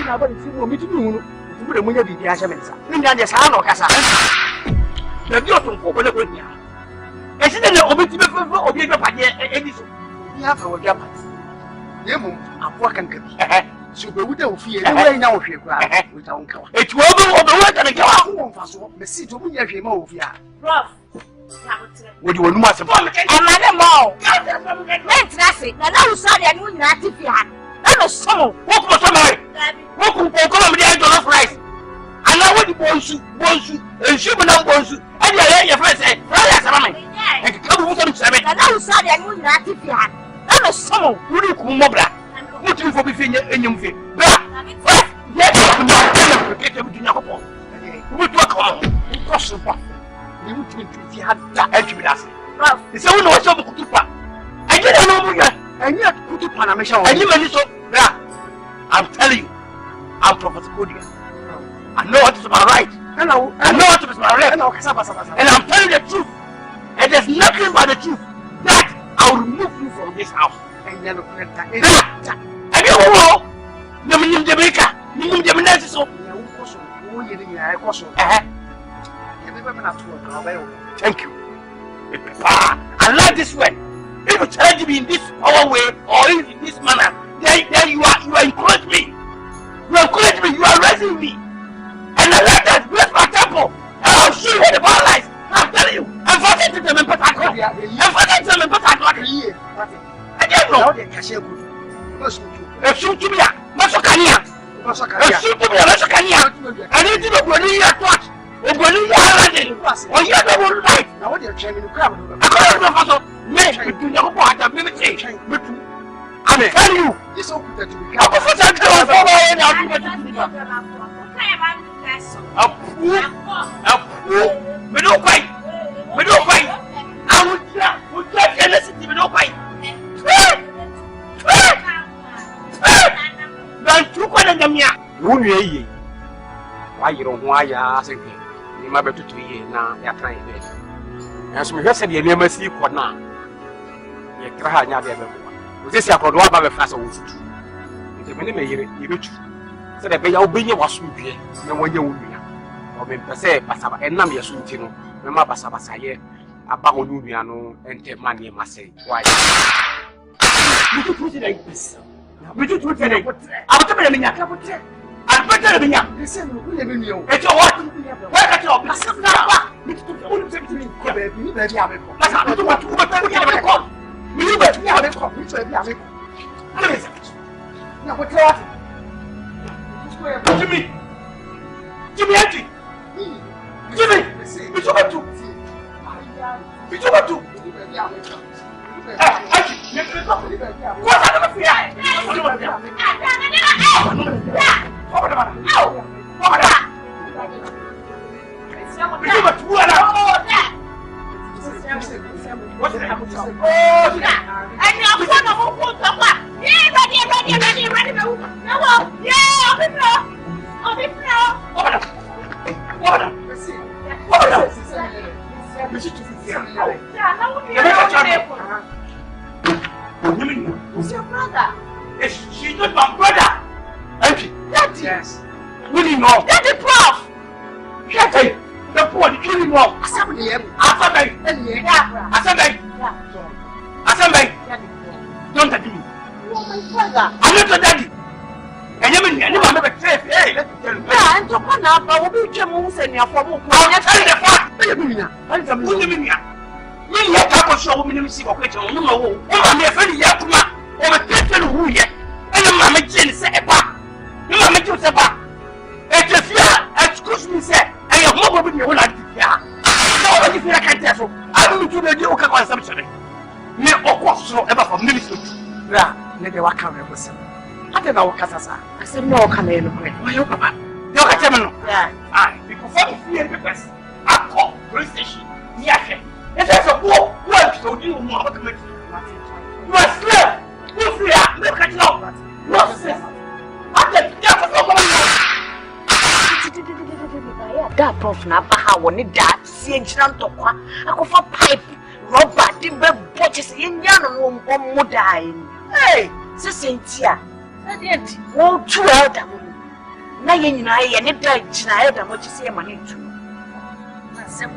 About the civil meeting, you would have been the Ashaments. Mindan is Hano Casa. The Yotum for the Gunia. I said, the Obiti or the Paya Edison. We have our Japas. Yemu, I'm working. So we don't fear now if you cry. We don't come. It's well over the work and go on. The seat of me, every move here. What do you want to say? I'm not a mall. That's it. Now, you saw that you not if you had. I'm a soul. What was somebody? What could come with the end of rice? I know what you want to, and she will not want to. And your friend said, and come with some seven. I know you saw that you not if you had. I'm a soul. Who do you come over? What do you for me in your feet? Yes, we talk about it. You would think you had that edge with us. It's only what's over Kutupa. I didn't know you. I knew Kutupa, I'm sure. And you made it so. I'm telling you, I'm Professor Kodia. I know what is my right. Hello. I know what is my right. And I'm telling you the truth. And there's nothing but the truth that I will remove you from this house. And then and you will know Jamaica. You Jamaica. So thank you. I like this way. If you challenge me in this power way or in this manner, then you are encouraging me. You are encouraging me. You are raising me. And I like that. Where's my temple? And I'll show you where the ball lies. I'm telling you. I'm fighting to them in Patagon. I'm fighting to them in Patagon. I don't know. Shoot to me. Masokania. Shoot to me. Masokania. I need to know when you are taught. Ogoni ya o ya no life. Na what you training the crowd. I don't know me you know what I mean say. I'm telling you. This all put to be. I go for that me no quite. I would get anything me no quite. Dan tu kwa na mia. Wo nua yi. Wa yiro ho aya asenke. Ni ma betutu yi na ya tran yi be. Enso me hwese de nema si ko na. Ye kra ha nya de be ko. O se si akodo wa ba be fasa wo futu. Nti me ne me yire ye betu. Se de be ya obenye wasomdue na wonye wo nua. O me pese basaba enam ye so nti no. Me ma basaba saye aba ho nua no ente ma ne ma sei. Why? You do it like this. We do it like I was telling you, I'm better than you. Listen, we live in you. It's your what? Where got your blessing now? It's to only take me. That's how I do what we have a call. We have a call. We have a call. Now, what's that? Jimmy, Auntie. Jimmy, we took a two. We took a two. Who's your brother? She's not my brother. Auntie. Daddy. Yes. Really know. Daddy, prof. Daddy. The poor, the killing of Asante. Asante. Don't touch me. You are my brother. I'm not your daddy. And you mean, you never safe. Hey, let me tell you. Yeah, and to come up, I will be Jamus and your former. I'll tell you the fact. What do you mean? What do you mean? You have to show me the secret question. You know, I'm a friend. Yakuma. I'm a person who yet. And I'm a Jane say a bar. You are making a bar. And if you are, excuse me, sir, I have more with me when I did. No, if you can't tell so, I will do the deal consumption. Me or course so ever for ministry. Yeah, never walk around with him. I don't know what Casasa. I said, no, come in. Why, your papa? You're a German. Yeah, I, because I'm here because I call police station. Yes, if there's a war, what do you want to make? You are slave. You free up. Look at you. Nonsense. I said, yeah, for that prof na baha woni da si enjina ntokwa akofa pipe rubber di be boches yenya no mo dai hey sesentia adenti wo tu elda mo na yenyina ye ne da jina elda mo chi se ma ne tu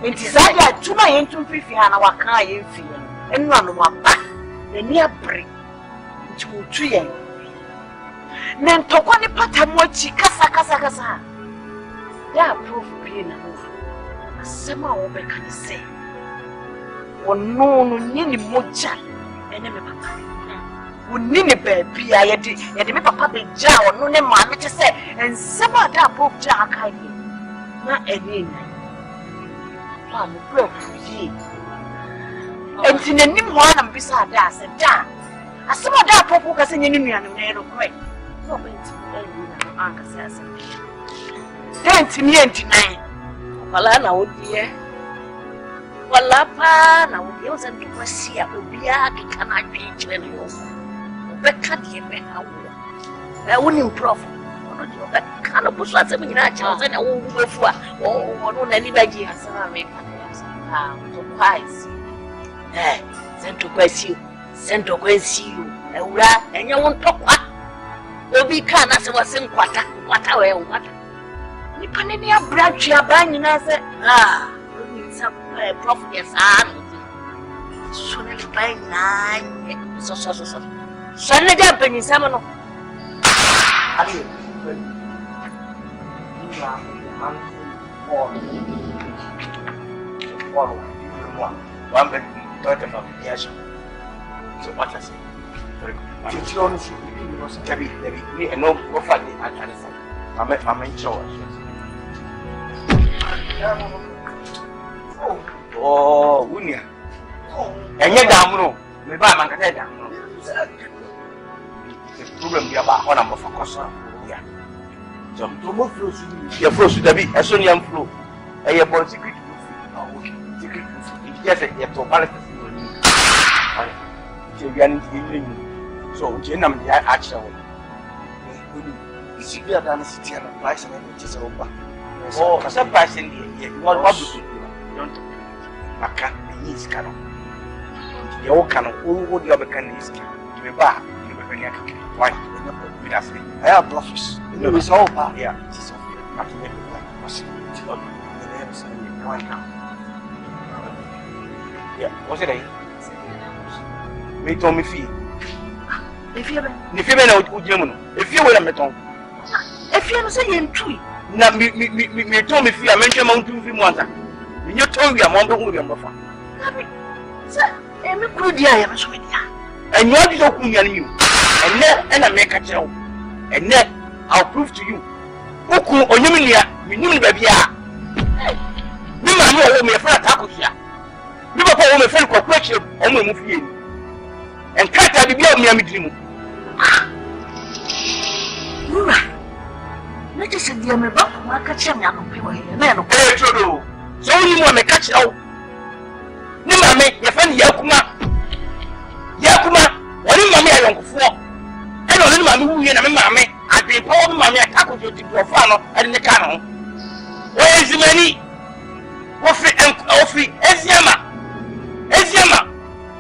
enti sadia tu na yen tu fifi ha na waka ye fi enu anu aba eni abre nti wo tu ye ne ntokwa ne patamu chi kasa ya proof be na mo asema wo be kan say wono no nyini moja ene me papa woni ne baabi a yede me papa be ja wono ne ma me say ensema da proof ja aka yi na ene na pa me proof yi enti nanim ho na mbisa da ase da asema da proof ka se nyini nuanu na no koi no be enti ene na anka se ase Tenti wala na odie wala pa na odie o se nkwasi a obia keka na adwekere no yo obeka de be hawo woni prof ono de obeka na buso asem nyina akira se na wo wufu a ono na ni baji asema me ka to kwasi sento kwasi ewura enye won tokwa obi ka na se wase nkwata we nkwata nipa ne ne abradwe abanyina se oni sa prof yes so ne banya so ne da banyisa mo no ali one bed daughter from the Asian. So what I say? Teach you on the me and no go for the answer. I'm in charge. Oh, Unia. And yet, Damuno, me buy my cadet. The problem be about one number for Costa. Yeah. Some more flows. Your flows to the big Asonian flow. And your body secret. Oh, okay. Secret. Yes, you have to balance. So, Jenam, the actual. It's bigger than the city and the price and it is over. Oh, surprisingly, what do you don't Macan is canon. The old canon, all the other candies to be back. You will be white with us. I have bluffers. It is all back here. It is not yeah, what's it? Me told me fee. If you know, German, if you were a metal, if you say him true, now me told me fee. I mentioned Mountain Fee Monta. You told me I'm on the William Buffer. Sir, I'm a good year, I'm a sweet year. And you are the Okuyan you, and I make a show, and then I'll prove to you. Oku or Emilia, we knew baby. You know, me a friend, Takuya. You were a friend for question, only move in. And cut out the beer, me, I'm dreaming. Let us say, dear, my back, I catch him, I'm not people. So you want to catch out. No, mammy, your friend Yakuma. What is mammy I don't for? I don't know, mammy, and mammy. I've been poor mammy, I tackled you to your father and the cannon. Where is the money? Offie, Eziama.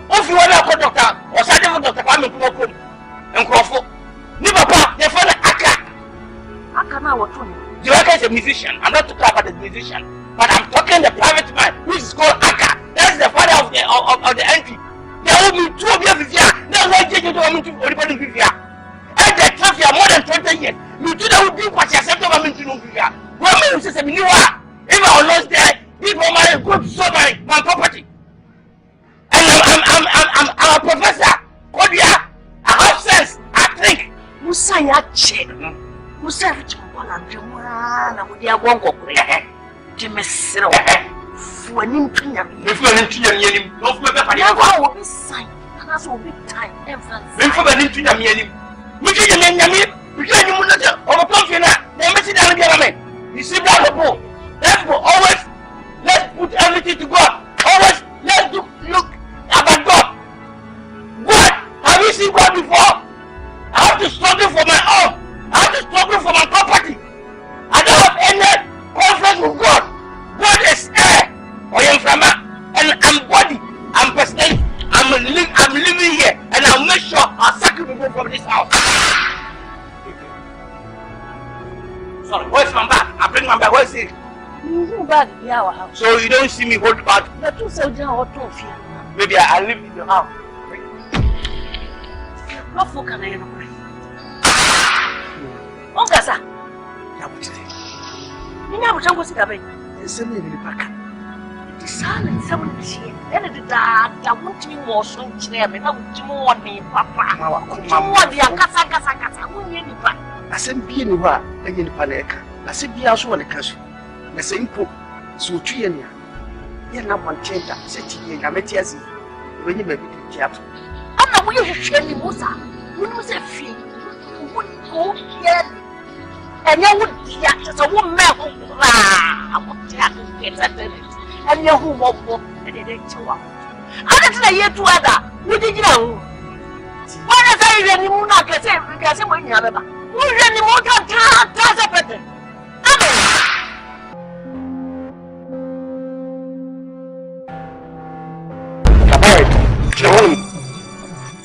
Offie, what I call doctor, or Sergeant Dr. Kwame Kumawood and Crawford. Never pa, your father Aka. Akama, what you? The Aka is a musician. I'm not talking about the musician. But I'm talking the private man, which is called Aka. That's the father of the entry. There will be 2 of you here. That's why you don't want me to everybody be here. And the traffic here more than 20 years. You do that would be what you accept of me to know here. When we say you are, if I lost there, people might go to sell my property. And I'm a professor. Kodia, I have sense. I think. Musa Yache. Musa Richmond, would you want to go? Jimmy Sero. When you train him, if you are into him, don't remember be signed. That's all big time. If you are into him, we get your name, we get you or a pumpkin. Never sit down again. You see, brother, therefore, always let's put everything to God. Always let's look about God. God, have you seen God before? I have to struggle for my own. I have to struggle for my property. I don't have any conflict with God. God is air, or and I'm body, I'm personality, I'm living here, and I'll make sure I'll sacrifice people from this house. Sorry, where's my bag? I bring my bag, where's it? You bag in our house. So you don't see me hold bag? The 2 soldiers or 2 of you. Maybe I live in your house. What for can I know? Oh, Gaza. You know what I'm going to say? Send me in the pack. The sun and 7 and the dad, I want me more so chairman. I want more name, Papa. What the Akasa, won't you? I said, be in the and in the panic. I said, be also on the cash. The same cook, so 3 and you're not one change. I said, I'm a tears when you may be kept. I know you should be Musa. When was a fee? Would go yet. And you would react as a woman who get at it. And you who walk and it ain't too long. I didn't say yet to other. We did know. What is I really not get because when you have a we really want to better.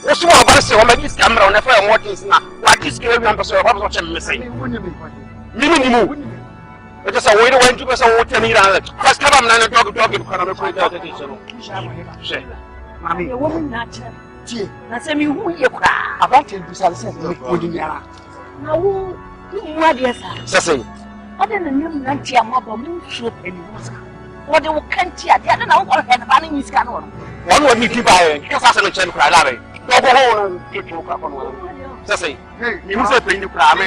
What's wrong about this? I'm this camera on the phone watching now. What is going on? So I'm watching me say. Minimum. I just wait when you person watch me around. First time I'm not talking because I'm afraid that it is so. Mommy, a woman natural. Gee, I say me who you cry. About it, because I said, "Would you now?" Now, what yes, sir? I didn't know that your mother moved shoot any water. What they will can't hear. I don't know what had banning his canon. One would be by because I said, "I'm crying." Go home and get your cup on one. Say, you said, "Bring the crab."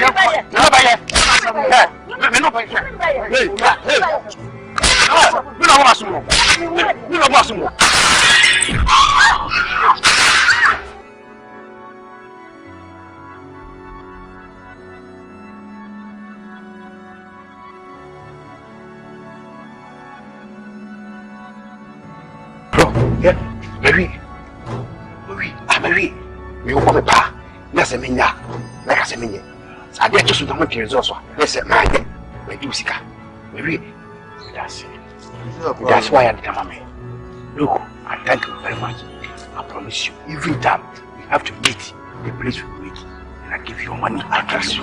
That's why I come me. Look, I thank you very much. I promise you, every time we have to meet, the place will meet. And I give you money. I trust you.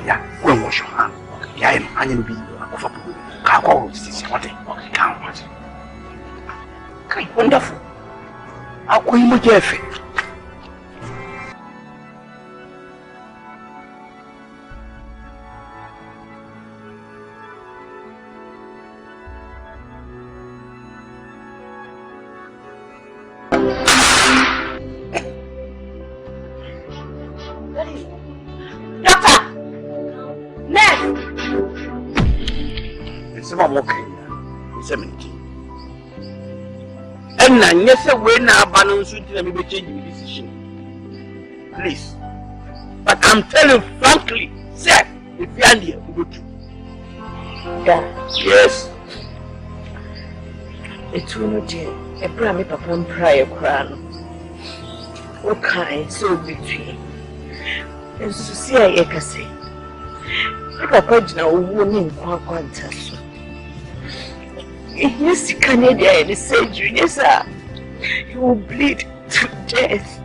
Yeah, go and wash your hand. Yeah, I'm going to be over. Can't go with this. Okay, can't watch. Okay, wonderful. I'll go in with Jeffrey. And yes, when I balance with me changing decision. Please. But I'm telling you frankly, sir, if you are here, we go to. Yes. It's one of the a prime papa and prior crown. Okay, so between. And so see, I can say, Papa now won't quantas. Yes, Canadian is saying, yes, sir. You will bleed to death.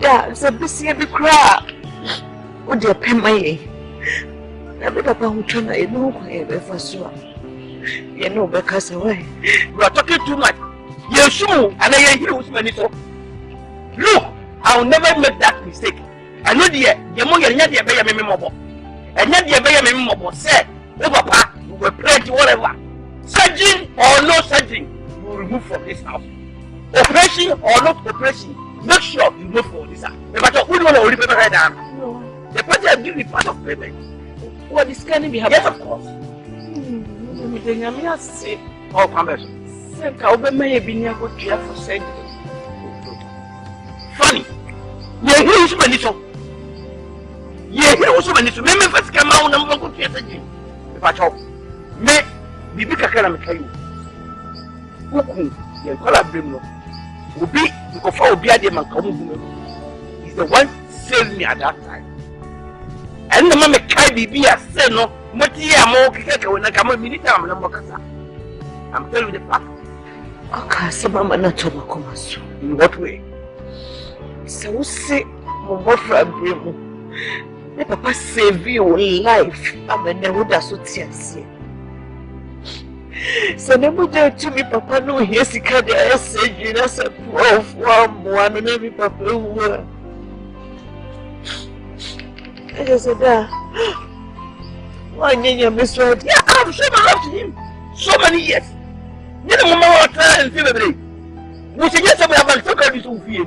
That's a busy cry. Would you pay my Never Papa who turn I know ever so. You know, because away. You are talking too much. Yes, sure, and I hear you many so. Look, I will never make that mistake. I know the more you're not the better memorable. And not the better memorable, sir. Oh, Papa, we will pray to whatever. Surgery or no surgery, you will remove from this house. Operation or not operation, make sure you move from this house. The matter who don't want to pay right down. No. The party has given me part of payment. What is going to be happening? Yes, of course. I'm not sick. Oh, come back. I'll be my being for surgery. Funny. Yeah, here is many so. Yeah, here also many so. Maybe first come out and go to surgery. The party may. Bibi kakana mekayo. Uku ye kola brimno. Obi nkofa obi ade manka mu bu. He's the one saved me at that time. And the mama kai bibi ase no, moti ya mo keke wona kama minita am na mbokasa. I'm telling you the fact. Okay, so mama na to makoma so. In what way? So we say mo bofra brimu. The papa save your life. I'm never that so tiase. So never dare to me, Papa. No, yes, he can't. I said, you know, so one and every Papa. I just said, why, Mr. Yeah, I've shown my love to him so many years. You know, Mama, and February. We should get some of our talkers to feel.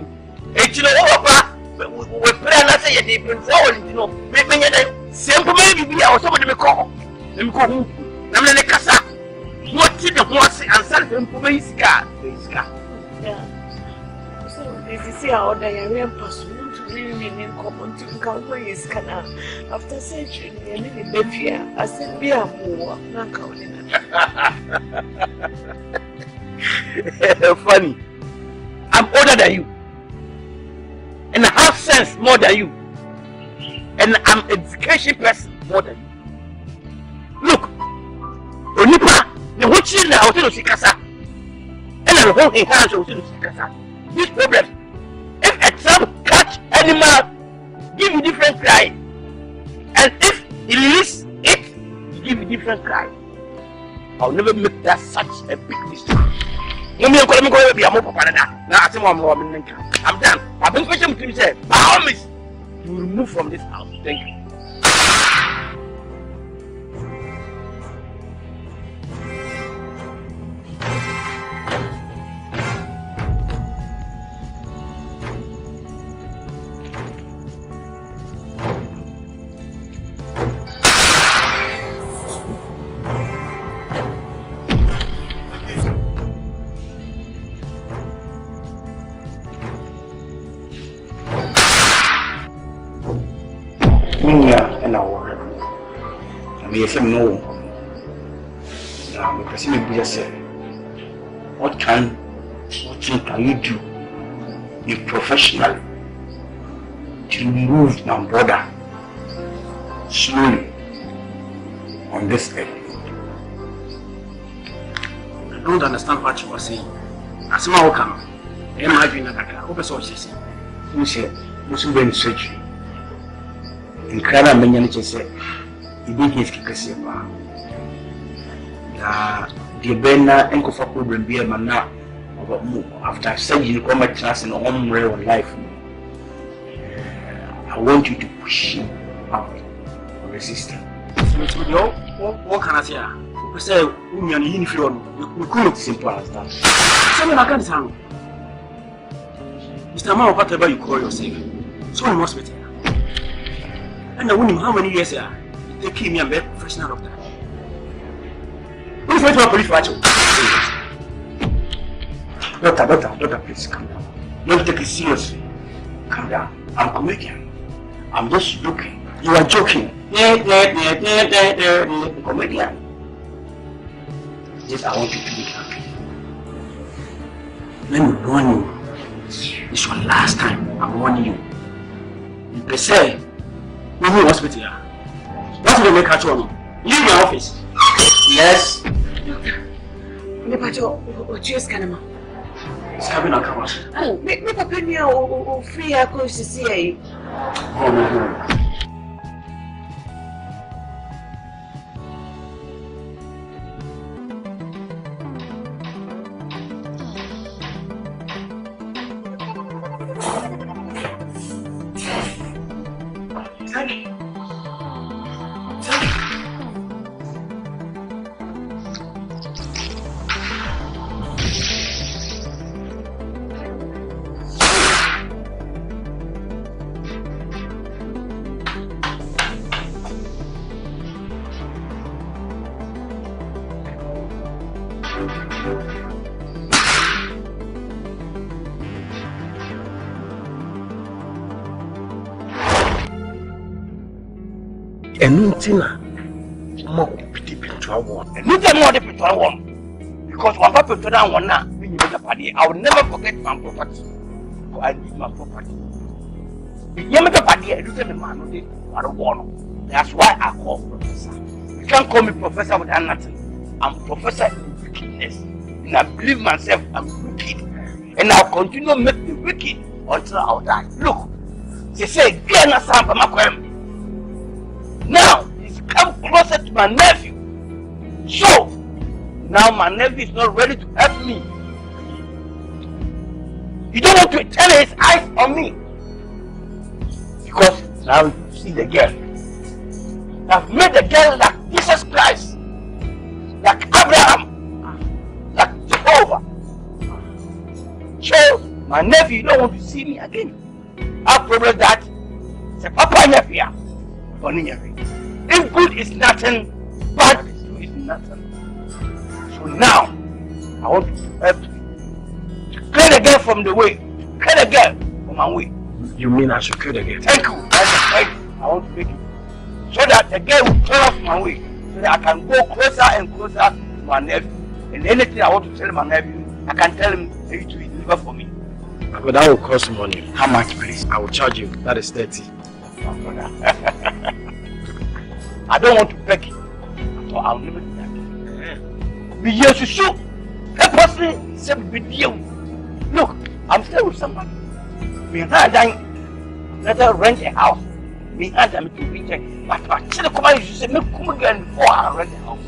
And you know, Papa, we plan to say a deepens. You know, maybe simple maybe I was somebody to call. Let me call who? I'm in the casa. What did the horse and something for my scar? Yeah. So, this is how I am possible to really in common to come where is canal. After surgery, I live in Befia. I said, be a more, not counting. Funny. I'm older than you. And I have sense more than you. And I'm an education person more than you. Look, Onipa. The whole children are also to Kasa. And the whole hands are also to Kasa. This problem, if a trap catch animal, give you different cry. And if he release it, he give you different cry. I'll never make that such a big mistake. I'm done. I've been questioning to you, say, by all means, you will remove from this house. Thank you. yes, no. Now, because you just said, what can you do professionally to move my brother slowly on this earth? I don't understand what you were saying. Asamoah come. Imagine that I hope so. You said, Muslim Ben surgery. In Kana Menyan said, he didn't his Kikasiba. The Bena and Kofa problem be a man now. After surgery, come a chance in home real life. I want you to push him out of the system. What can I say? We say, we couldn't simple as that. So, I can't say, Mr. Mao, whatever you call yourself, so you must be there. And I wonder how many years they keep me a very professional doctor. What is my police factor? Doctor, please calm down. Don't take it seriously. Calm down. I'm a comedian. I'm just joking. You are joking. Comedian. Yes, I want you to be happy. Let me warn you. It's your last time. I'm warning you. They say, we're in the hospital. What will they make at all? Leave my office. Yes. What you scan? It's coming out. Oh, make a penny or free. I could see. Oh, my God. Tina, more deep into our one. And you get more deep into our one. Because one papa to that one now, I will never forget my property. I need my property. You make a party, I do tell the man who I don't want. That's why I call professor. You can't call me professor without nothing. I'm professor in wickedness. And I believe myself I'm wicked. And I'll continue to make the wicked until I'll die. Look, they say, get an Asante. Now, he's come closer to my nephew. So, now my nephew is not ready to help me. You don't want to turn his eyes on me. Because now you see the girl. I've made the girl like Jesus Christ, like Abraham, like Jehovah. So, my nephew, you don't want to see me again. I problem that the papa nephew. If good is nothing, bad is nothing. So now, I want to help you. Clear the girl from the way. Clear the girl from my way. You mean I should clear the girl? Thank you. I want to make it. So that the girl will clear off my way. So that I can go closer and closer to my nephew. And anything I want to tell my nephew, I can tell him to deliver for me. But that will cost money. How much, please? I will charge you. That is 30. I don't want to beg you, so I'll never do that. Be here to show. A person said, be deal. Look, I'm still with somebody. Me and her dying. Let her rent a house. Me and her to reject. But I tell the command, you say, make come again before I rent a house.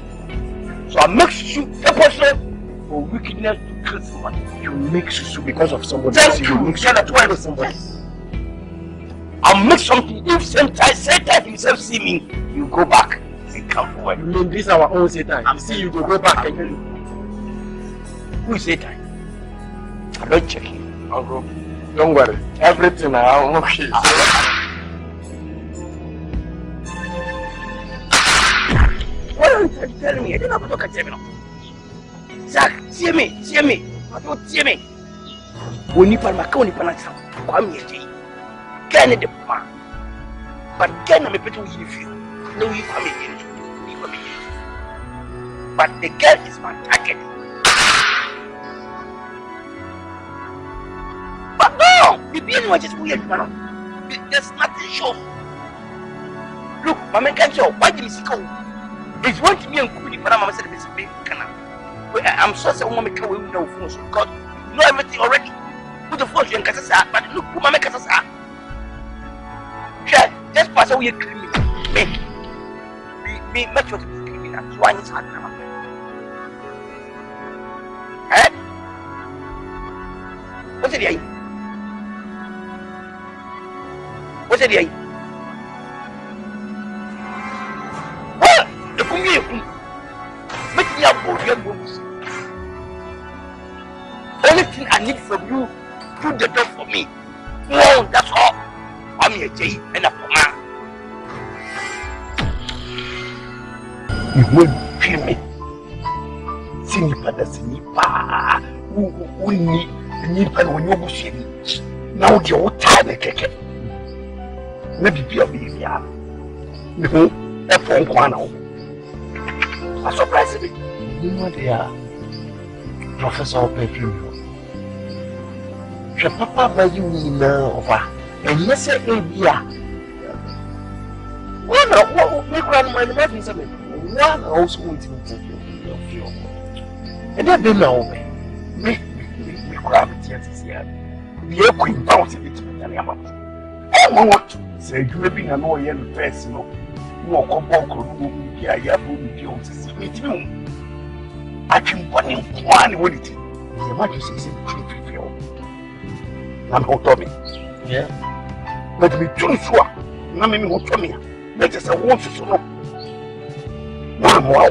So I make you a person for wickedness to kill somebody. You make susu because of somebody else. You make sure that one is somebody. I'll make something. If Satan himself see me, you go back and come forward. You mean this is our own Satan? I'm seeing you go back and who is Satan? I don't check him. I'll go. Don't worry. Everything I'm okay. What are you telling me? I don't know what to tell me. Zach, see me. I don't see me. When you find my car, when you find my son, come here, Jay. Can it man? But can I be better with you? No, you come here. but the girl is my target. But no, the being was just weird, man. There's nothing sure. Look, my man can't show. Why did he go? It's one to me and Kudi, but I'm saying this big canal. I'm so sorry, woman can we know phones because you know everything already. Put the phone in Casasa, but look, Mama Casasa. Just pass away criminal. Me, much of the criminal. One is hard now. Eh? What's it here? What's it here? Well, the Kumi, make me up for your books. Anything I need from you, do the best for me. No, that's all. I'm here, Jay, and a man. You won't kill me. See, that's Nipa. Who need Nipa when you're bushing. Now, the old time, maybe be a baby. No, a phone corner. A surprise. You know, they are Professor Pedro. Je papa ba you now over. And let's say India. What make grandma and my family? One also want to feel. And that been now me grab it here. The queen bounce it to me. I want to say you being an oil person. No compound I have to see me too. I can put in one with it. The emergency is in I'm not Tommy. Yeah. But me too sure. No, me won't tell me. Let us want to know. One wow.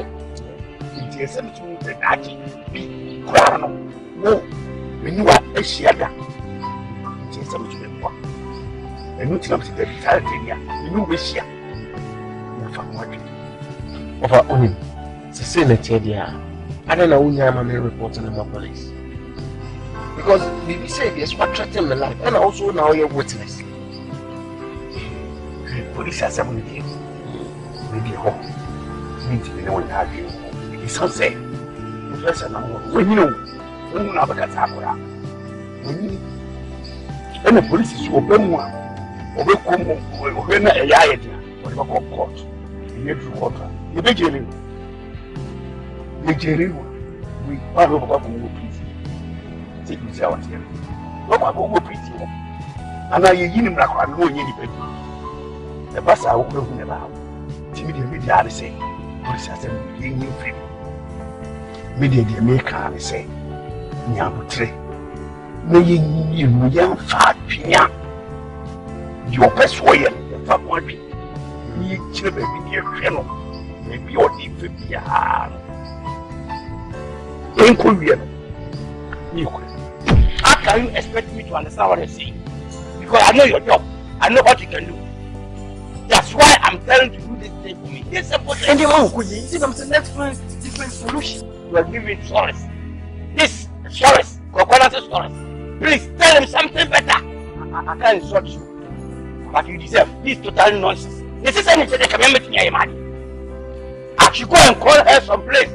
It is something that I can be crown. No, when you are a shadow. It is something to be one. And you tell me that it's all here. You know, we share. Over Awuni. It's a senator there. I don't know when I'm a reporter in the police. Because Bibi said yes, what threatened my life, and also now you're witness. Police has 7 days. Maybe home. Need to be knowing how you. It's unsafe. Professor, when you know, when you have a catapora, when you and the police is open one, or when a yard, or a court, you get to water. You be jailing. The jailing, we are over please. Take me out here. No, I go pretty. And I yin him like I know any penny. The bus I will go about. Timid media say, police has a yin free. Media the America say, Yamutre. May you young fat pinya. Your best way, the fat one. Me children be dear channel. Maybe your deep to be a hand. In Korea. How can you expect me to understand what I'm saying? Because I know your job. I know what you can do. That's why I'm telling you to do this thing for me. This is anyone could you see something let's find different solution. You are giving solace. This solace, coconut solace. Please tell him something better. I can't insult you. But you deserve this total nonsense. This is anything that can make me a man. I should go and call her someplace.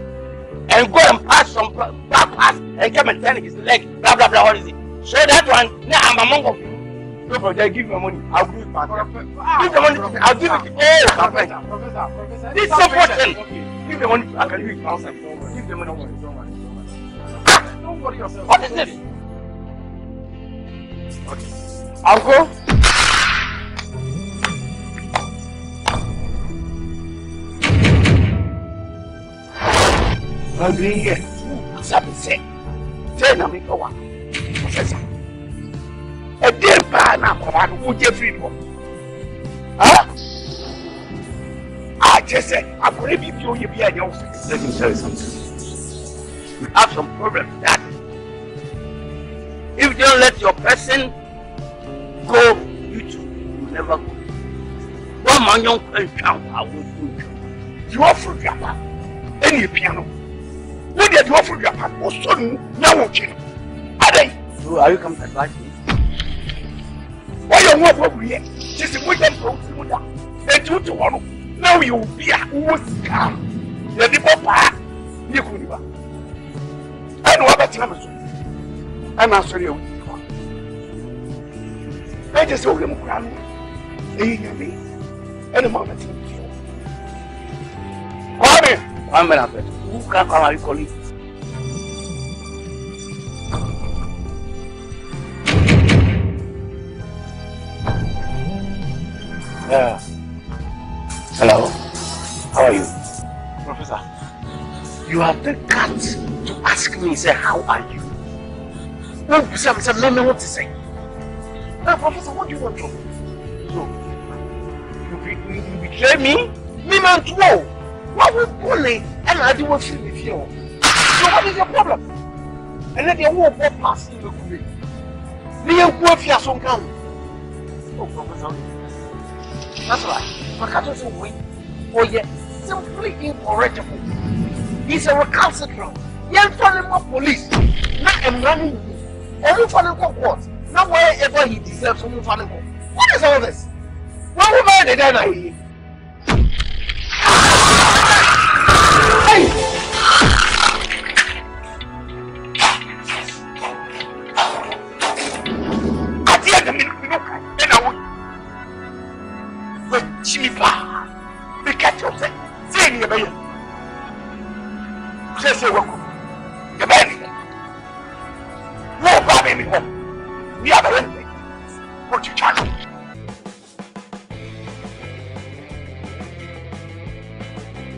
And go and pass some back pass and come and turn his leg, blah blah blah. What is it? So that one, now I'm among of you. No, brother, give me money. I'll give it back. Give the money to me. I'll give it to you. Professor. This is so important. Give the money. I can give it outside. Give the money. Don't worry yourself. What is this? Okay. I'll go. I'm doing here. Something said. Tell me go on. Professor. A dear man, I'm going to freedom. Huh? I just said, I'm going to be you behind your office. Let me tell you something. You have some problems with that. If you don't let your person go, you too, you never go. One man, young friend, I will do. You are for Japan. Any piano. No, they do for Japan. Or son, now watching. Are they? So, are you coming to advise me? Why you want over here? Just a weekend from Simona. They do to one. Now you will be a who was scam. You're the papa. You couldn't. I know what time is. I'm not sorry. I just saw him crying. Me. Any moment. One minute. Who can come and call it? Hello. How are you? Professor, You have the guts to ask me, say, how are you? No, Sam, what to say? Now, Professor, what do you want from me? So, you betray me? Me, man, too. What was bully? And I do what you with you. So, what is your problem? And then you walk past you. Me and go if you are some count. Oh, Professor. That's right. My cat is weak. Oh, yeah. Simply incorrigible. He's a recalcitrant. You're telling my police. Now I'm running with him. Only for the court. Now wherever he deserves, only for the court. What is all this? What woman did I hear? Hey! At the end of the minute, then I will. But Chiba, the catch of it. Say me about you. Say welcome. You're ready. No problem in home. We are ready. What you charge?